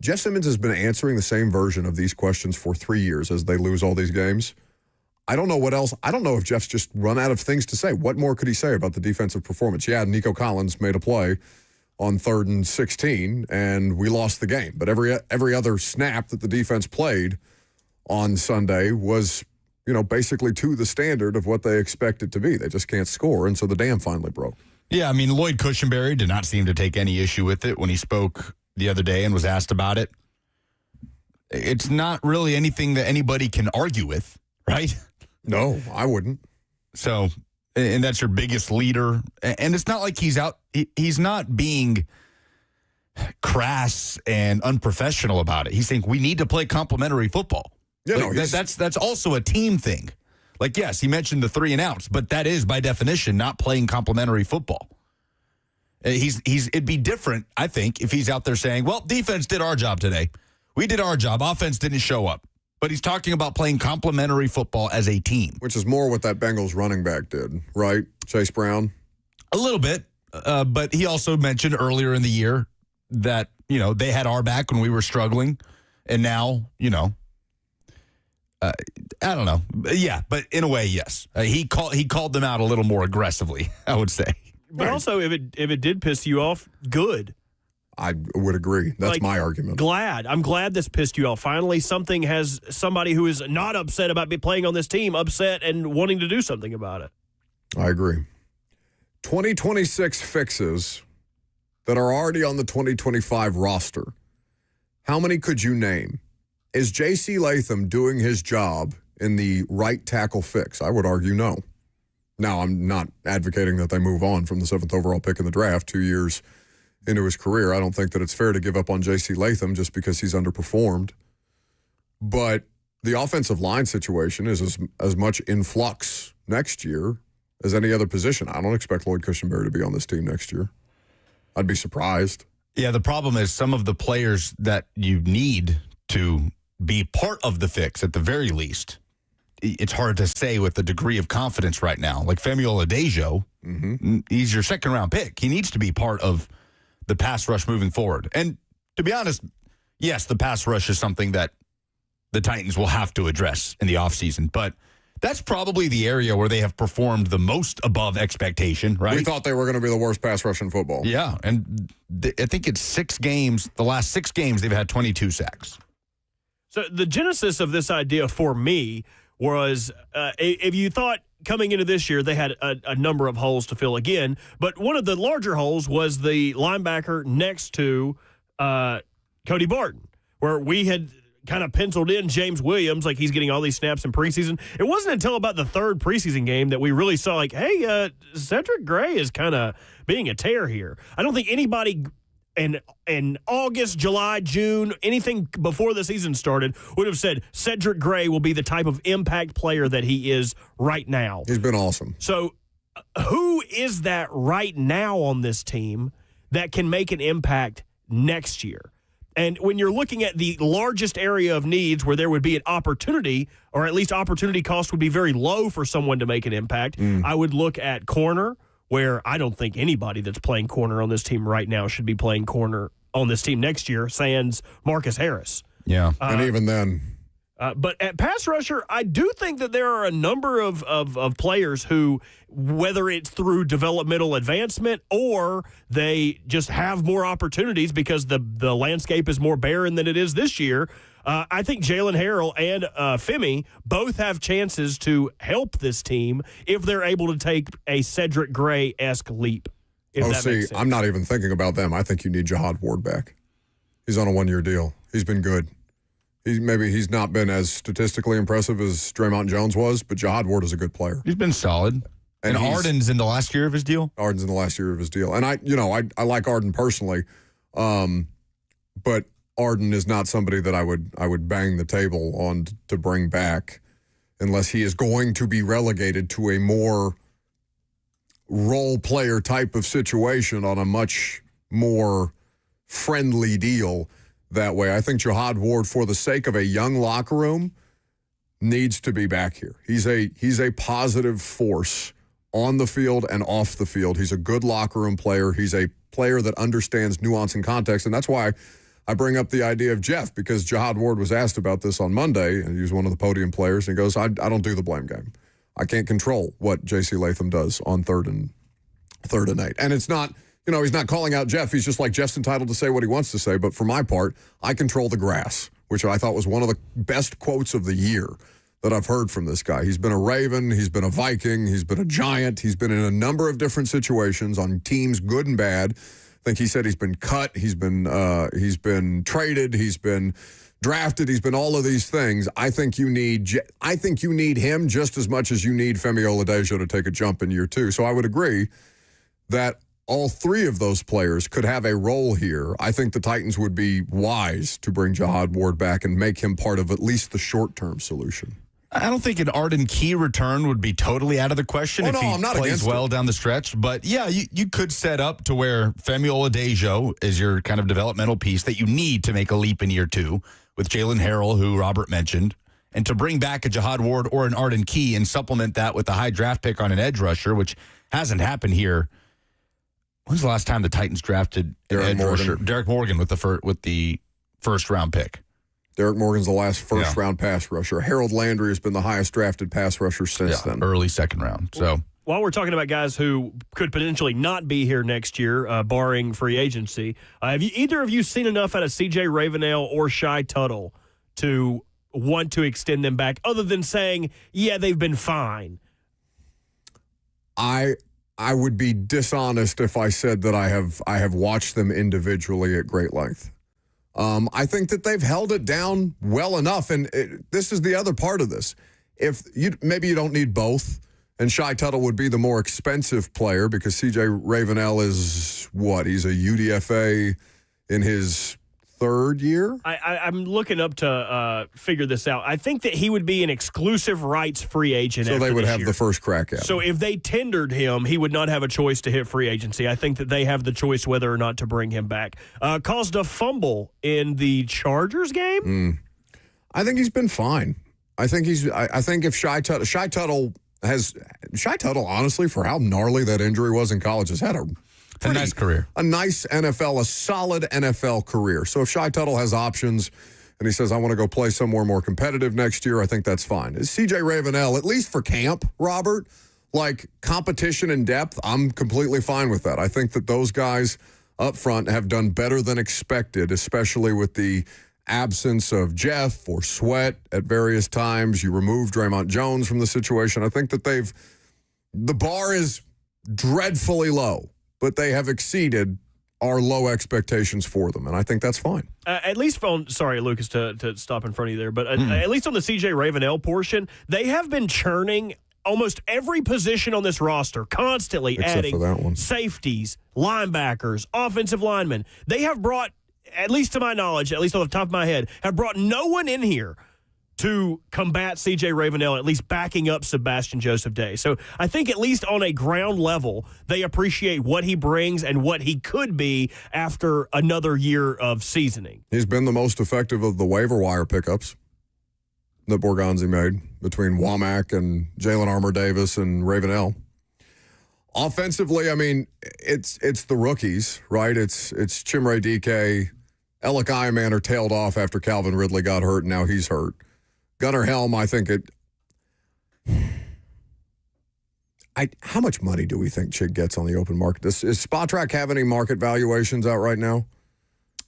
Jeff Simmons has been answering the same version of these questions for 3 years as they lose all these games. I don't know what else. I don't know if Jeff's just run out of things to say. What more could he say about the defensive performance? Yeah, Nico Collins made a play on 3rd and 16, and we lost the game. But every other snap that the defense played on Sunday was, basically to the standard of what they expected to be. They just can't score, and so the dam finally broke. Yeah, I mean, Lloyd Cushenberry did not seem to take any issue with it when he spoke the other day and was asked about it. It's not really anything that anybody can argue with, right? No, I wouldn't. So, and that's your biggest leader. And it's not like he's not being crass and unprofessional about it. He's saying we need to play complementary football. Yeah, that's also a team thing. Like, yes, he mentioned the 3 and outs, but that is by definition not playing complementary football. It'd be different, I think, if he's out there saying, well, defense did our job today. We did our job. Offense didn't show up. But he's talking about playing complementary football as a team. Which is more what that Bengals running back did, right? Chase Brown? A little bit. But he also mentioned earlier in the year that, they had our back when we were struggling. And now, I don't know. Yeah, but in a way, yes. He called them out a little more aggressively, I would say. But also, if it did piss you off, good. I would agree. That's my argument. I'm glad this pissed you off. Finally, somebody who is not upset about playing on this team upset and wanting to do something about it. I agree. 2026 fixes that are already on the 2025 roster. How many could you name? Is J.C. Latham doing his job in the right tackle fix? I would argue no. Now, I'm not advocating that they move on from the 7th overall pick in the draft 2 years into his career. I don't think that it's fair to give up on J.C. Latham just because he's underperformed. But the offensive line situation is as much in flux next year as any other position. I don't expect Lloyd Cushenberry to be on this team next year. I'd be surprised. Yeah, the problem is some of the players that you need to be part of the fix at the very least, it's hard to say with the degree of confidence right now. Like Femi Oladejo, he's your second-round pick. He needs to be part of the pass rush moving forward. And to be honest, yes, the pass rush is something that the Titans will have to address in the offseason. But that's probably the area where they have performed the most above expectation, right? We thought they were going to be the worst pass rush in football. Yeah, and I think it's 6 games. The last 6 games, they've had 22 sacks. So the genesis of this idea for me was if you thought coming into this year they had a number of holes to fill again, but one of the larger holes was the linebacker next to Cody Barton, where we had kind of penciled in James Williams, like he's getting all these snaps in preseason. It wasn't until about the 3rd preseason game that we really saw, like, hey, Cedric Gray is kind of being a tear here. I don't think anybody in August, July, June, anything before the season started would have said Cedric Gray will be the type of impact player that he is right now. He's been awesome. So who is that right now on this team that can make an impact next year? And when you're looking at the largest area of needs where there would be an opportunity, or at least opportunity cost would be very low for someone to make an impact, I would look at corner, where I don't think anybody that's playing corner on this team right now should be playing corner on this team next year, sans Marcus Harris. Yeah. And even then. But at pass rusher, I do think that there are a number of players who, whether it's through developmental advancement or they just have more opportunities because the landscape is more barren than it is this year, I think Jalen Harrell and Femi both have chances to help this team if they're able to take a Cedric Gray-esque leap. If that makes sense. I'm not even thinking about them. I think you need Jihad Ward back. He's on a 1-year deal. He's been good. He's not been as statistically impressive as Draymond Jones was, but Jihad Ward is a good player. He's been solid. And Arden's in the last year of his deal? Arden's in the last year of his deal. And I like Arden personally, but Arden is not somebody that I would bang the table on to bring back unless he is going to be relegated to a more role player type of situation on a much more friendly deal that way. I think Jihad Ward, for the sake of a young locker room, needs to be back here. He's a positive force on the field and off the field. He's a good locker room player. He's a player that understands nuance and context, and that's why I bring up the idea of Jeff, because Jihad Ward was asked about this on Monday, and he was one of the podium players, and he goes, I don't do the blame game. I can't control what J.C. Latham does on third and 8. And it's not, he's not calling out Jeff. He's just like, Jeff's entitled to say what he wants to say. But for my part, I control the grass, which I thought was one of the best quotes of the year that I've heard from this guy. He's been a Raven. He's been a Viking. He's been a Giant. He's been in a number of different situations on teams, good and bad. I think he said he's been cut. He's been traded. He's been drafted. He's been all of these things. I think you need him just as much as you need Femi Oladejo to take a jump in year 2. So I would agree that all 3 of those players could have a role here. I think the Titans would be wise to bring Jihad Ward back and make him part of at least the short-term solution. I don't think an Arden Key return would be totally out of the question if he plays well down the stretch. But, yeah, you could set up to where Femi Oladejo is your kind of developmental piece that you need to make a leap in year 2 with Jalen Harrell, who Robert mentioned, and to bring back a Jihad Ward or an Arden Key and supplement that with a high draft pick on an edge rusher, which hasn't happened here. When's the last time the Titans drafted an edge rusher? Derek Morgan with the first-round pick. Derek Morgan's the last first-round pass rusher. Harold Landry has been the highest drafted pass rusher since then. Early second round. So while we're talking about guys who could potentially not be here next year, barring free agency, have either of you seen enough out of C.J. Ravenel or Shai Tuttle to want to extend them back, other than saying, yeah, they've been fine? I would be dishonest if I said that I have watched them individually at great length. I think that they've held it down well enough, and this is the other part of this. Maybe you don't need both, And Shai Tuttle would be the more expensive player because C.J. Ravenel is what? He's a UDFA in his third year? I'm looking up to figure this out. I think that he would be an exclusive rights free agent. So after they would this have year. the first crack at him. So if they tendered him, he would not have a choice to hit free agency. I think that they have the choice whether or not to bring him back. Caused a fumble in the Chargers game. I think he's been fine. I think if Shai Tuttle, honestly, for how gnarly that injury was in college, has had a nice career. A nice NFL, a solid NFL career. So if Shai Tuttle has options and he says, I want to go play somewhere more competitive next year, I think that's fine. Is C.J. Ravenel, at least for camp, Robert, like competition and depth, I'm completely fine with that. I think that those guys up front have done better than expected, especially with the absence of Jeff or Sweat at various times. You remove Draymond Jones from the situation. I think that the bar is dreadfully low, but they have exceeded our low expectations for them, and I think that's fine. At least sorry, Lucas, to stop in front of you there, but at least on the C.J. Ravenel portion, they have been churning almost every position on this roster, constantly Except for that one. adding safeties, linebackers, offensive linemen. They have brought, at least to my knowledge, at least on the top of my head, have brought no one in here to combat C.J. Ravenel, at least backing up Sebastian Joseph Day. So I think at least on a ground level, they appreciate what he brings and what he could be after another year of seasoning. He's been the most effective of the waiver wire pickups that Borgonzi made between Womack and Jalen Armour-Davis and Ravenel. Offensively, I mean, it's the rookies, right? It's Chimere Dike. Alec Iamander tailed off after Calvin Ridley got hurt, and now he's hurt. Gunnar Helm, I think how much money do we think Chig gets on the open market? Does Spotrac have any market valuations out right now?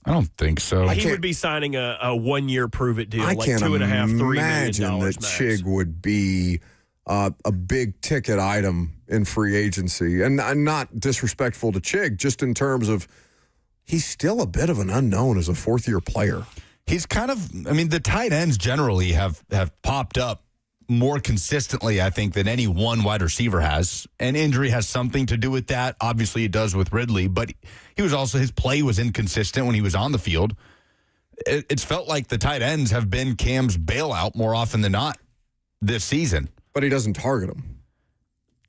I don't think so. He would be signing a 1 year prove it deal, I like can't $2.5, $3 million imagine that max. Chig would be a big ticket item in free agency. And I'm not disrespectful to Chig, just in terms of he's still a bit of an unknown as a fourth-year player. He's kind of, I mean, the tight ends generally have popped up more consistently, I think, than any one wide receiver has. And injury has something to do with that. Obviously, it does with Ridley, but his play was inconsistent when he was on the field. It's felt like the tight ends have been Cam's bailout more often than not this season. But he doesn't target them.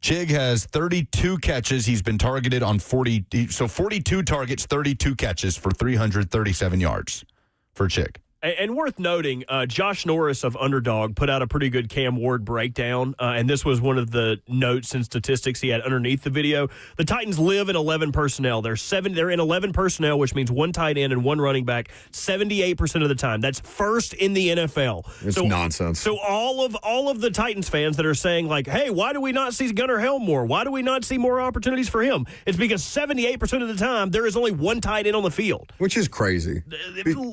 Chig has 32 catches. He's been targeted on 42 targets, 32 catches for 337 yards for Chig. And worth noting, Josh Norris of Underdog put out a pretty good Cam Ward breakdown, and this was one of the notes and statistics he had underneath the video. The Titans live in 11 personnel. They're in 11 personnel, which means one tight end and one running back 78% of the time. That's first in the NFL. It's nonsense. So all of the Titans fans that are saying, like, hey, why do we not see Gunnar Helm more? Why do we not see more opportunities for him? It's because 78% of the time there is only one tight end on the field. Which is crazy.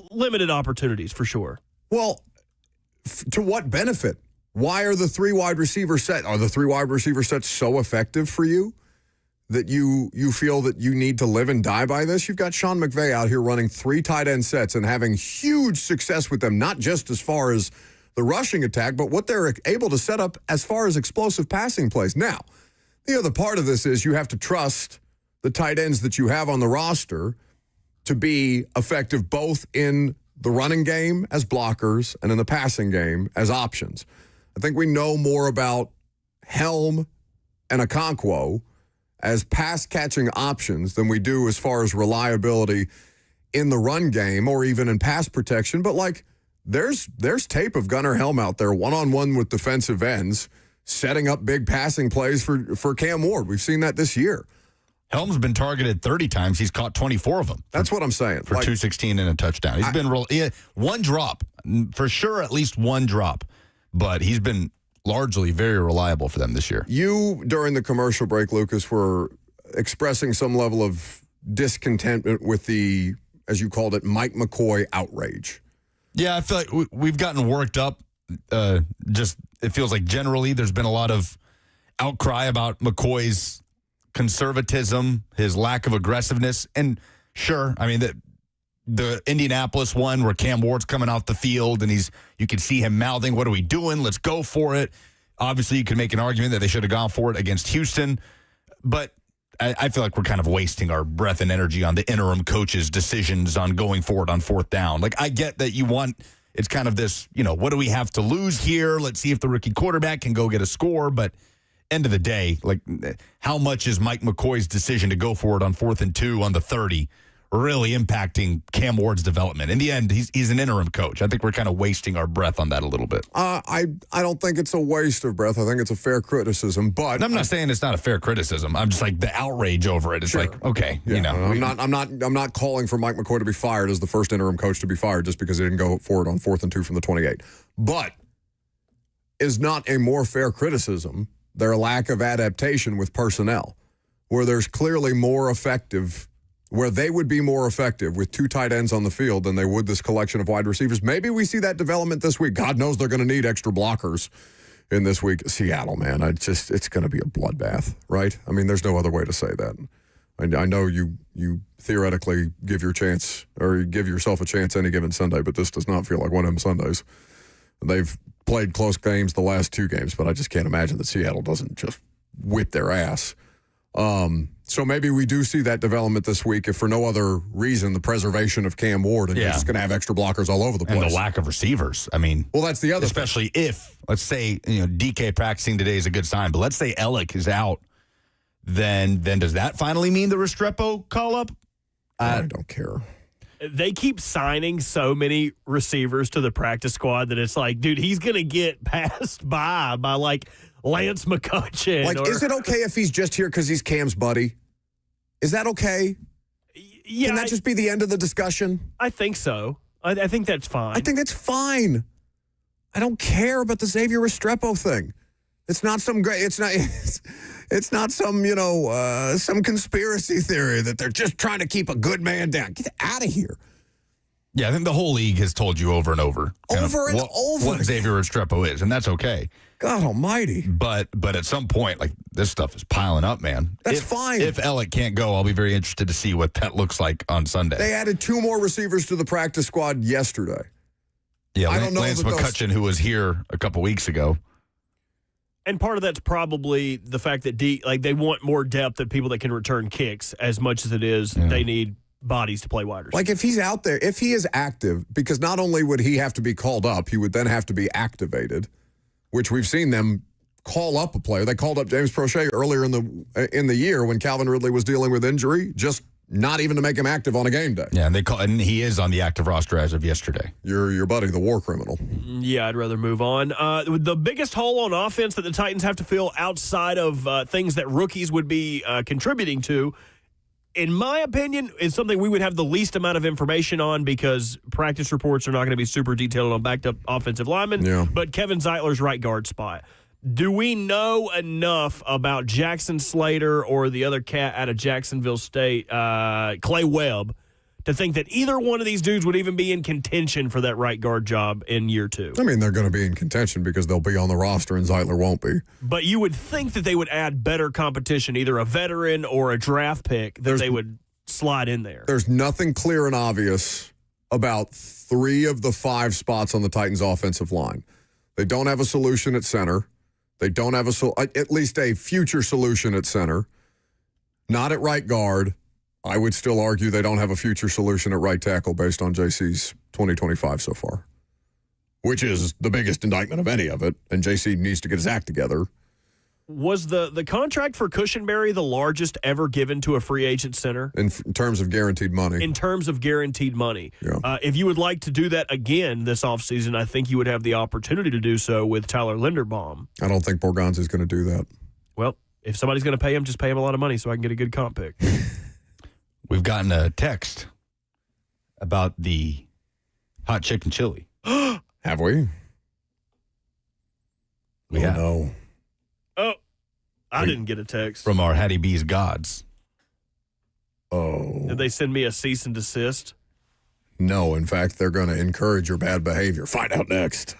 Limited opportunities, for sure. Well, to what benefit? Why are the three wide receiver sets so effective for you that you feel that you need to live and die by this? You've got Sean McVay out here running 3 tight end sets and having huge success with them, not just as far as the rushing attack, but what they're able to set up as far as explosive passing plays. Now, the other part of this is you have to trust the tight ends that you have on the roster to be effective both in the running game as blockers and in the passing game as options. I think we know more about Helm and Okonkwo as pass-catching options than we do as far as reliability in the run game or even in pass protection. But, like, there's tape of Gunnar Helm out there one-on-one with defensive ends setting up big passing plays for Cam Ward. We've seen that this year. Helm's been targeted 30 times. He's caught 24 of them. That's what I'm saying. For 216 and a touchdown. He's been one drop. For sure, at least one drop. But he's been largely very reliable for them this year. You, during the commercial break, Lucas, were expressing some level of discontentment with the, as you called it, Mike McCoy outrage. Yeah, I feel like we've gotten worked up. It feels like generally there's been a lot of outcry about McCoy's conservatism, his lack of aggressiveness. And sure, I mean, the Indianapolis one where Cam Ward's coming off the field and you can see him mouthing, what are we doing? Let's go for it. Obviously, you can make an argument that they should have gone for it against Houston, but I feel like we're kind of wasting our breath and energy on the interim coach's decisions on going forward on fourth down. Like, I get that it's kind of this, what do we have to lose here? Let's see if the rookie quarterback can go get a score. But end of the day, like, how much is Mike McCoy's decision to go for it on 4th and 2 on the 30 really impacting Cam Ward's development? In the end, he's an interim coach. I think we're kind of wasting our breath on that a little bit. I don't think it's a waste of breath. I think it's a fair criticism, but I'm not saying it's not a fair criticism. I'm just like the outrage over it. It's like, okay, I'm not calling for Mike McCoy to be fired as the first interim coach to be fired just because he didn't go for it on 4th and 2 from the 28. But is not a more fair criticism their lack of adaptation with personnel, where there's clearly more effective. Where they would be more effective with 2 tight ends on the field than they would this collection of wide receivers. Maybe we see that development this week. God knows they're going to need extra blockers in this week. Seattle, man, it's going to be a bloodbath, right? I mean, there's no other way to say that. I know you theoretically give yourself a chance any given Sunday, but this does not feel like one of them Sundays. They've played close games the last 2 games, but I just can't imagine that Seattle doesn't just whip their ass. So maybe we do see that development this week, if for no other reason, the preservation of Cam Ward, and you're just going to have extra blockers all over the place. And the lack of receivers. I mean, well, that's the other especially thing. If, let's say, DK practicing today is a good sign, but let's say Ellick is out, then does that finally mean the Restrepo call-up? I don't care. They keep signing so many receivers to the practice squad that it's like, dude, he's going to get passed by like Lance McCutcheon. Like, is it okay if he's just here because he's Cam's buddy? Is that okay? Yeah. Can that just be the end of the discussion? I think so. I think that's fine. I think that's fine. I don't care about the Xavier Restrepo thing. It's not some great. It's not some some conspiracy theory that they're just trying to keep a good man down. Get out of here. Yeah, I think the whole league has told you over and over. What Xavier Restrepo is, and that's okay. God almighty. But at some point, like, this stuff is piling up, man. That's fine. If Ellick can't go, I'll be very interested to see what that looks like on Sunday. They added 2 more receivers to the practice squad yesterday. Yeah, I don't know Lance McCutcheon, who was here a couple weeks ago. And part of that's probably the fact that they want more depth of people that can return kicks as much as it is they need bodies to play wide receiver. Like, if he's out there, if he is active, because not only would he have to be called up, he would then have to be activated, which we've seen them call up a player. They called up James Prochet earlier in the year when Calvin Ridley was dealing with injury, just not even to make him active on a game day. Yeah, and he is on the active roster as of yesterday. Your buddy, the war criminal. Yeah, I'd rather move on. The biggest hole on offense that the Titans have to fill outside of things that rookies would be contributing to, in my opinion, is something we would have the least amount of information on because practice reports are not going to be super detailed on backed-up offensive linemen. Yeah. But Kevin Zeitler's right guard spot. Do we know enough about Jackson Slater or the other cat out of Jacksonville State, Clay Webb, to think that either one of these dudes would even be in contention for that right guard job in year 2? I mean, they're going to be in contention because they'll be on the roster and Zeitler won't be. But you would think that they would add better competition, either a veteran or a draft pick, that they would slide in there. There's nothing clear and obvious about 3 of the 5 spots on the Titans' offensive line. They don't have a solution at center. They don't have at least a future solution at center. Not at right guard. I would still argue they don't have a future solution at right tackle based on JC's 2025 so far, which is the biggest indictment of any of it, and JC needs to get his act together. Was the contract for Cushenberry the largest ever given to a free agent center? In terms of guaranteed money. In terms of guaranteed money. Yeah. If you would like to do that again this offseason, I think you would have the opportunity to do so with Tyler Linderbaum. I don't think Borgonzi's going to do that. Well, if somebody's going to pay him, just pay him a lot of money so I can get a good comp pick. We've gotten a text about the hot chicken chili. Have we? We have. No. Oh, I didn't get a text. From our Hattie B's gods. Oh. Did they send me a cease and desist? No, in fact, they're going to encourage your bad behavior. Find out next.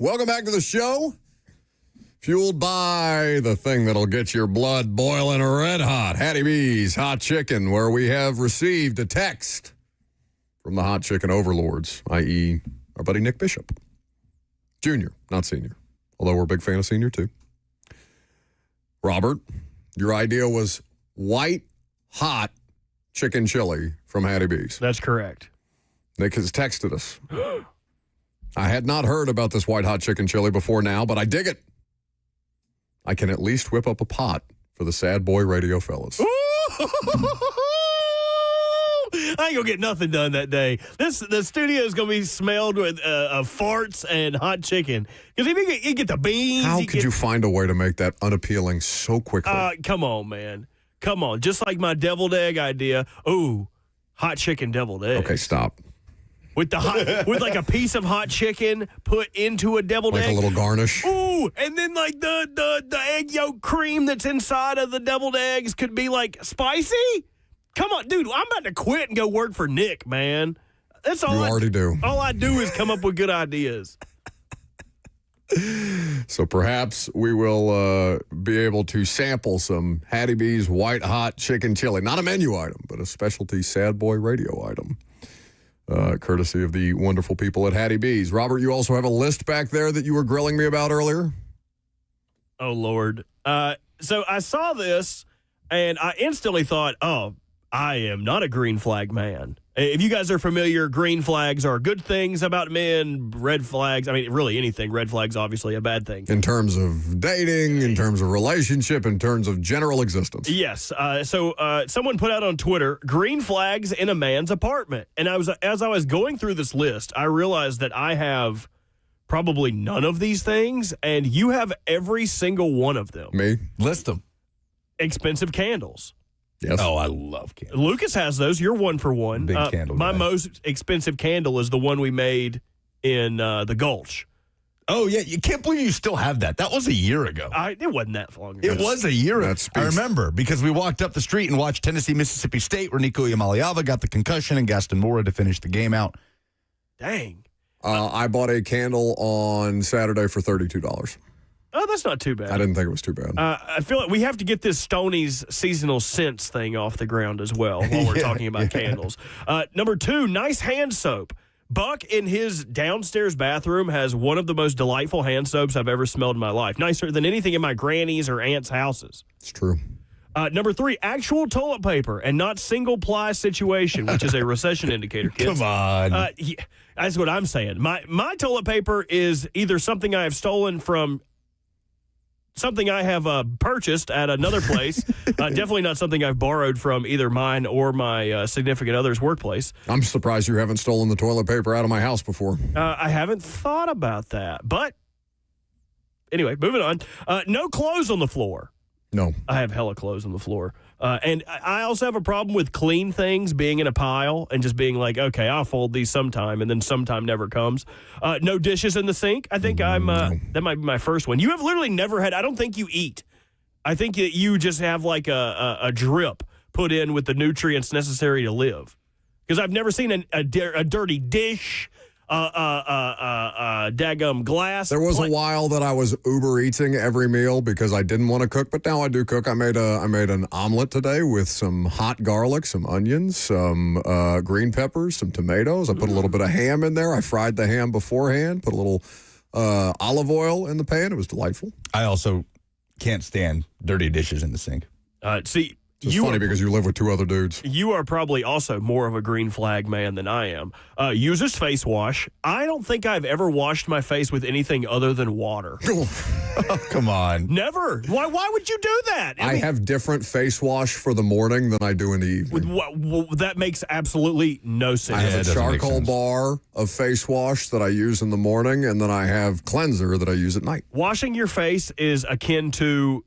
Welcome back to the show. Fueled by the thing that'll get your blood boiling red hot, Hattie B's Hot Chicken, where we have received a text from the hot chicken overlords, i.e. our buddy Nick Bishop. Junior, not senior, although we're a big fan of senior too. Robert, your idea was white hot chicken chili from Hattie B's. That's correct. Nick has texted us. I had not heard about this white hot chicken chili before now, but I dig it. I can at least whip up a pot for the sad boy radio fellas. I ain't gonna get nothing done that day. The studio is gonna be smelled with farts and hot chicken. Because if you get the beans, how could you find a way to make that unappealing so quickly? Come on, man. Come on. Just like my deviled egg idea. Ooh, hot chicken deviled egg. Okay, stop. With with like a piece of hot chicken put into a deviled egg. Like a little garnish. Ooh, and then like the egg yolk cream that's inside of the deviled eggs could be like spicy. Come on, dude, I'm about to quit and go work for Nick, man. That's all you already do. All I do is come up with good ideas. So perhaps we will be able to sample some Hattie B's white hot chicken chili. Not a menu item, but a specialty sad boy radio item. Courtesy of the wonderful people at Hattie B's. Robert, you also have a list back there that you were grilling me about earlier? Oh, Lord. So I saw this, and I instantly thought, oh, I am not a green flag man. If you guys are familiar, green flags are good things about men, red flags, I mean, really anything. Red flags, obviously, a bad thing. In terms of dating, in terms of relationship, in terms of general existence. Yes. So someone put out on Twitter, green flags in a man's apartment. And as I was going through this list, I realized that I have probably none of these things, and you have every single one of them. Me? List them. Expensive candles. Yes. Oh, I love candles. Lucas has those. You're one for one. Big candle My guy. most expensive candle is the one we made in the Gulch. Oh, yeah. You can't believe you still have that. That was a year ago. It wasn't that long ago. It was a year ago. I remember because we walked up the street and watched Tennessee, Mississippi State, where Nico Iamaleava got the concussion and Gaston Mora to finish the game out. Dang. I bought a candle on Saturday for $32. Oh, that's not too bad. I didn't think it was too bad. I feel like we have to get this Stoney's seasonal scents thing off the ground as well while we're talking about candles. Number 2, nice hand soap. Buck in his downstairs bathroom has one of the most delightful hand soaps I've ever smelled in my life. Nicer than anything in my granny's or aunt's houses. It's true. Number 3, actual toilet paper and not single-ply situation, which is a recession indicator, kids. Come on. Yeah, that's what I'm saying. My toilet paper is either something I have stolen from something I have purchased at another place. Definitely not something I've borrowed from either mine or my significant other's workplace. I'm surprised you haven't stolen the toilet paper out of my house before. I haven't thought about that. But anyway, moving on. No clothes on the floor. No. I have hella clothes on the floor. And I also have a problem with clean things being in a pile and just being like, okay, I'll fold these sometime, and then sometime never comes. No dishes in the sink. I think that might be my first one. You have literally never had, I don't think you eat. I think that you just have like a drip put in with the nutrients necessary to live. Because I've never seen a dirty dish, daggum glass. There was a while that I was Uber eating every meal because I didn't want to cook, but now I do cook. I made an omelet today with some hot garlic, some onions, some green peppers, some tomatoes. I put a little bit of ham in there. I fried the ham beforehand, put a little olive oil in the pan. It was delightful. I also can't stand dirty dishes in the sink. See, it's funny because you live with 2 other dudes. You are probably also more of a green flag man than I am. Uses face wash. I don't think I've ever washed my face with anything other than water. Oh, come on. Never. Why would you do that? I have different face wash for the morning than I do in the evening. That makes absolutely no sense. I have a charcoal bar of face wash that I use in the morning, and then I have cleanser that I use at night. Washing your face is akin to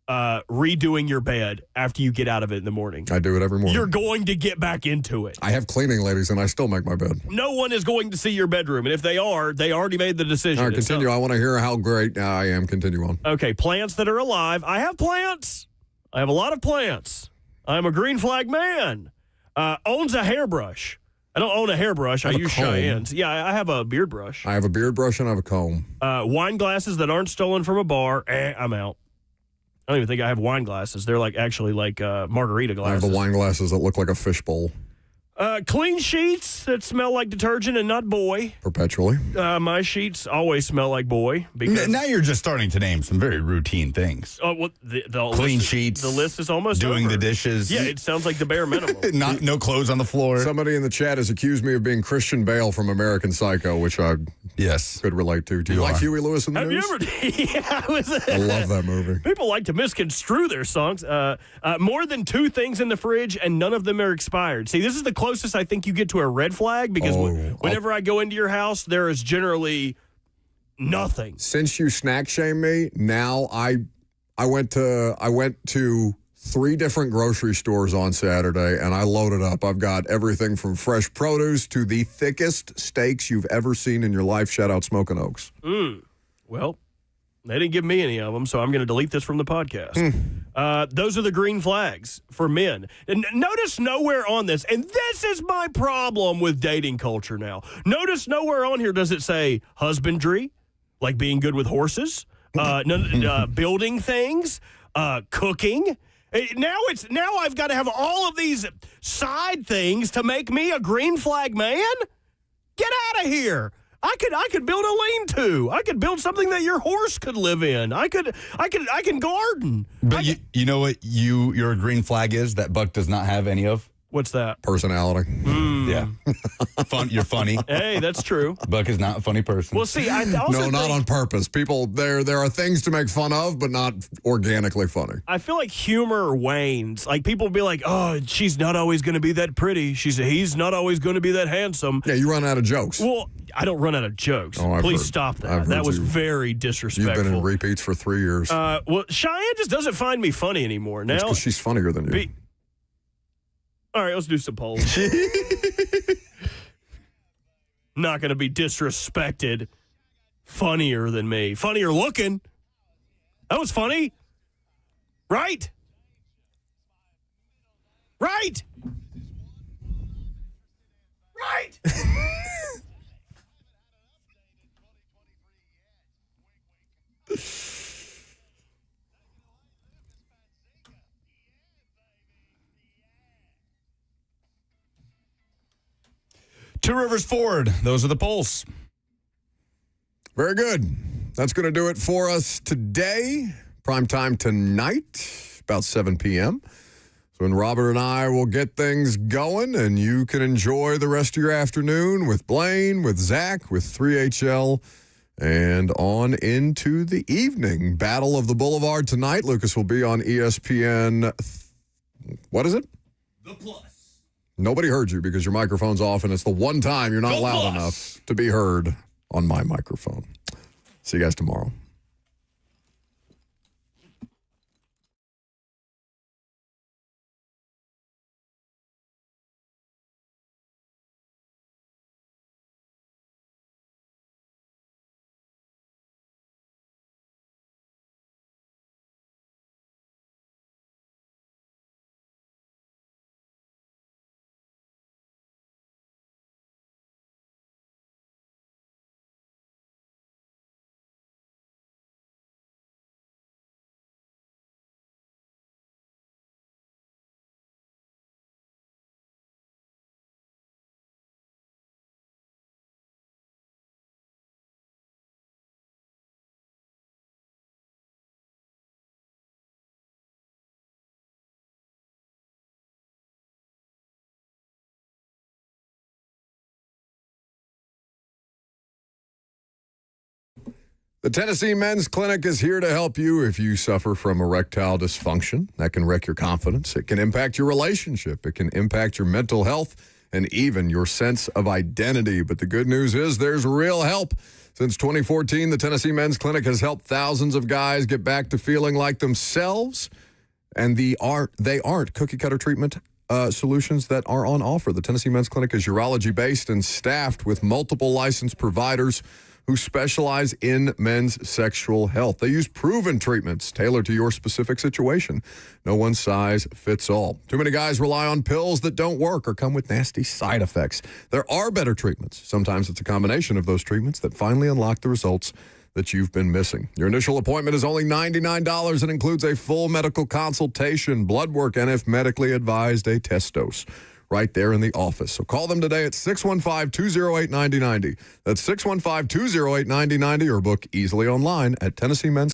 redoing your bed after you get out of it in the morning. I do it every morning. You're going to get back into it. I have cleaning ladies, and I still make my bed. No one is going to see your bedroom, and if they are, they already made the decision. All right, continue. I want to hear how great I am. Continue on. Okay, plants that are alive. I have plants. I have a lot of plants. I'm a green flag man. Owns a hairbrush. I don't own a hairbrush. I use comb. Cheyenne's. Yeah, I have a beard brush. I have a beard brush and I have a comb. Wine glasses that aren't stolen from a bar, I'm out. I don't even think I have wine glasses. They're actually margarita I glasses. have the wine glasses that look like a fishbowl. Clean sheets that smell like detergent and not boy. Perpetually. My sheets always smell like boy. Because Now you're just starting to name some very routine things. The Clean list, sheets. The list is almost doing over. the dishes. Yeah, it sounds like the bare minimum. No clothes on the floor. Somebody in the chat has accused me of being Christian Bale from American Psycho, which I could relate to. Do you like Huey Lewis in the Have News? you ever? Yeah, I love that movie. People like to misconstrue their songs. More than 2 things in the fridge, and none of them are expired. See, this is the closest I think you get to a red flag, because whenever I go into your house, there is generally nothing. Since you snack shame me, now I went to 3 different grocery stores on Saturday, and I loaded up. I've got everything from fresh produce to the thickest steaks you've ever seen in your life. Shout out Smoking Oaks. Well, they didn't give me any of them, so I'm going to delete this from the podcast. Those are the green flags for men. And notice nowhere on this, and this is my problem with dating culture now. Notice nowhere on here does it say husbandry, like being good with horses, building things, cooking. Now I've got to have all of these side things to make me a green flag man? Get out of here. I could build a lean-to. I could build something that your horse could live in. I can garden. But you know what your green flag is that Buck does not have any of? What's that? Personality. Yeah. You're funny. Hey, that's true. Buck is not a funny person. Well, see, I also No, not on purpose. People, there are things to make fun of, but not organically funny. I feel like humor wanes. Like, people will be like, oh, she's not always going to be that pretty. He's not always going to be that handsome. Yeah, you run out of jokes. Well, I don't run out of jokes. Oh, Please stop that. That was very disrespectful. You've been in repeats for 3 years. Well, Cheyenne just doesn't find me funny anymore. Now, because she's funnier than you. All right, let's do some polls. Not going to be disrespected. Funnier than me. Funnier looking. That was funny. Right? Right? Right? Two Rivers Ford. Those are the polls. Very good. That's going to do it for us today. Prime time tonight, about 7 p.m. So when Robert and I will get things going, and you can enjoy the rest of your afternoon with Blaine, with Zach, with 3HL, and on into the evening. Battle of the Boulevard tonight. Lucas will be on ESPN. What is it? The Plus. Nobody heard you because your microphone's off, and it's the one time you're not loud enough to be heard on my microphone. See you guys tomorrow. The Tennessee Men's Clinic is here to help you if you suffer from erectile dysfunction. That can wreck your confidence. It can impact your relationship. It can impact your mental health and even your sense of identity. But the good news is there's real help. Since 2014, the Tennessee Men's Clinic has helped thousands of guys get back to feeling like themselves. And they aren't cookie-cutter treatment solutions that are on offer. The Tennessee Men's Clinic is urology-based and staffed with multiple licensed providers who specialize in men's sexual health. They use proven treatments tailored to your specific situation. No one size fits all. Too many guys rely on pills that don't work or come with nasty side effects. There are better treatments. Sometimes it's a combination of those treatments that finally unlock the results that you've been missing. Your initial appointment is only $99 and includes a full medical consultation, blood work, and if medically advised, a test dose right there in the office. So call them today at 615-208-9090. That's 615-208-9090 or book easily online at Tennessee Men's